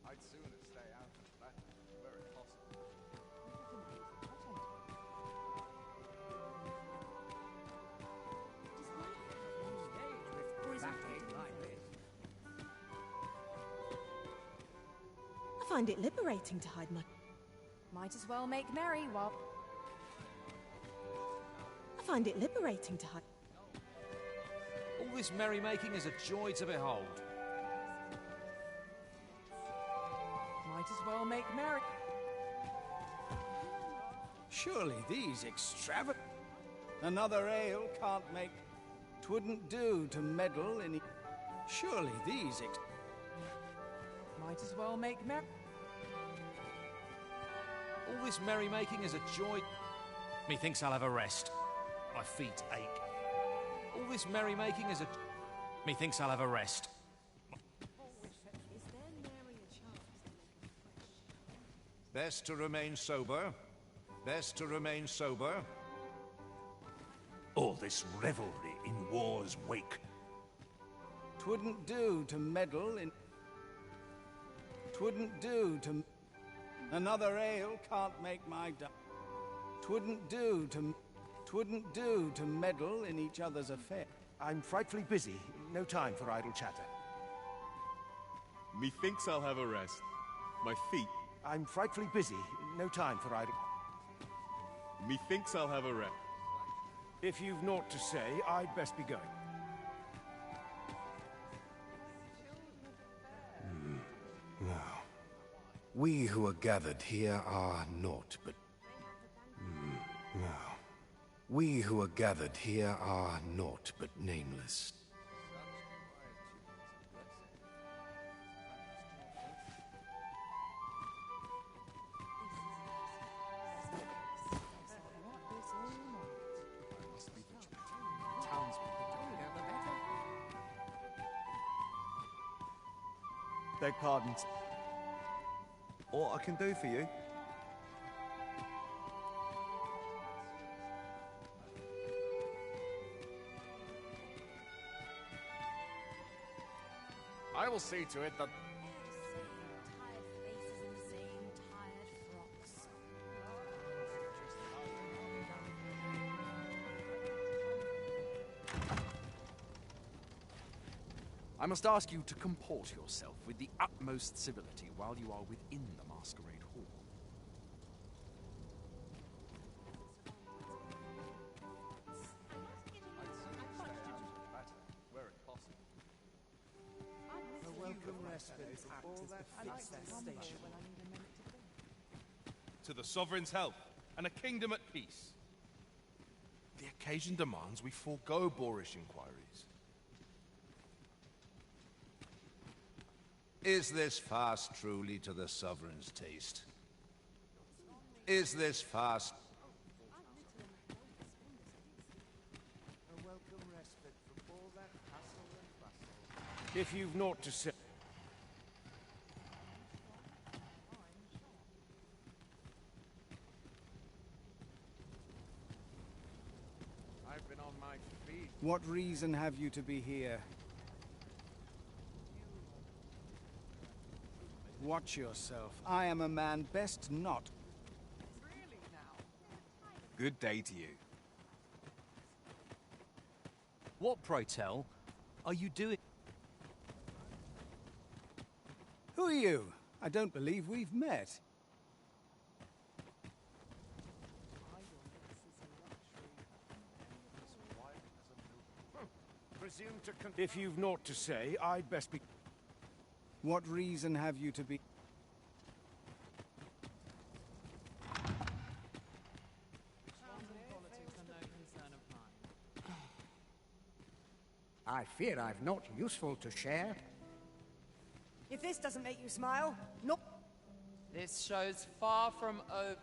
I'd sooner stay out of battle, were it possible. I find it liberating to hide my... Might as well make merry while... I find it liberating to hide... All this merrymaking is a joy to behold. Might as well make merry. Surely these extravagant... Another ale can't make... 'Twouldn't do to meddle in... Surely these Might as well make merry. All this merrymaking is a joy. Methinks I'll have a rest. My feet ache. All this merrymaking is a... Methinks I'll have a rest. Best to remain sober. Best to remain sober. All this revelry in war's wake. 'Twouldn't do to meddle in... 'Twouldn't do to... Another ale can't make my... 'Twouldn't do to... 'Twouldn't do to meddle in each other's affairs. I'm frightfully busy. No time for idle chatter. Methinks I'll have a rest. My feet. I'm frightfully busy. No time for idle... Methinks I'll have a rest. If you've naught to say, I'd best be going. Now, we who are gathered here are naught but... Now, we who are gathered here are naught but nameless. Beg pardon. What I can do for you? I will see to it that... I must ask you to comport yourself with the utmost civility while you are within the masquerade hall. A welcome respite before that fits their station. To the Sovereign's health, and a kingdom at peace. The occasion demands we forego boorish inquiries. Is this fast truly to the Sovereign's taste? Is this fast... A welcome respite from all that hustle and bustle. If you've naught to say... I've been on my feet. What reason have you to be here? Watch yourself. I am a man best not. Good day to you. What, pray tell, are you doing? Who are you? I don't believe we've met. Presume to if you've naught to say, I'd best be... What reason have you to be... I fear I've not useful to share. If this doesn't make you smile, nope. This show's far from over.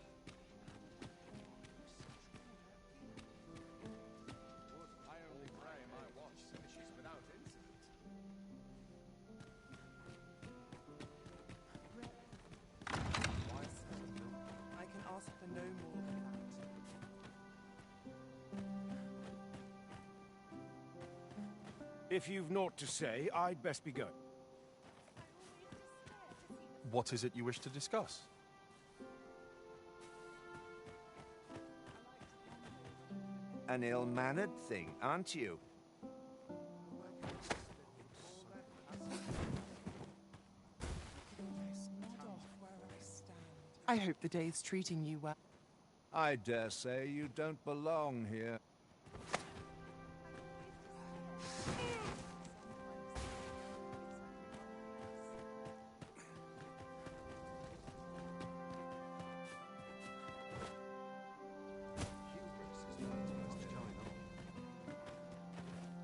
If you've naught to say, I'd best be going. What is it you wish to discuss? An ill-mannered thing, aren't you? I hope the day's treating you well. I dare say you don't belong here.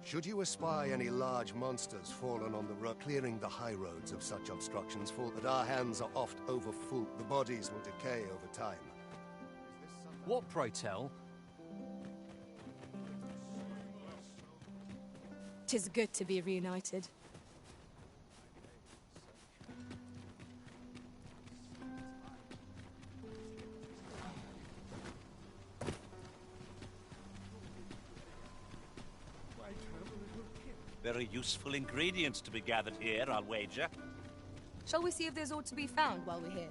Should you espy any large monsters fallen on the road, clearing the high roads of such obstructions, for that our hands are oft overfull, the bodies will decay over time. What, pray tell? 'Tis good to be reunited. Very useful ingredients to be gathered here, I'll wager. Shall we see if there's aught to be found while we're here?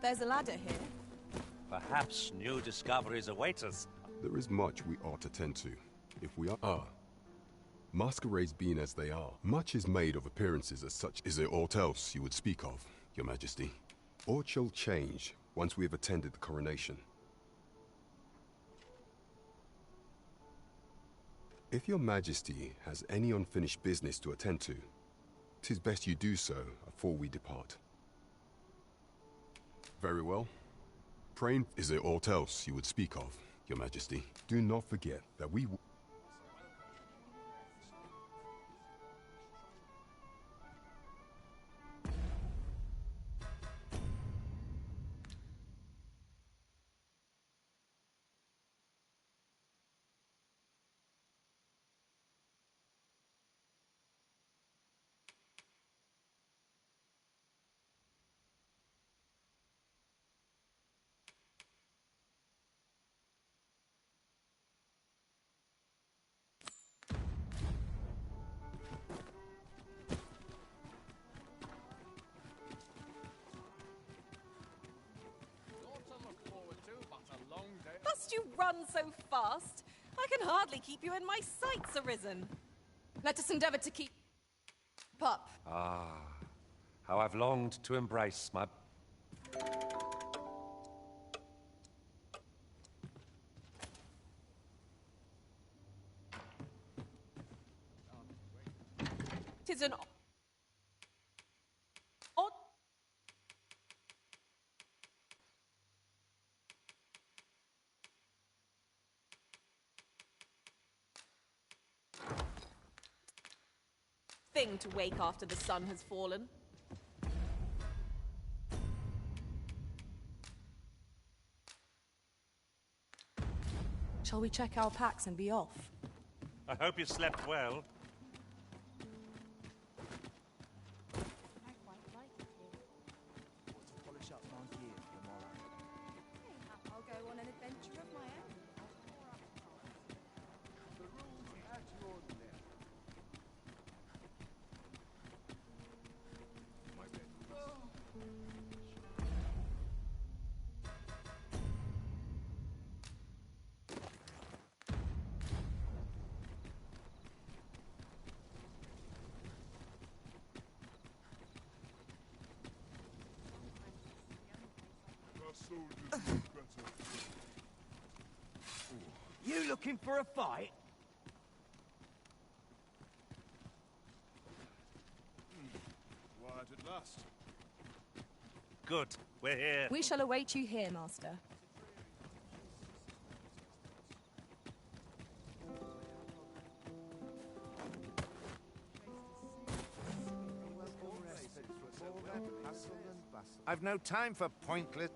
There's a ladder here. Perhaps new discoveries await us. There is much we ought to tend to, if we are. Masquerades being as they are, much is made of appearances as such. Is there aught else you would speak of, Your Majesty? Aught shall change once we have attended the coronation. If Your Majesty has any unfinished business to attend to, 'tis best you do so afore we depart. Very well. Praying, is there aught else you would speak of, Your Majesty? Do not forget that we... Must you run so fast? I can hardly keep you in my sights, Arisen. Let us endeavor to keep up. Ah, how I've longed to embrace my... Tis an odd thing to wake after the sun has fallen. Shall we check our packs and be off? I hope you slept well. I'll go on an adventure of my own. The rules at your left. You looking for a fight? Quiet at last. Good, we're here. We shall await you here, Master. I've no time for pointless...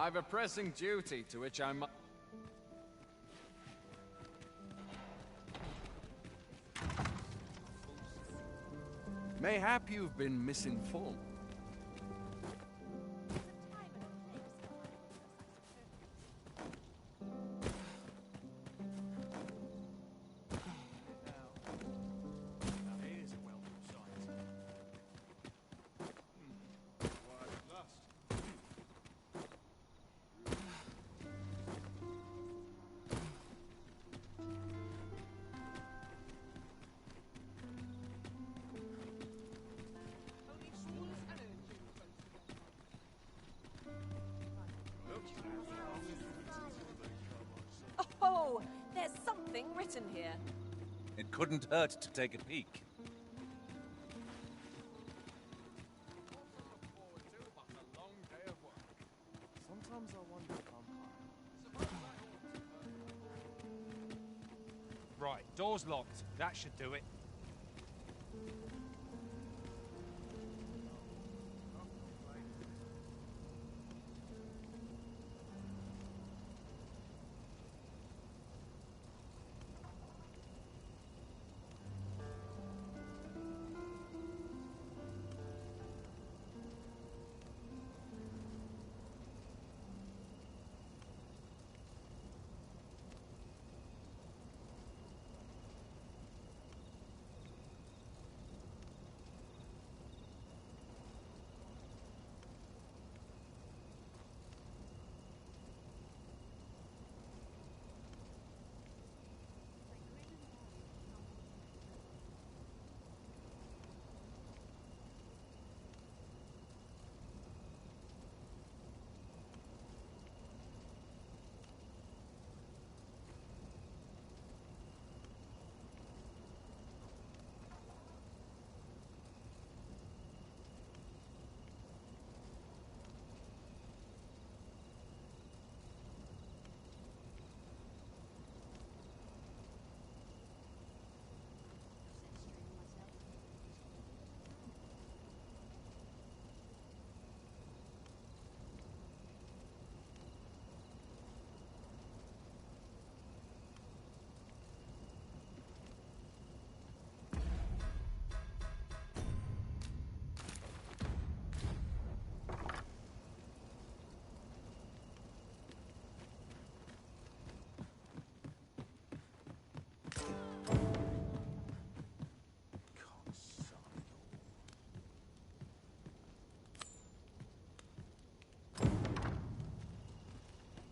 I've a pressing duty to which I must... Mayhap you've been misinformed. Oh, there's something written here. It couldn't hurt to take a peek. Sometimes I wonder if I'm... Right, door's locked. That should do it.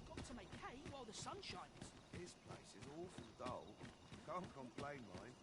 Got to make hay while the sun shines. This place is awful dull. Can't complain, mind.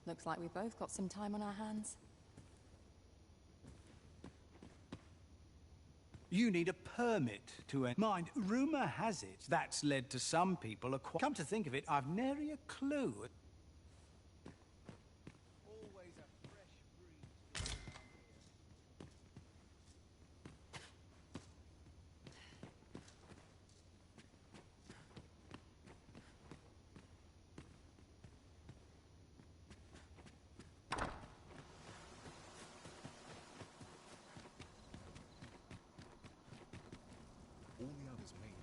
Looks like we both got some time on our hands. You need a permit to mind. Rumor has it that's led to some people come to think of it, I've nary a clue. Always a fresh breeze. All the others made it.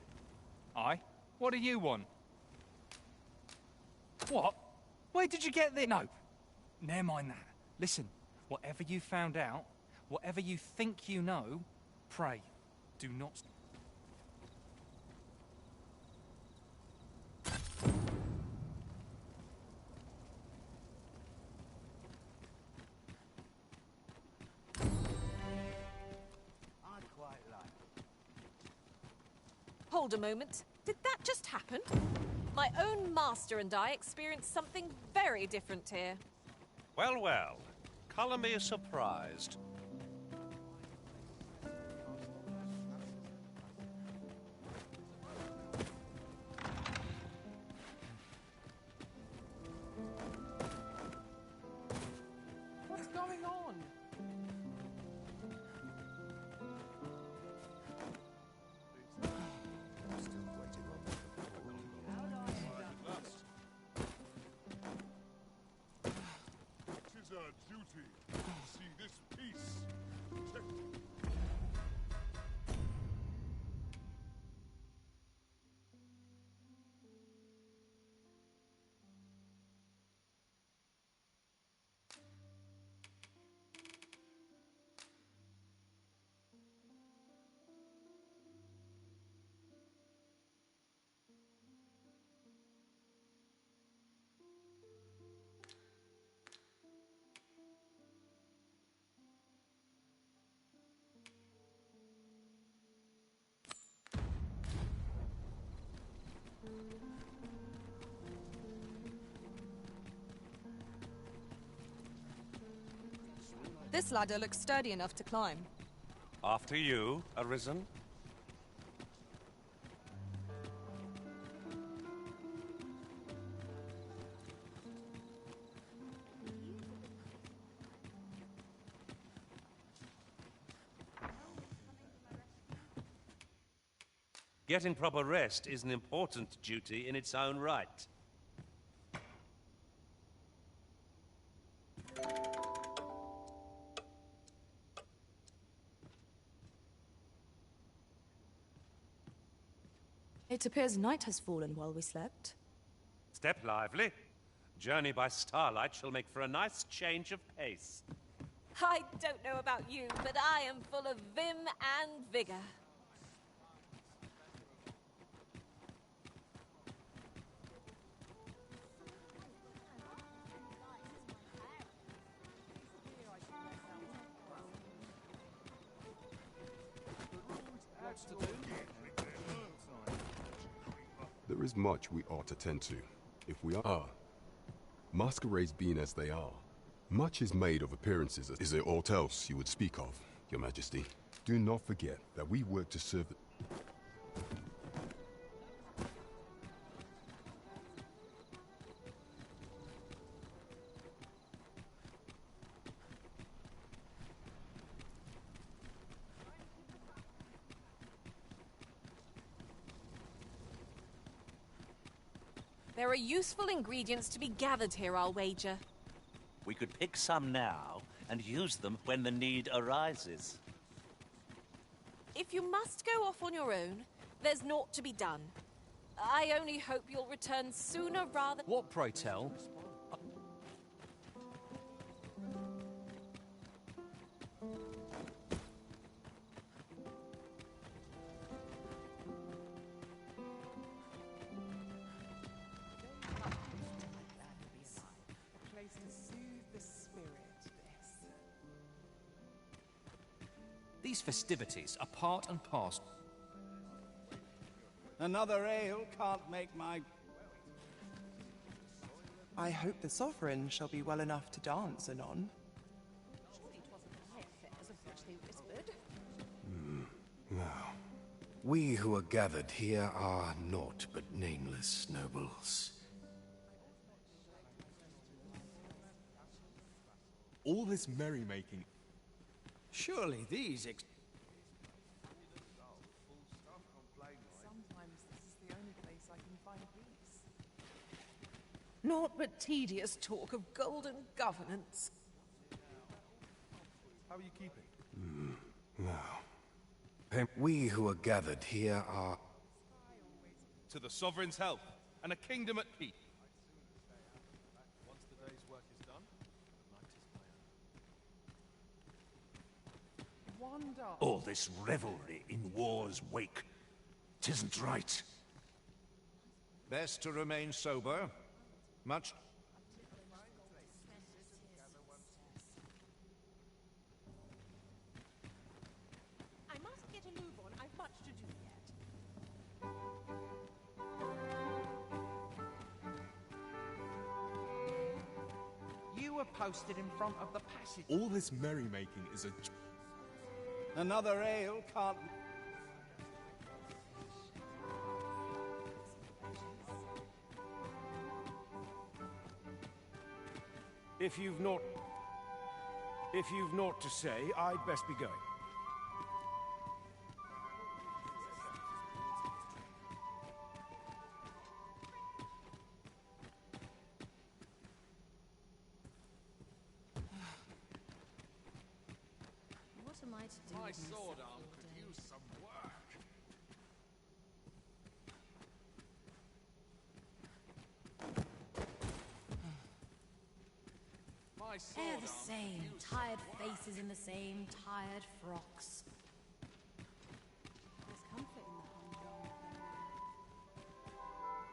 Aye? What do you want? What? Where did you get this? No. Never mind that. Listen, whatever you found out, whatever you think you know, pray, do not... Hold a moment. Did that just happen? My own master and I experienced something very different here. Well, well. Colour me surprised. What's going on? It is our duty to see this peace protected. This ladder looks sturdy enough to climb. After you, Arisen. Getting proper rest is an important duty in its own right. It appears night has fallen while we slept. Step lively. Journey by starlight shall make for a nice change of pace. I don't know about you, but I am full of vim and vigor. There is much we ought to tend to, if we are. Masquerades being as they are, much is made of appearances. Is there aught else you would speak of, Your Majesty? Do not forget that we work to serve the... There are useful ingredients to be gathered here, I'll wager. We could pick some now and use them when the need arises. If you must go off on your own, there's naught to be done. I only hope you'll return sooner rather... What, pray tell? Place to soothe the spirit, this. These festivities are part and parcel. Another ale can't make my... I hope the Sovereign shall be well enough to dance anon. Surely it wasn't my affairs of which they whispered. Now, we who are gathered here are naught but nameless nobles. All this merrymaking. Surely these Sometimes this is the only place I can find peace. Naught but tedious talk of golden governance. How are you keeping? Now, we who are gathered here are... To the Sovereign's health, and a kingdom at peace. Once the day's work is done, the night is my own. Wonder. All this revelry in war's wake. 'Tisn't right. Best to remain sober. Much... I must get a move on. I've much to do yet. You were posted in front of the passage. All this merrymaking is a... Another ale can't... If you've naught to say, I'd best be going. What am I to do My with myself sword arm all could day? use some work. My sword They're arm the could same, use some tired work. faces in the same tired frocks. There's comfort in the humdrum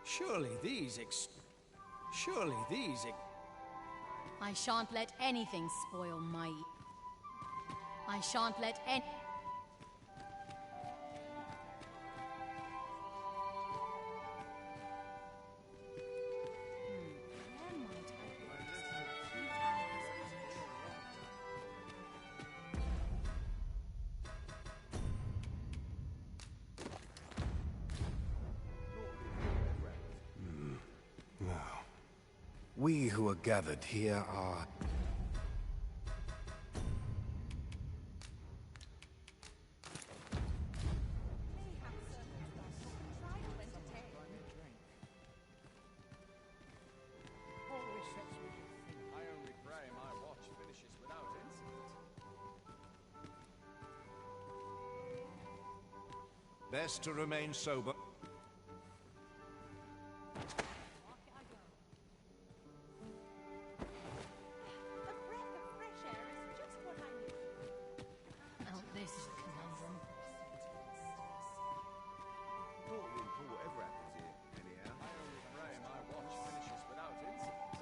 Surely these I shan't let anything spoil my... I shan't let any... Where might I go to spend a few hours Now, we who are gathered here are... always sets me to think. I only pray my watch finishes without incident. Best to remain sober. A breath of fresh air is just what I need. Oh, this is a conundrum. Thought we'd pull whatever happens here, anyhow. I only pray my watch finishes without incident.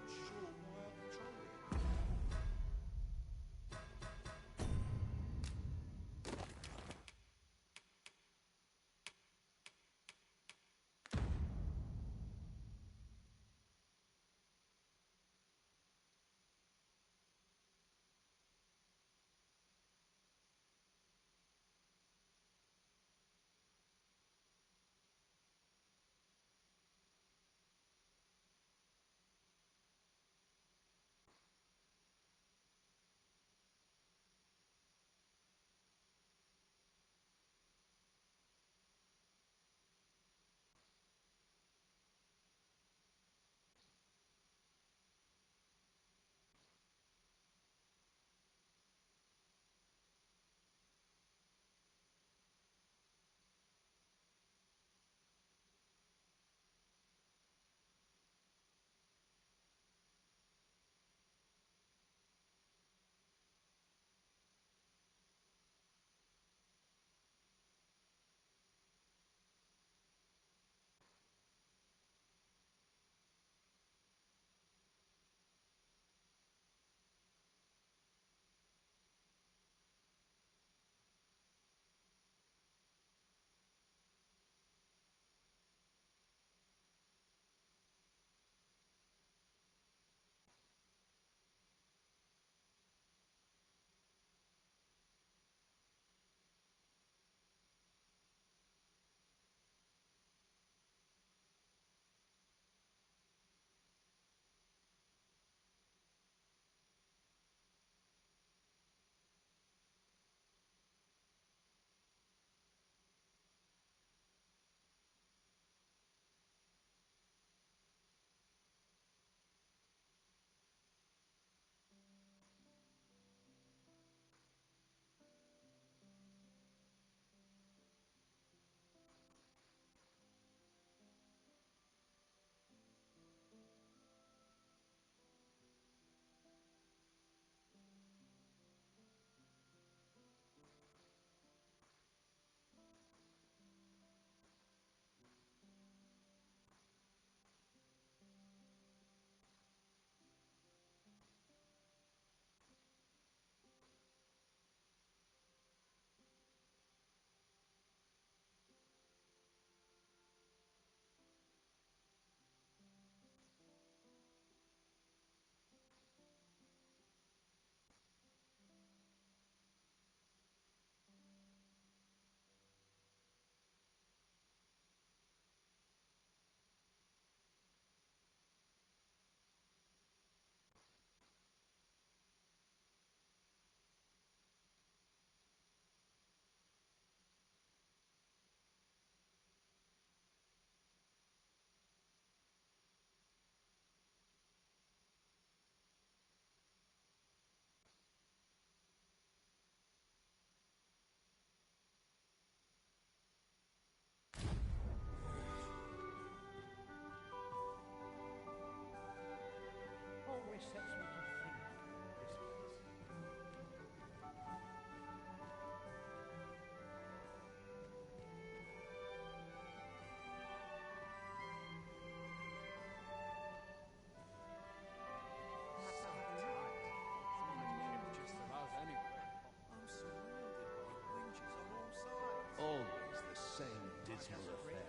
Sure, why are they trying? terra fair.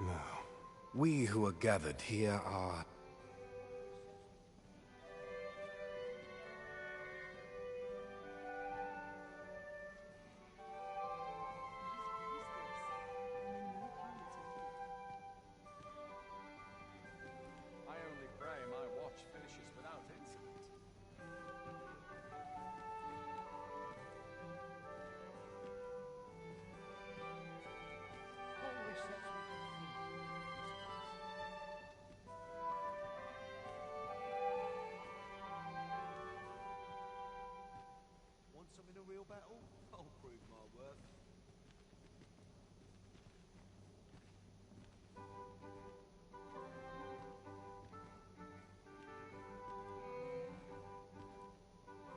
Now, we who are gathered here are... I only pray my watch finishes without incident. Want some in a real battle? I'll prove my worth.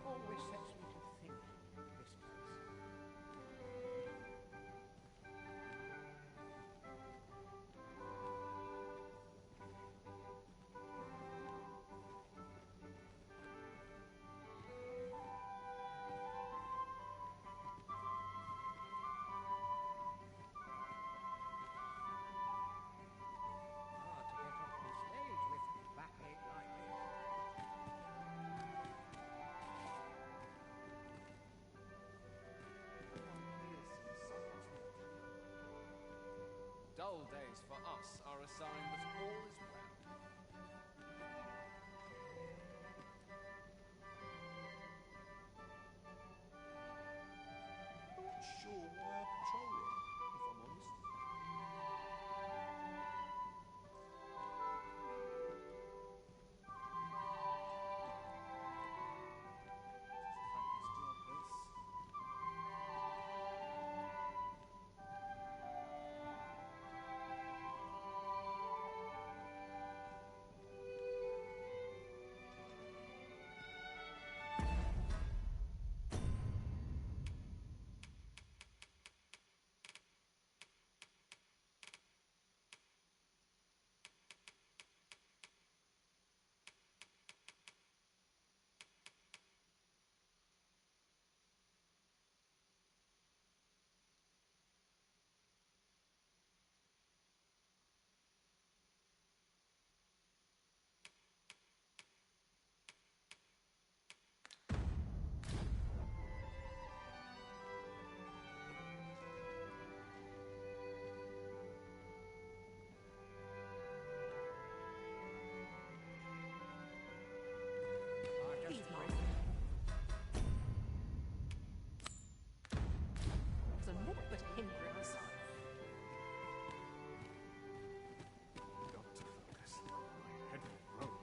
Always sets me to think, this place. To get off the stage with backache like this. Dull days for us are a sign that all is well. Not sure why I patrol it, if I'm honest.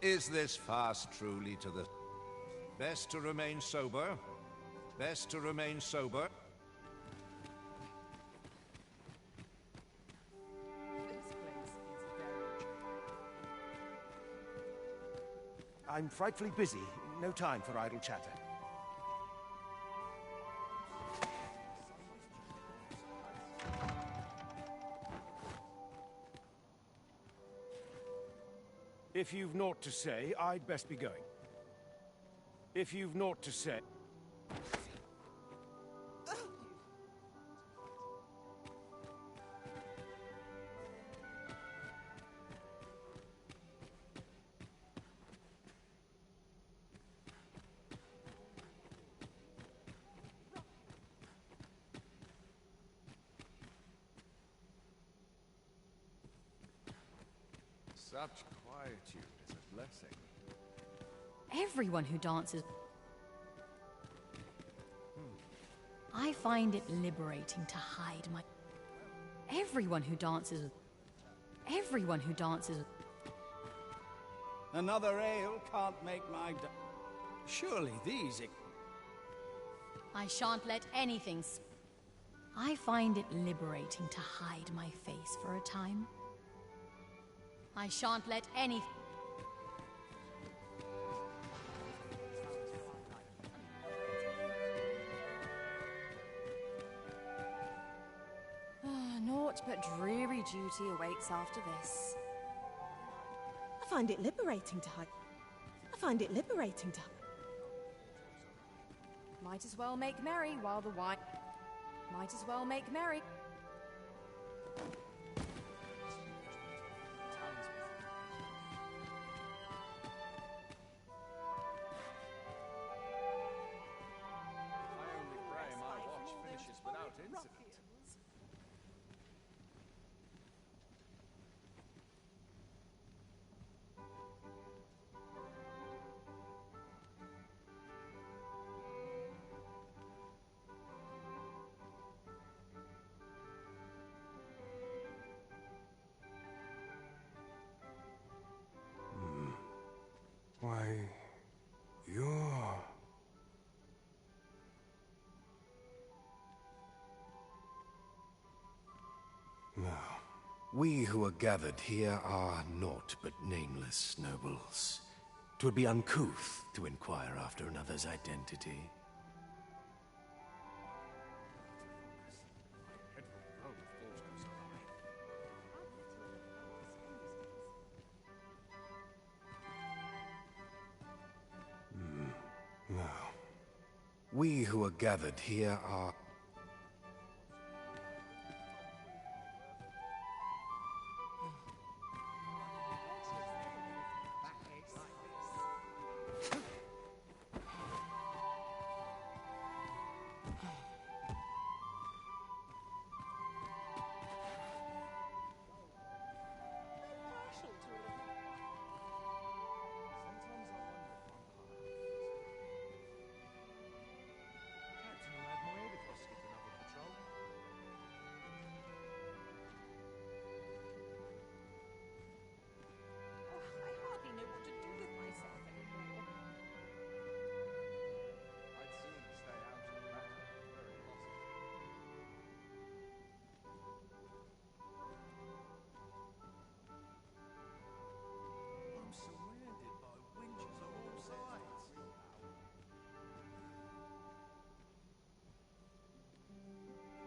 Is this fast truly to the... Best to remain sober. Best to remain sober. I'm frightfully busy. No time for idle chatter. If you've naught to say, I'd best be going. If you've naught to say... Such quietude is a blessing. Everyone who dances... I find it liberating to hide my... Everyone who dances... Everyone who dances... Another ale can't make my... Surely these... I shan't let anything... I find it liberating to hide my face for a time. I shan't let any... but dreary duty awaits after this. I find it liberating to hide. I find it liberating to. Might as well make merry while the wine. Might as well make merry. I only pray my watch finishes without incident. Why, you're... Now, we who are gathered here are naught but nameless nobles. 'Twould be uncouth to inquire after another's identity. Now, we who are gathered here are...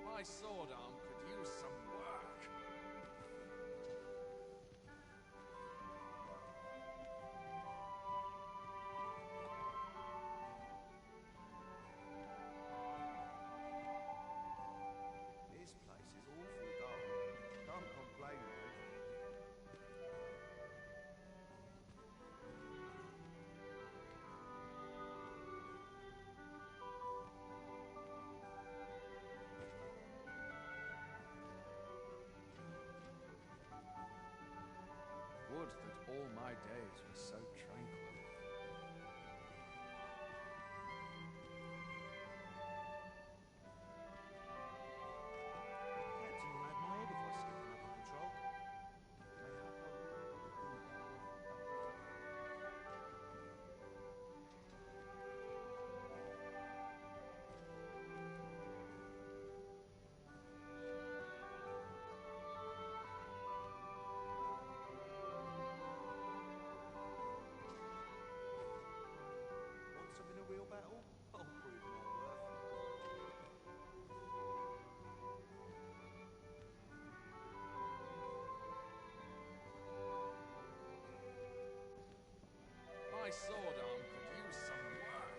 My sword arm could use some work. This place is awful dull. Can't complain though. Would that all my days were so tranquil. Captain will have my head if I skip another patrol. Want some in a real battle? I'll prove my worth. My sword arm could use some work.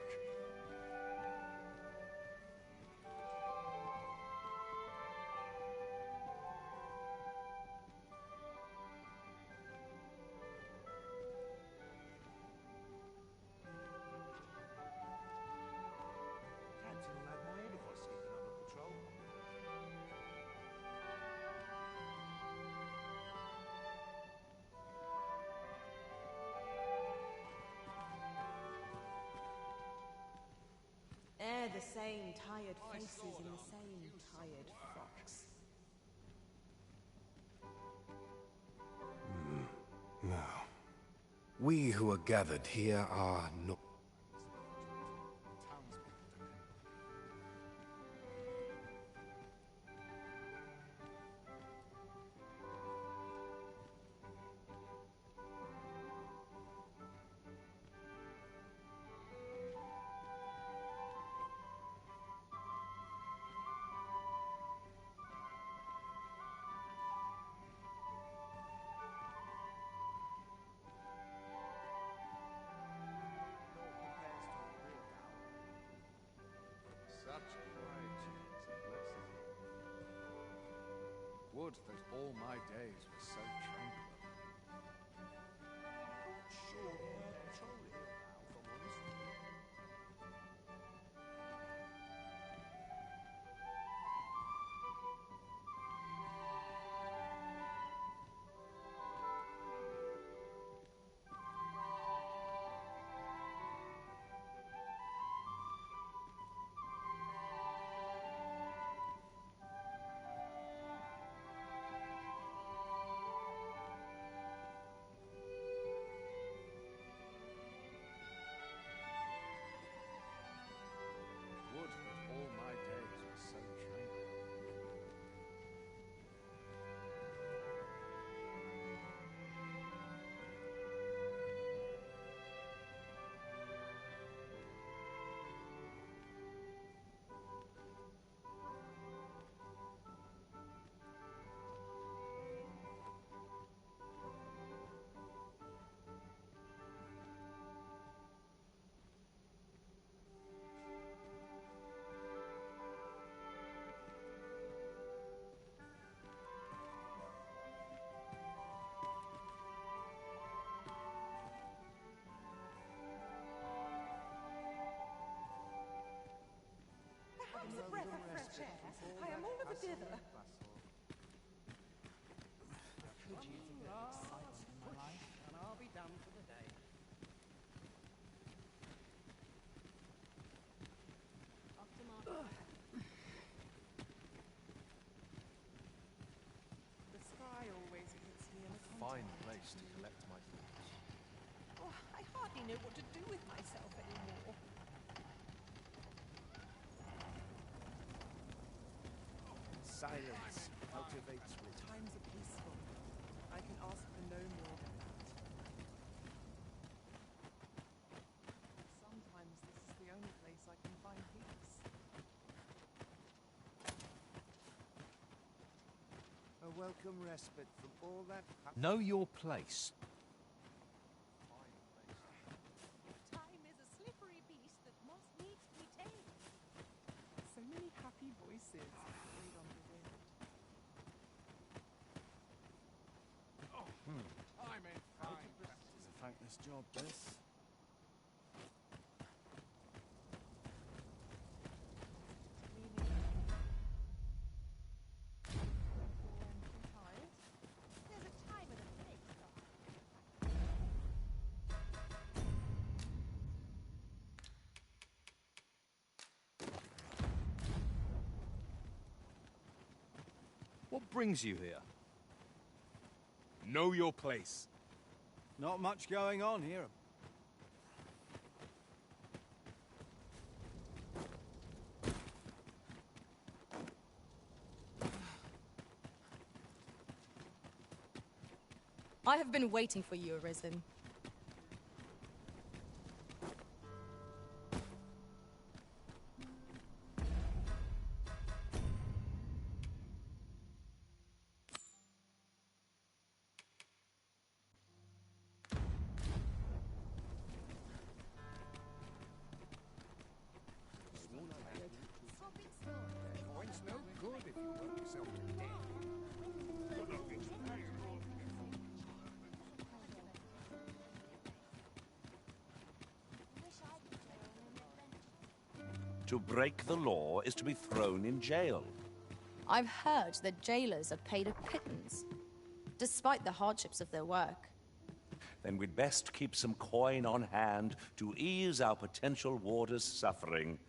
Captain will have my head if I skip another patrol. They're the same tired faces in the same tired frocks. Now, we who are gathered here are not... Would that all my days were so tranquil. Sure, control it now, if I'm honest. Would that all my days were so tranquil. Perhaps a breath of fresh air. I am all of a dither. Could use a bit of excitement in my life, and I'll be done for the day. The sky always hits me in a Fine place to collect my thoughts. Oh, I hardly know what to do with myself anymore. Silence cultivates wisdom. Times are peaceful. I can ask for no more than that. Sometimes this is the only place I can find peace. A welcome respite from all that. Know your place. Time is a slippery beast that must needs be tamed. So many happy voices played on the wind. I'm in fine. It's a thankless job, this. There's a time and a place, What brings you here? Know your place. Not much going on here. I have been waiting for you, Arisen. Point's no good if you work yourself to death. To break the law is to be thrown in jail. I've heard that jailers are paid a pittance, despite the hardships of their work. Then we'd best keep some coin on hand to ease our potential warders' suffering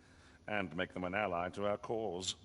and make them an ally to our cause.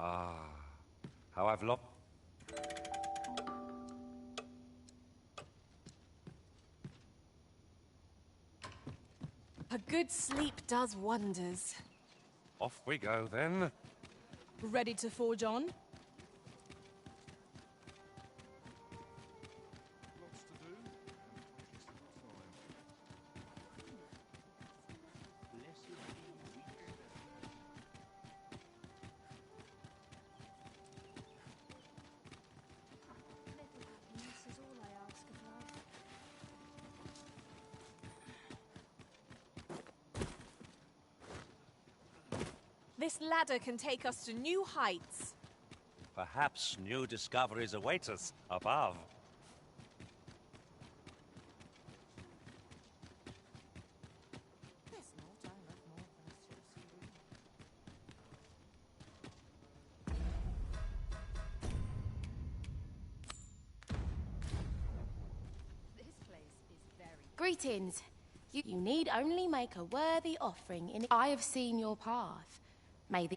Ah, how I've lost. A good sleep does wonders. Off we go then. Ready to forge on? Lots to do. This ladder can take us to new heights. Perhaps new discoveries await us above. Greetings. You need only make a worthy offering in I have seen your path. May the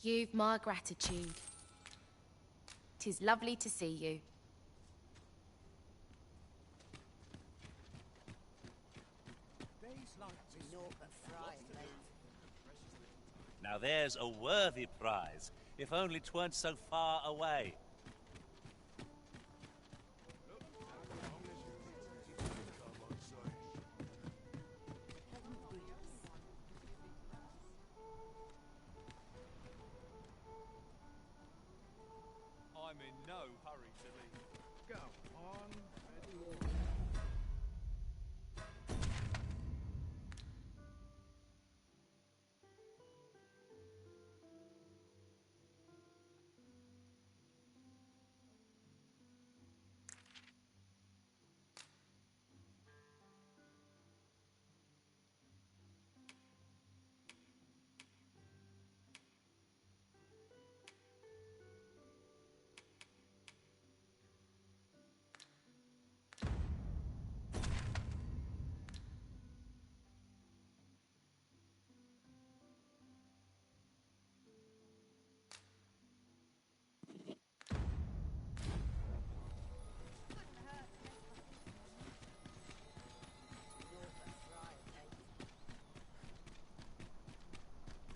You've my gratitude. 'Tis lovely to see you. Now there's a worthy prize, if only 'tweren't so far away. I'm in no hurry to leave. Go on.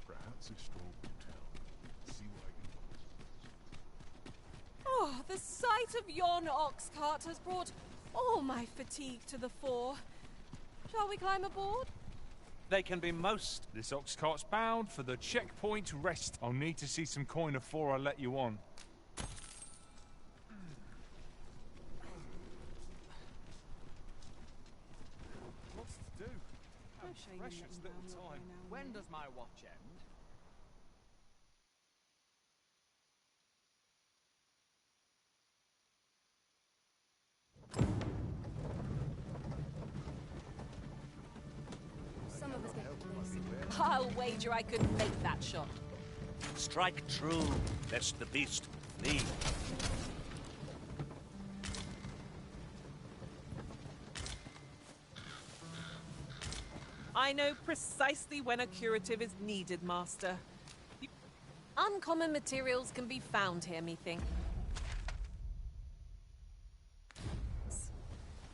Perhaps a stroll in town. See what I can find. Oh, the sight of yon ox cart has brought all my fatigue to the fore. Shall we climb aboard? They can be most. This ox cart's bound for the checkpoint rest. I'll need to see some coin before I let you on. Lots to do. How precious little time. When does my watch end? Some of us get close. I'll wager I could make that shot. Strike true, lest the beast flee. I know precisely when a curative is needed, Master. Uncommon materials can be found here, methinks.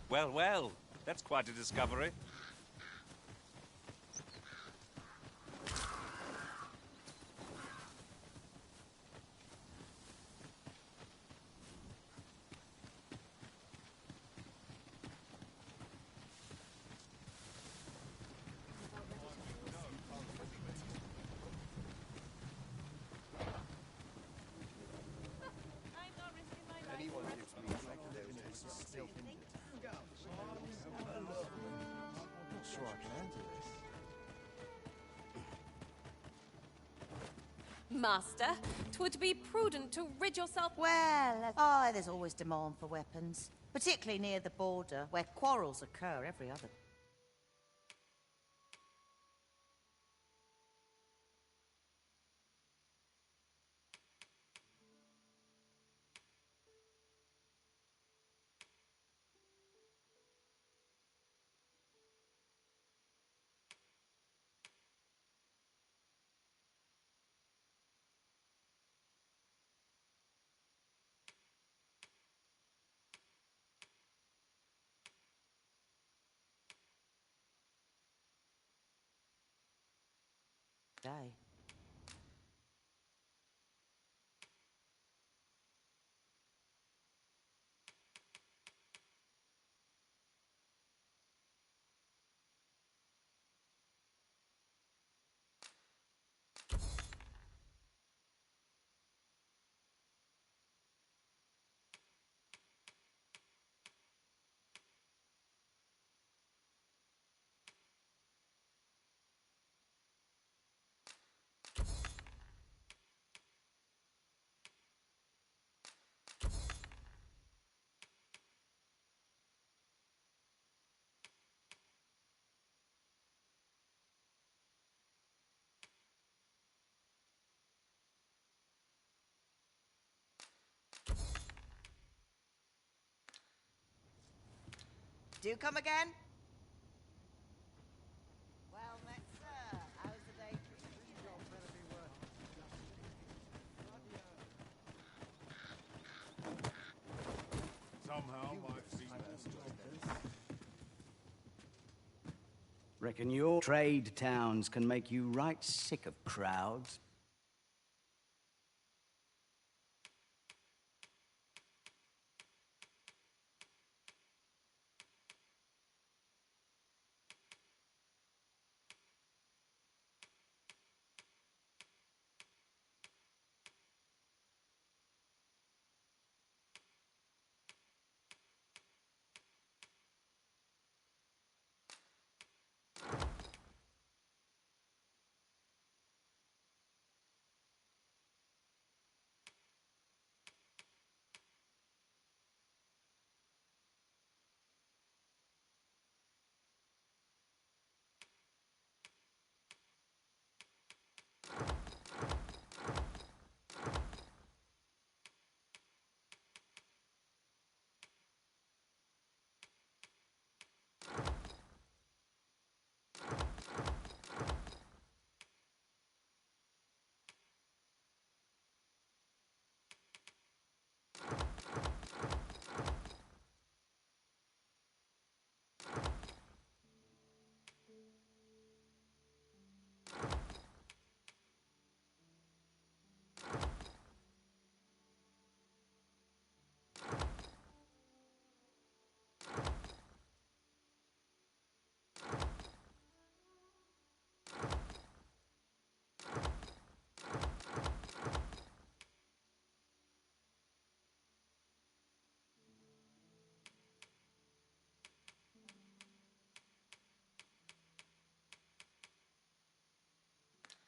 Well, well, that's quite a discovery. Anyone gives me psychedelic is still injured. I'm not sure I can handle this. Master, 'twould be prudent to rid yourself... Well, there's always demand for weapons, particularly near the border, where quarrels occur every other. day. Do come again? Well met, sir. How's the day treating you? Somehow my feet Reckon your trade towns can make you right sick of crowds.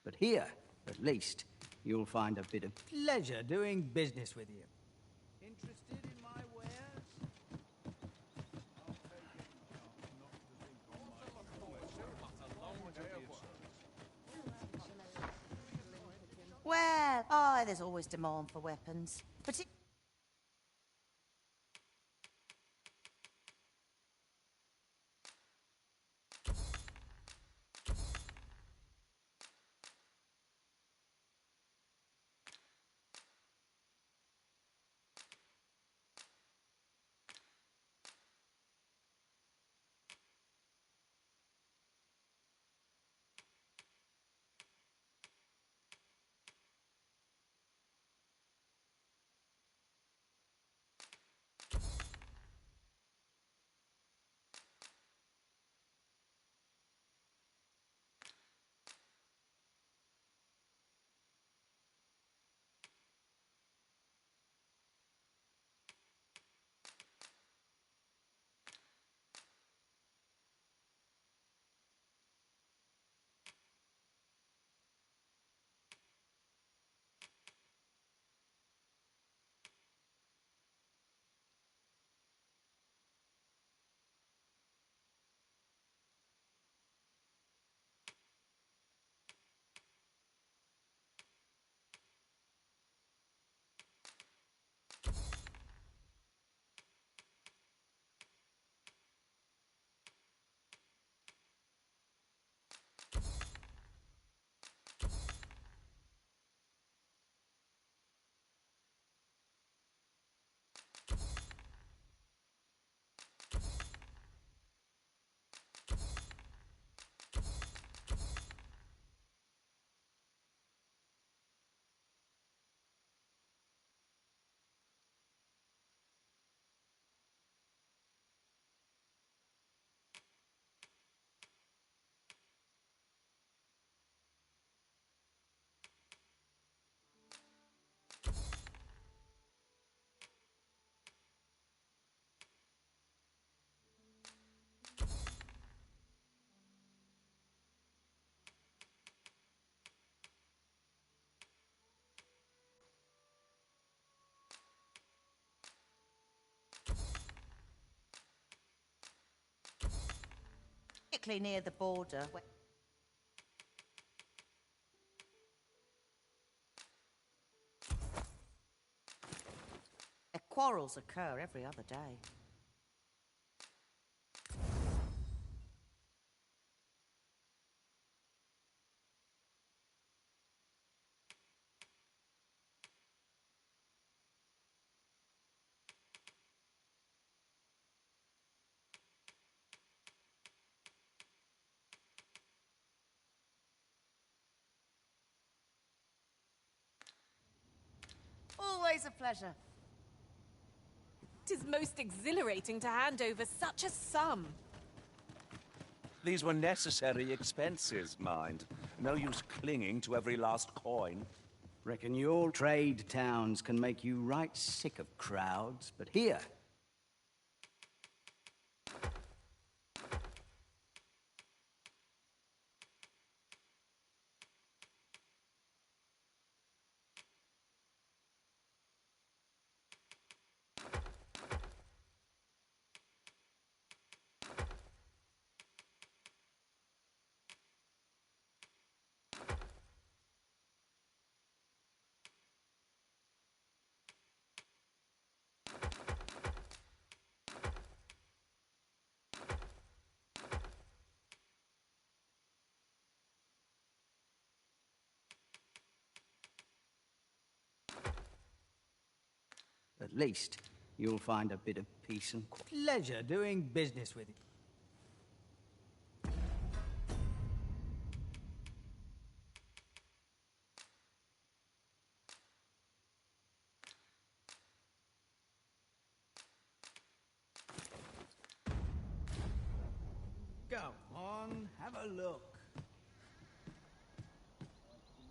But here, at least, you'll find a bit of pleasure doing business with you. Interested in my wares? Well, oh, there's always demand for weapons. But it... particularly near the border. Quarrels occur every other day. Always a pleasure. 'Tis most exhilarating to hand over such a sum. These were necessary expenses, mind. No use clinging to every last coin. Reckon your trade towns can make you right sick of crowds, but here... At least you'll find a bit of peace and pleasure doing business with it. Go on, have a look.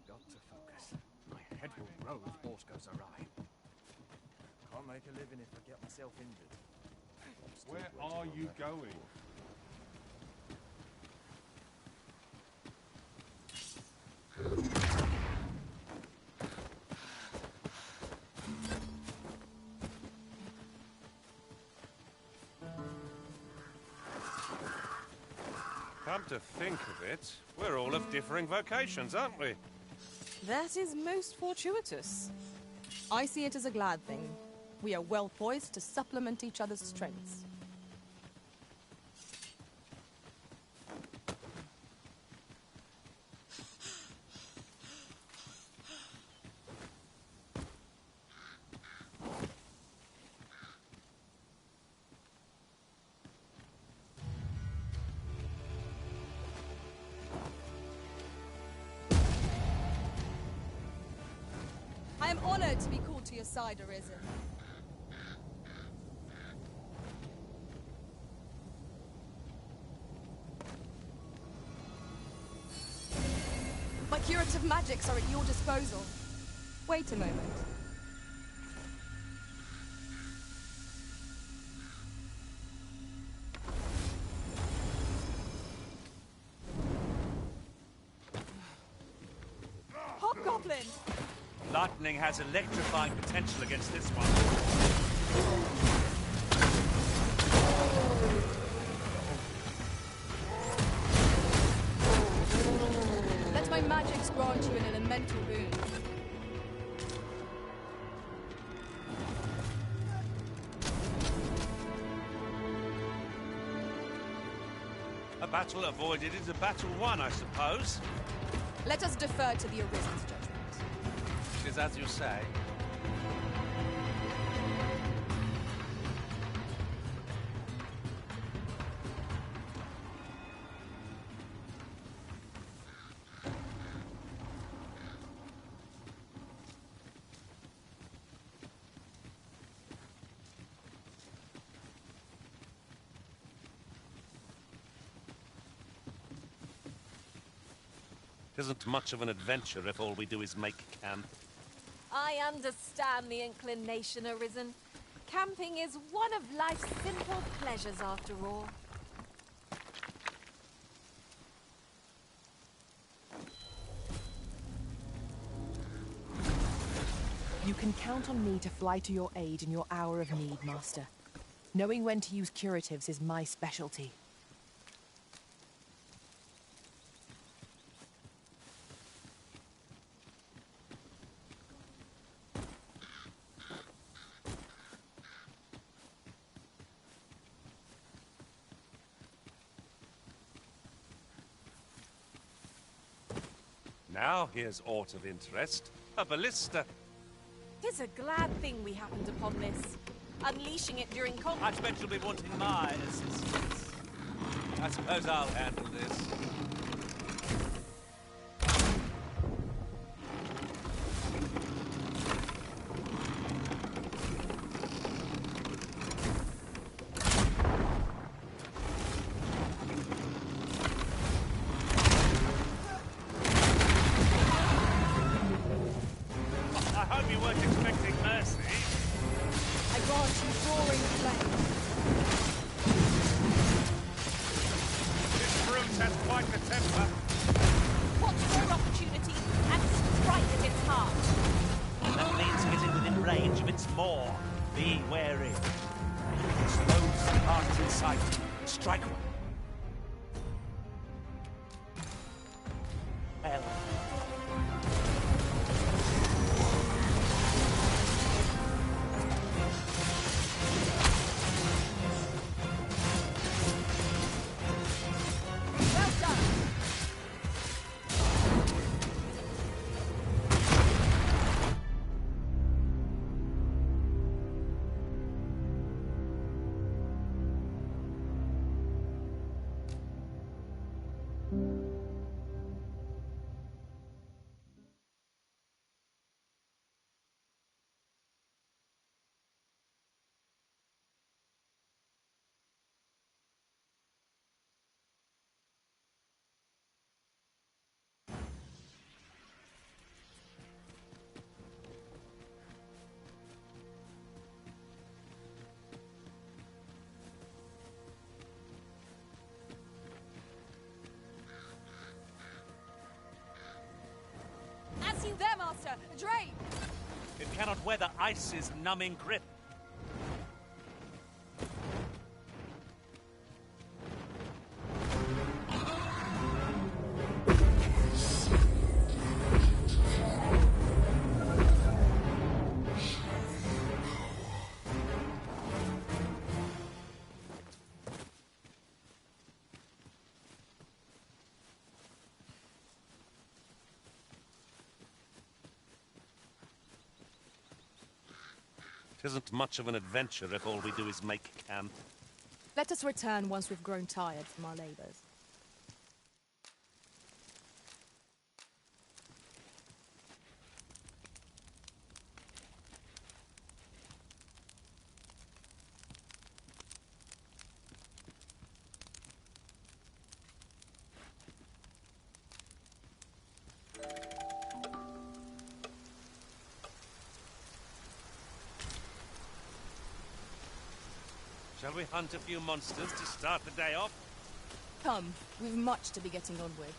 Got to focus. My head will roll if horse goes awry. Can't make a living if I get myself injured. Where are you going? Come to think of it, we're all of differing vocations, aren't we? That is most fortuitous. I see it as a glad thing. We are well poised to supplement each other's strengths. I am honored to be called to your side, Arisen. My curative magics are at your disposal. Wait a moment. Hobgoblin! Lightning has electrifying potential against this one. Let my magics grant you an elemental boon. A battle avoided is a battle won, I suppose. Let us defer to the Arisen's judgment. It is as you say. Isn't much of an adventure if all we do is make camp. I understand the inclination, Arisen. Camping is one of life's simple pleasures, after all. You can count on me to fly to your aid in your hour of need, Master. Knowing when to use curatives is my specialty. Now here's aught of interest. A ballista. 'Tis a glad thing we happened upon this. Unleashing it during combat. I expect you'll be wanting my assistance. I suppose I'll handle this. I hope you weren't expecting mercy. I grant you roaring flame. This brute has quite the temper. Watch your opportunity and strike at its heart. That means getting within range of its maw. Be wary. Slow parts in sight. Strike one. Hell. Well done. As you there, Master! Drain! It cannot weather ice's numbing grip. Tisn't much of an adventure if all we do is make camp. Let us return once we've grown tired from our labors. Shall we hunt a few monsters to start the day off? Come, we've much to be getting on with.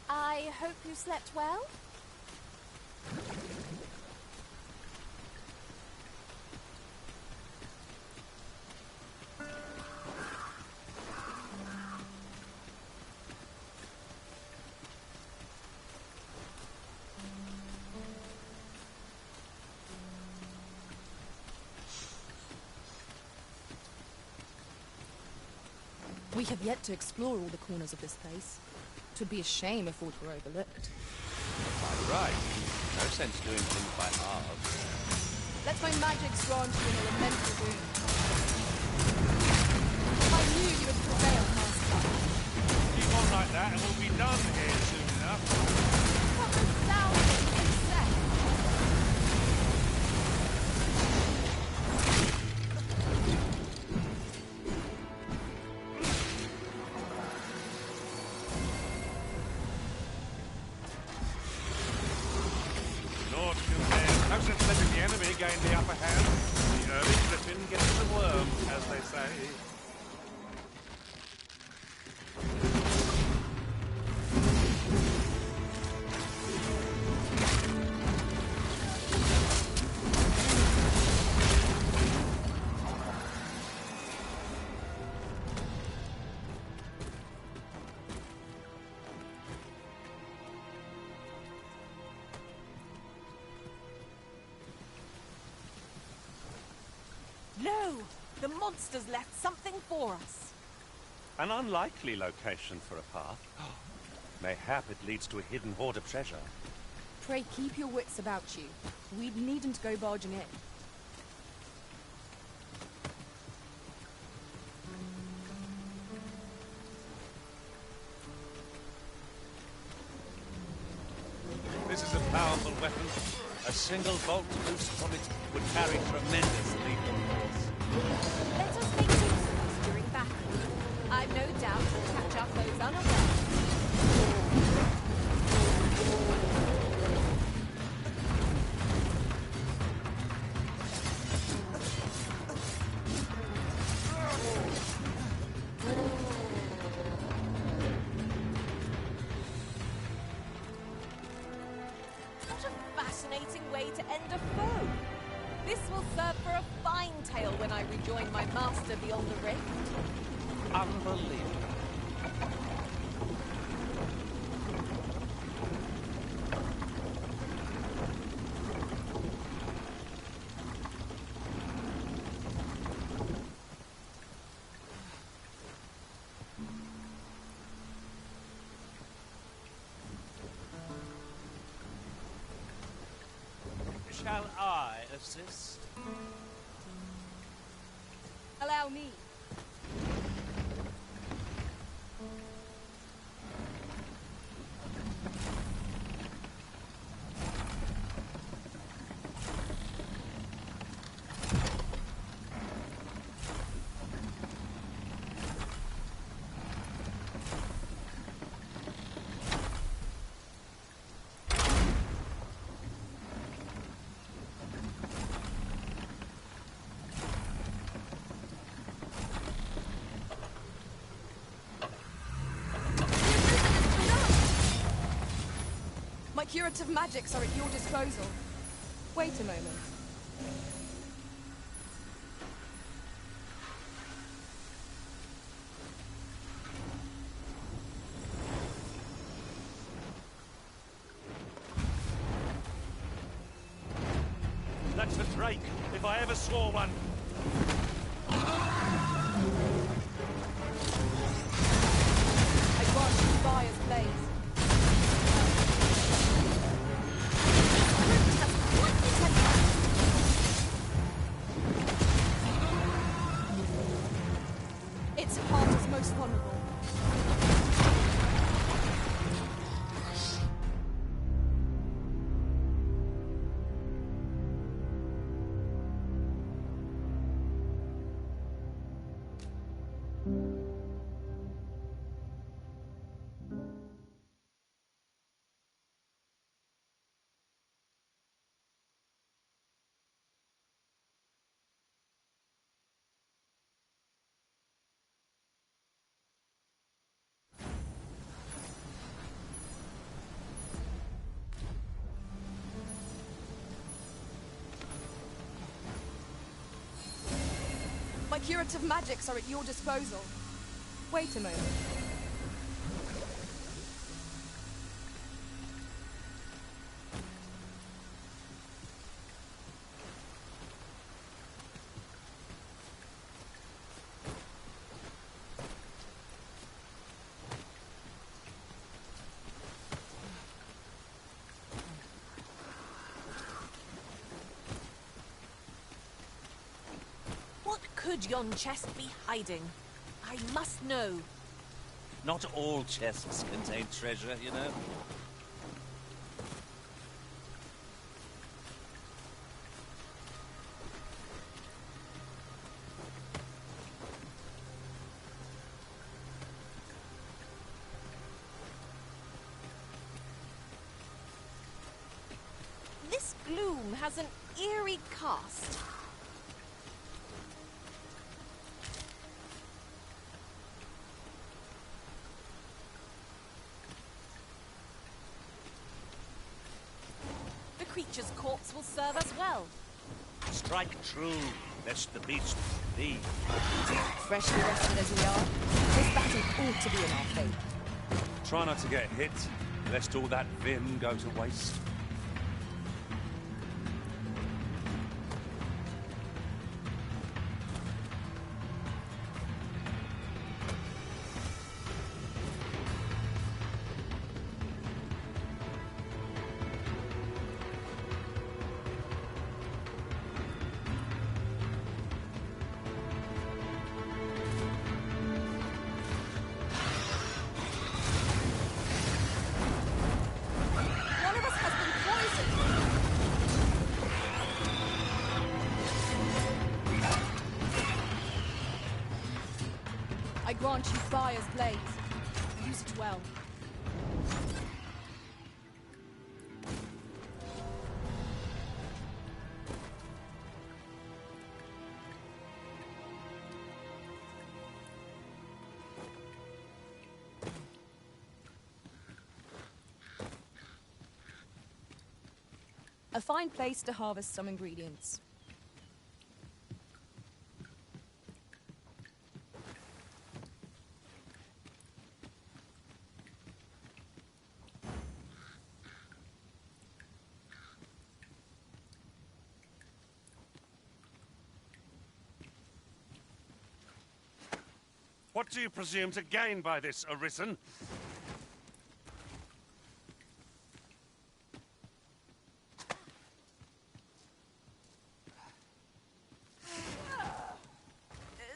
I hope you slept well? We have yet to explore all the corners of this place. It would be a shame if aught were overlooked. Quite right. No sense doing things by halves. Let my magics grant you an elemental boon. I knew you would prevail, Master. Keep on like that and we'll be done here soon enough. What a sounding success! No sense letting the enemy gain the upper hand. The early griffin gets the worm, as they say. No! The monsters left something for us. An unlikely location for a path. Mayhap it leads to a hidden hoard of treasure. Pray keep your wits about you. We needn't go barging in. This is a powerful weapon. A single bolt loose from it would carry tremendous lethal force. Let us make use of this during battle. I've no doubt we'll catch our foes unawares. What a fascinating way to end a foe. This will serve for a fine tale when I rejoin my master beyond the rift. Unbelievable. Shall I assist? Allow me. My curative magics are at your disposal. Wait a moment. That's the Drake, if I ever saw one. I grant you fire's blaze. Its heart is most vulnerable. My curative magics are at your disposal. Wait a moment. What could yon chest be hiding? I must know. Not all chests contain treasure, you know. This gloom has an eerie cast. The creature's corpse will serve us well. Strike true, lest the beast leave. Freshly rested as we are, this battle ought to be in our favour. Try not to get hit, lest all that vim go to waste. grant you fire's blaze. Use it well. A fine place to harvest some ingredients. What do you presume to gain by this, Arisen?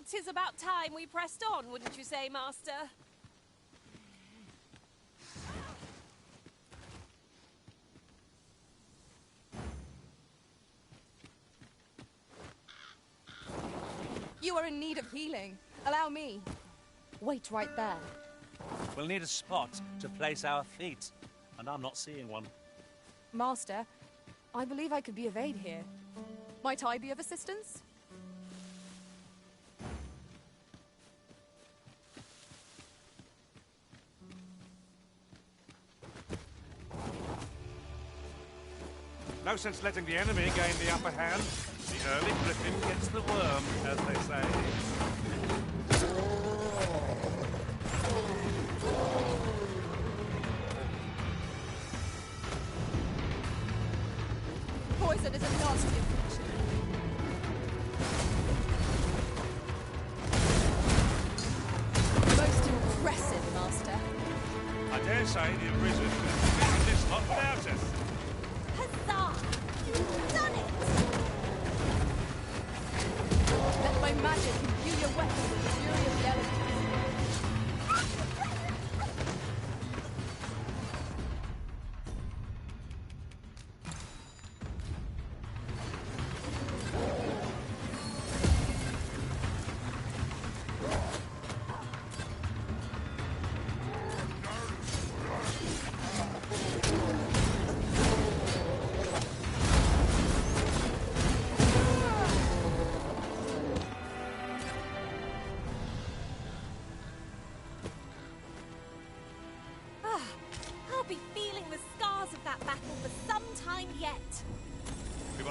"'Tis about time we pressed on, wouldn't you say, Master?" You are in need of healing. Allow me. Wait right there. We'll need a spot to place our feet, and I'm not seeing one. Master, I believe I could be of aid here. Might I be of assistance? No sense letting the enemy gain the upper hand. The early griffin gets the worm, as they say. Poison is a nasty affliction. Most impressive, Master. I dare say the Arisen can do this lot without us. Huzzah! You've done it! Let my magic imbue your weapon with the fury of the elements.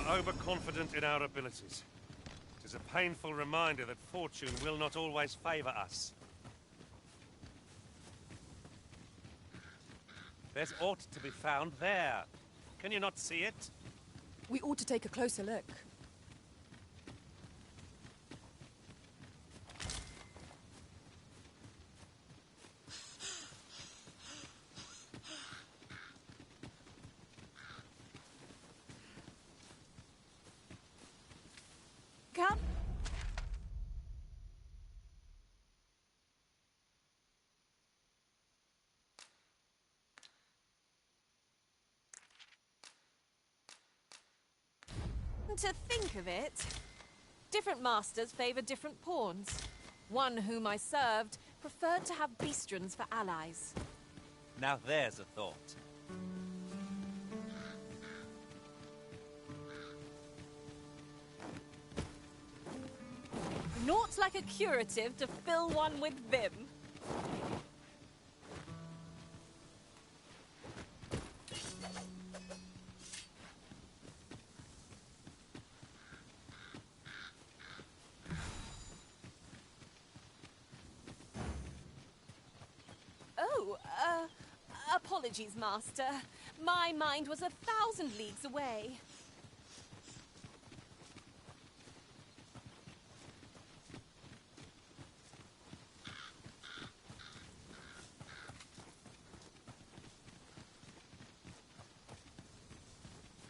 Overconfident in our abilities. It is a painful reminder that fortune will not always favor us. There's aught to be found there. Can you not see it? We ought to take a closer look. Come. To think of it, different masters favor different pawns. One whom I served preferred to have beastrons for allies. Now there's a thought. Naught like a curative to fill one with vim. Oh, apologies, Master. My mind was 1,000 leagues away.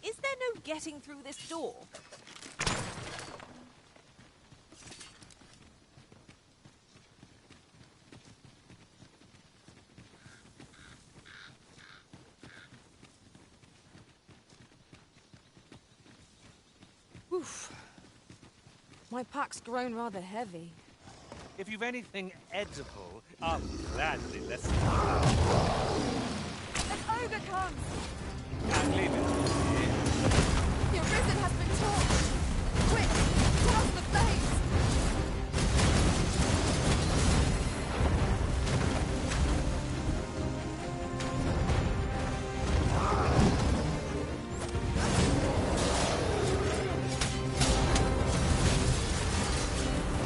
Is there no getting through this door? Oof. My pack's grown rather heavy. If you've anything edible, I'll gladly listen. An ogre comes! And leave it. The arisen has been torched! Quick! Douse the flames!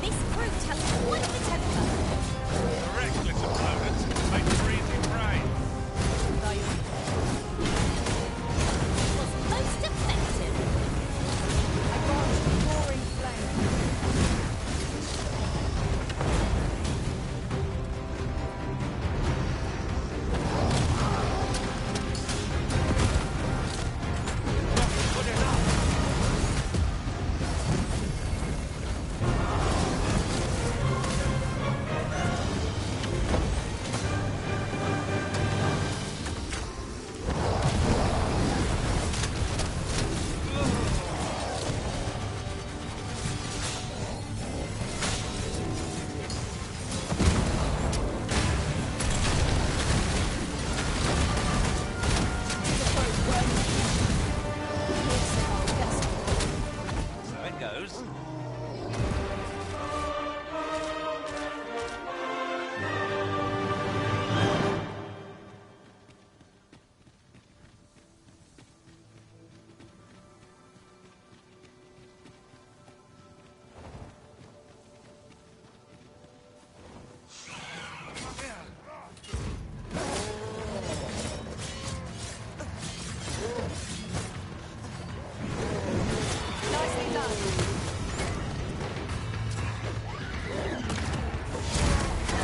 This brute has quite the temper. Reckless opponents make for easy prey. Was most effective. I got roaring flame. So it goes. Nicely done.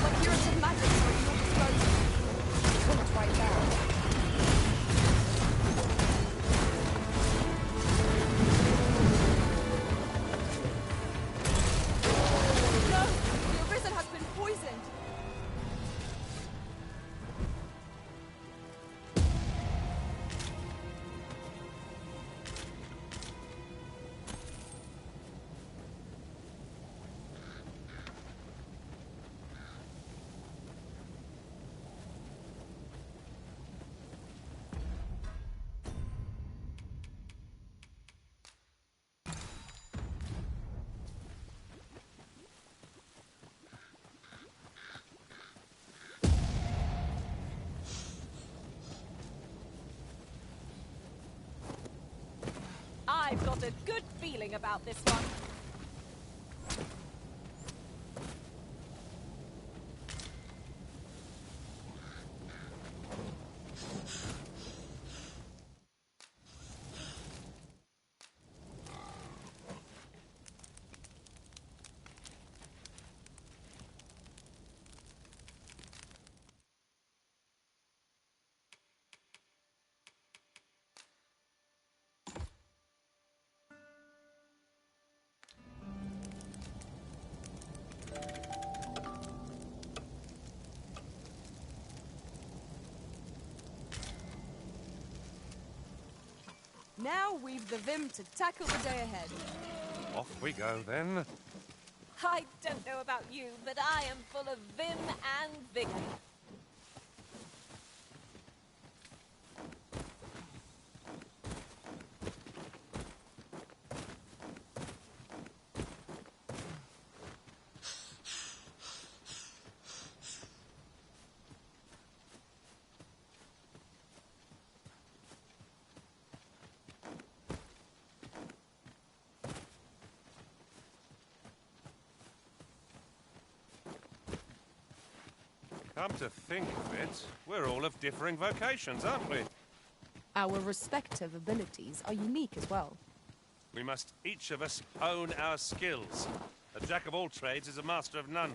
My curative magic are at your disposal. Pull it right down. No! The arisen has been poisoned! I've got a good feeling about this one. Now we've the vim to tackle the day ahead. Off we go then. I don't know about you, but I am full of vim and vigor. Come to think of it, we're all of differing vocations, aren't we? Our respective abilities are unique as well. We must each of us hone our skills. A jack of all trades is a master of none.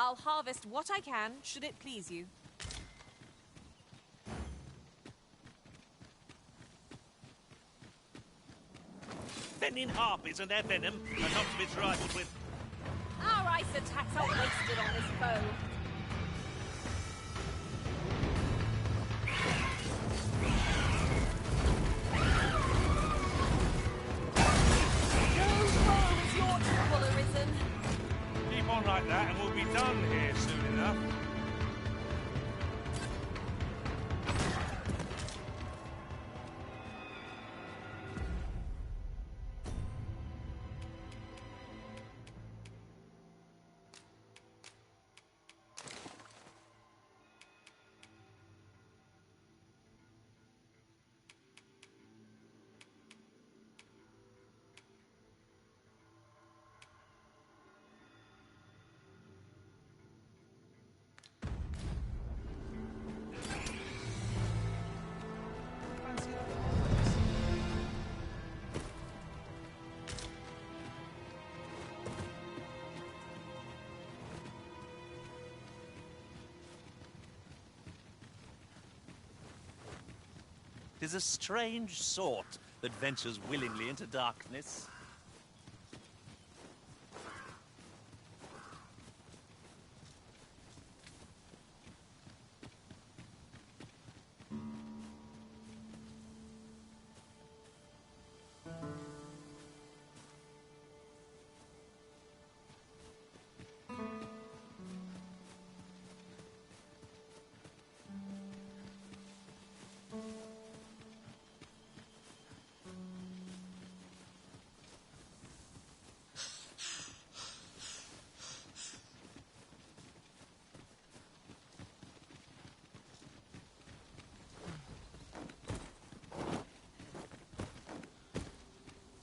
I'll harvest what I can, should it please you. Venin harpies and their venom are not to be trifled with. Our ice attacks are wasted on this foe. No foe is your equal arisen. Keep on like that and we'll be done here soon enough. Tis a strange sort that ventures willingly into darkness.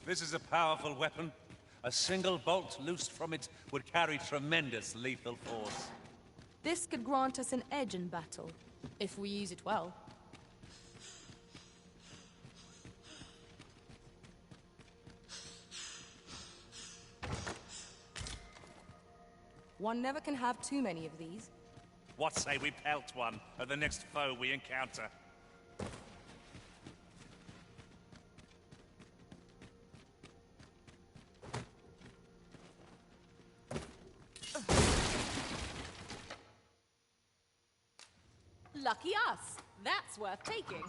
This is a powerful weapon. A single bolt loosed from it would carry tremendous lethal force. This could grant us an edge in battle, if we use it well. One never can have too many of these. What say we pelt one at the next foe we encounter? Lucky us. That's worth taking.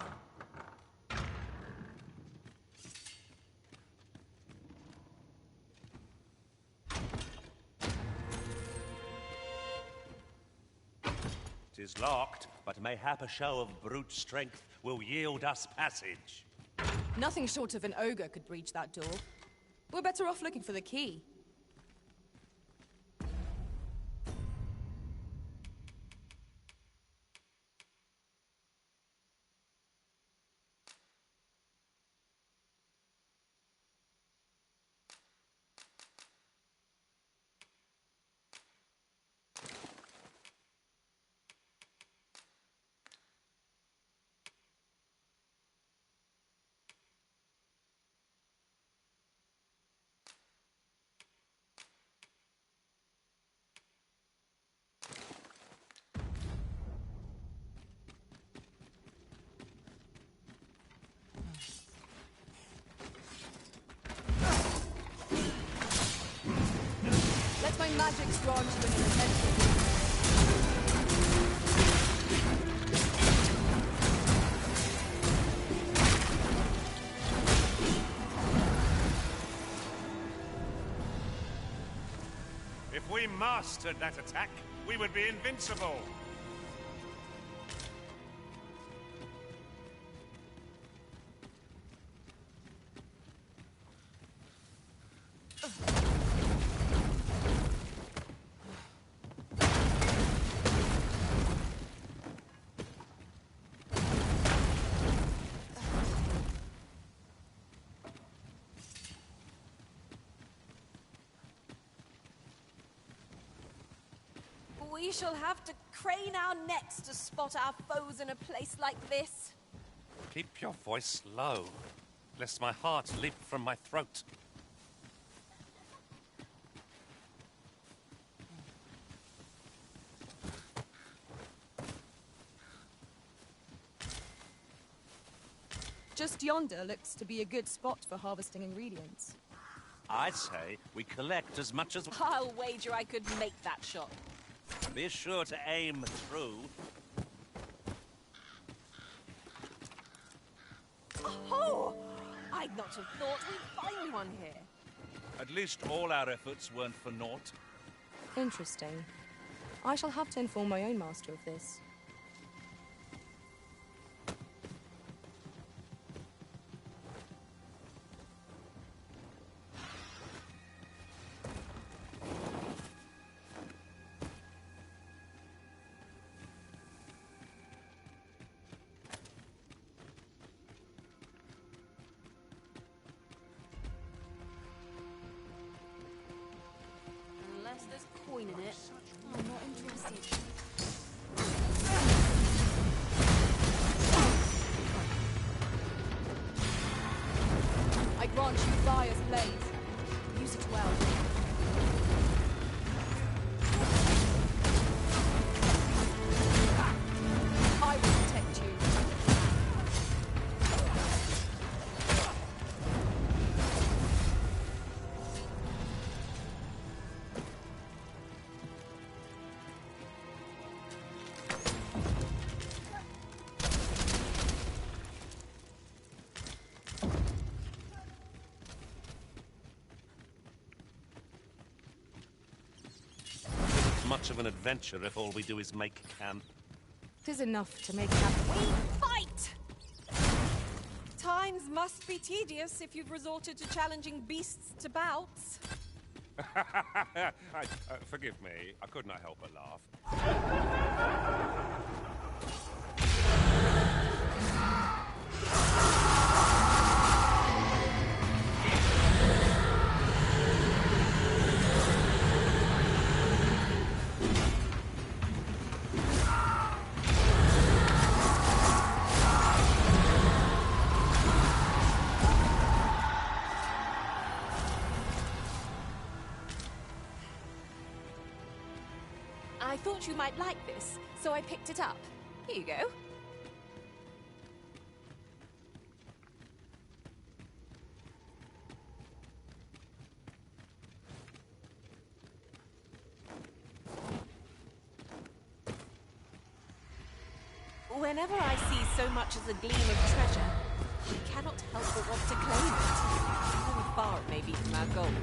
Tis locked, but mayhap a show of brute strength will yield us passage. Nothing short of an ogre could breach that door. We're better off looking for the key. Let my magic grant you an adventure. If we mastered that attack, we would be invincible. We shall have to crane our necks to spot our foes in a place like this. Keep your voice low, lest my heart leap from my throat. Just yonder looks to be a good spot for harvesting ingredients. I say we collect as much as... I'll wager I could make that shot. Be sure to aim true. Oh! I'd not have thought we'd find one here. At least all our efforts weren't for naught. Interesting. I shall have to inform my own master of this. Unless there's coin in it. I'm not interested. I grant you Fire's Blaze. Use it well. I will protect you. Much of an adventure if all we do is make camp. 'Tis enough to make happen. We fight! Times must be tedious if you've resorted to challenging beasts to bouts. Forgive me, I could not help but laugh. I thought you might like this, so I picked it up. Here you go. Whenever I see so much as a gleam of treasure, I cannot help but want to claim it, however far it may be from our goal.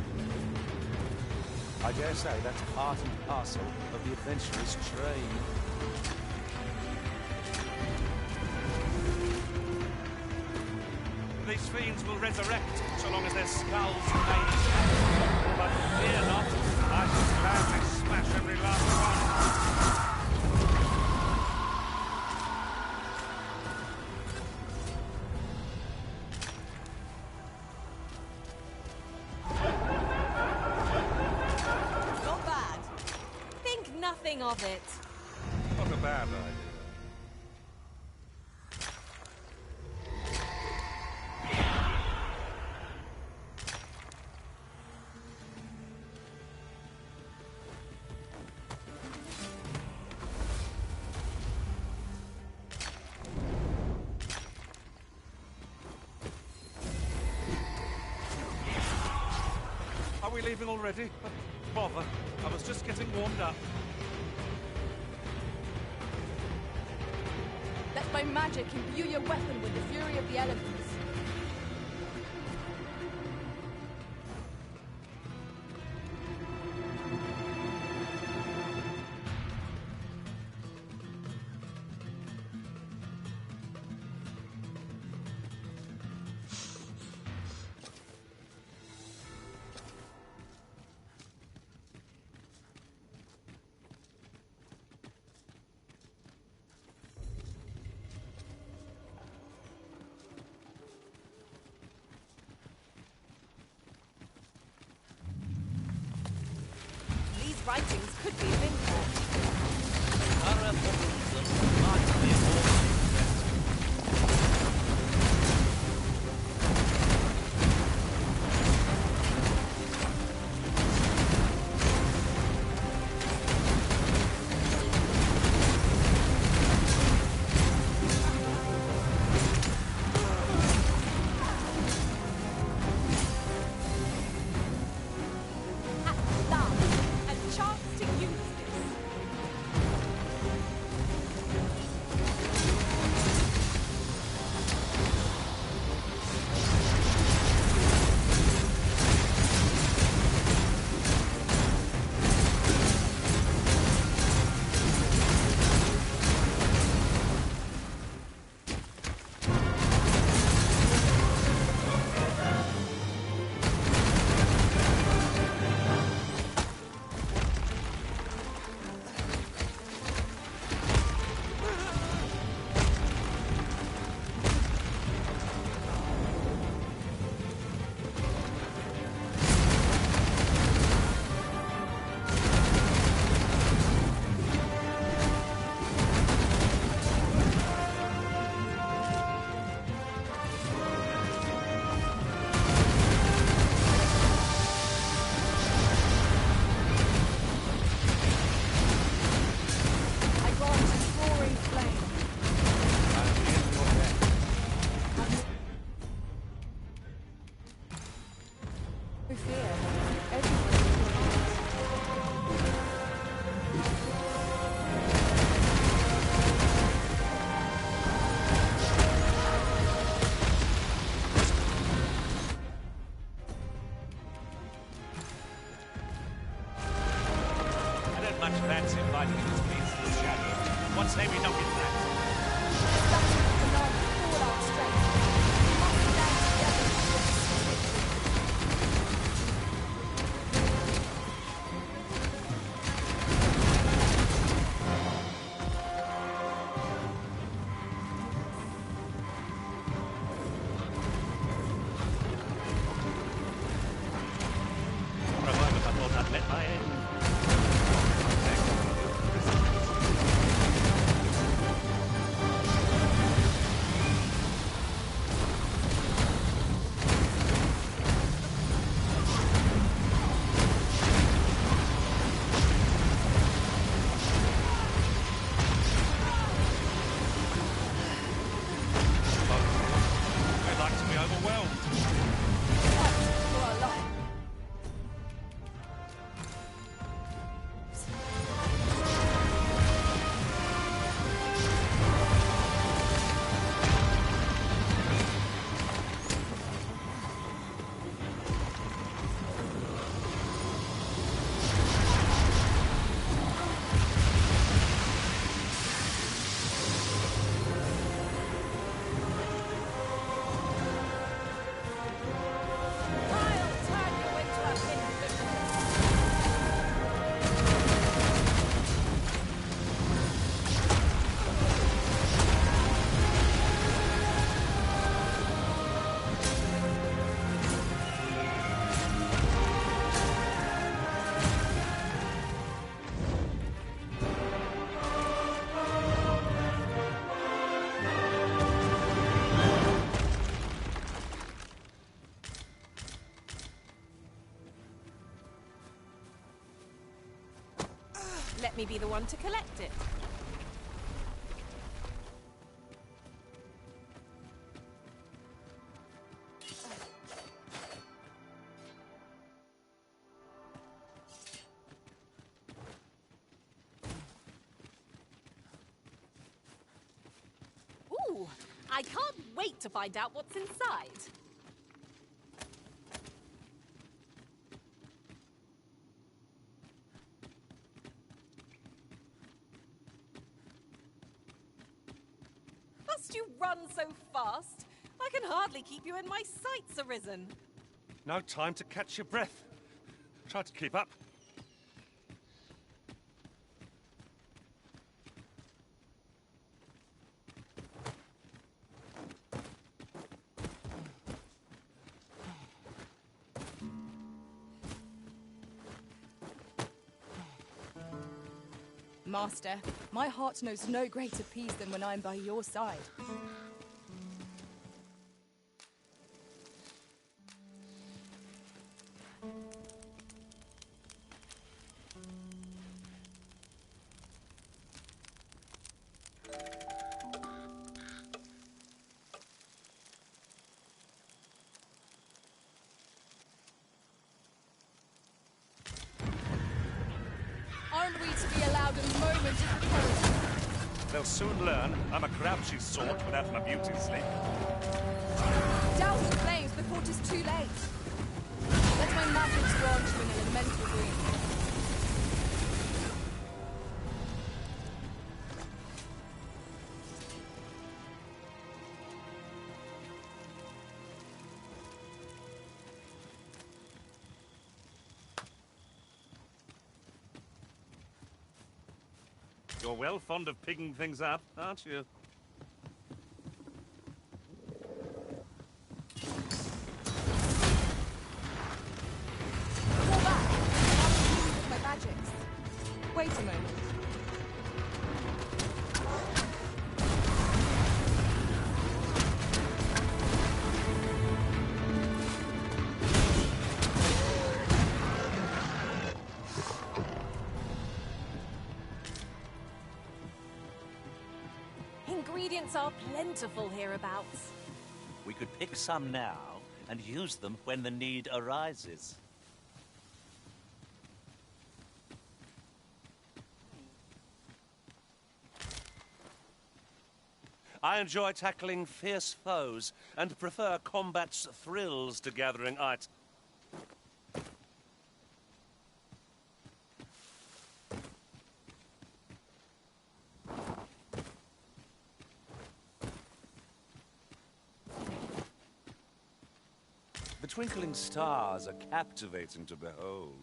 I dare say that's part and parcel of the adventurer's trade. These fiends will resurrect so long as their skulls remain. But fear not, I shall gladly smash every last one. Not bad. Think nothing of it. Not a bad idea. Are we leaving already? Bother. I was just getting warmed up. Let my magic imbue your weapon with the fury of the elements. you don't get that. For a moment, I thought I'd met my end. I'd like to be overwhelmed. Let me be the one to collect it. Ooh, I can't wait to find out what's inside. Must you run so fast? I can hardly keep you in my sights, Arisen. No time to catch your breath. Try to keep up. Master, my heart knows no greater peace than when I'm by your side. Aren't we to be allowed a moment of repose? They'll soon learn I'm a grouchy sort without my beauty sleep. Douse the flames before it is too late. Let my magic grant you an elemental breeze. You're well fond of picking things up, aren't you? Fall back. I'll use my magics. Wait a moment. Ingredients are plentiful hereabouts. We could pick some now and use them when the need arises. I enjoy tackling fierce foes and prefer combat's thrills to gathering items. The twinkling stars are captivating to behold.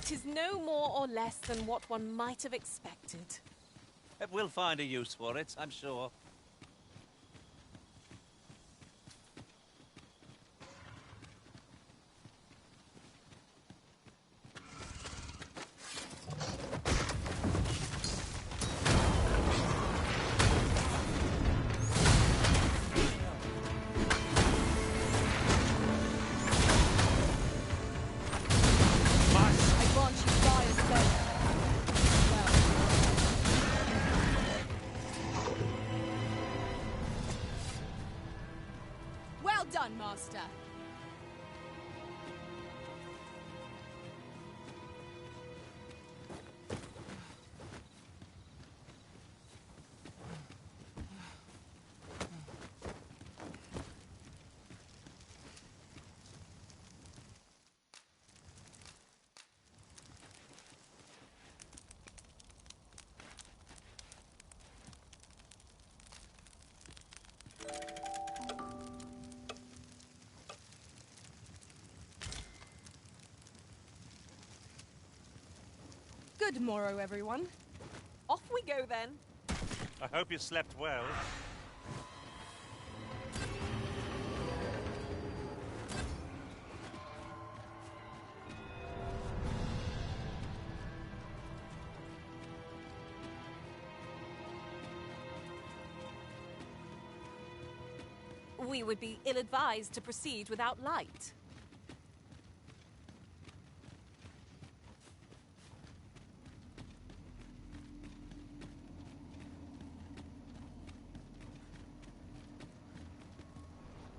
Tis no more or less than what one might have expected. We'll find a use for it, I'm sure. Well done, Master. Good morrow, everyone. Off we go then. I hope you slept well. We would be ill-advised to proceed without light.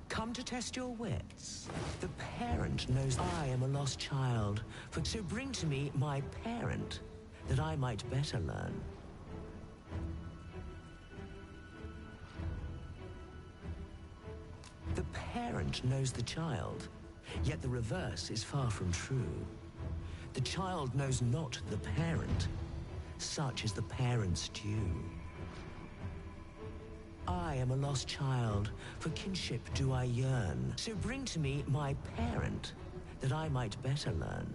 Come to test your wits. The parent knows I am a lost child, so bring to me my parent, that I might better learn. The parent knows the child, yet the reverse is far from true. The child knows not the parent, such is the parent's due. I am a lost child, for kinship do I yearn. So bring to me my parent, that I might better learn.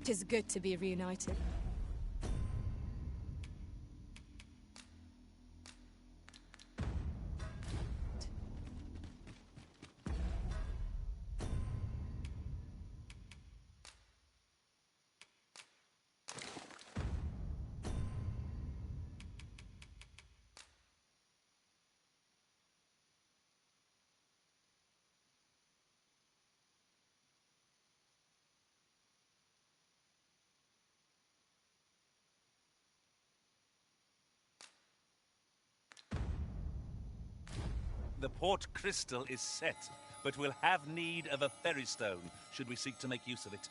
Tis good to be reunited. The port crystal is set, but we'll have need of a ferry stone should we seek to make use of it.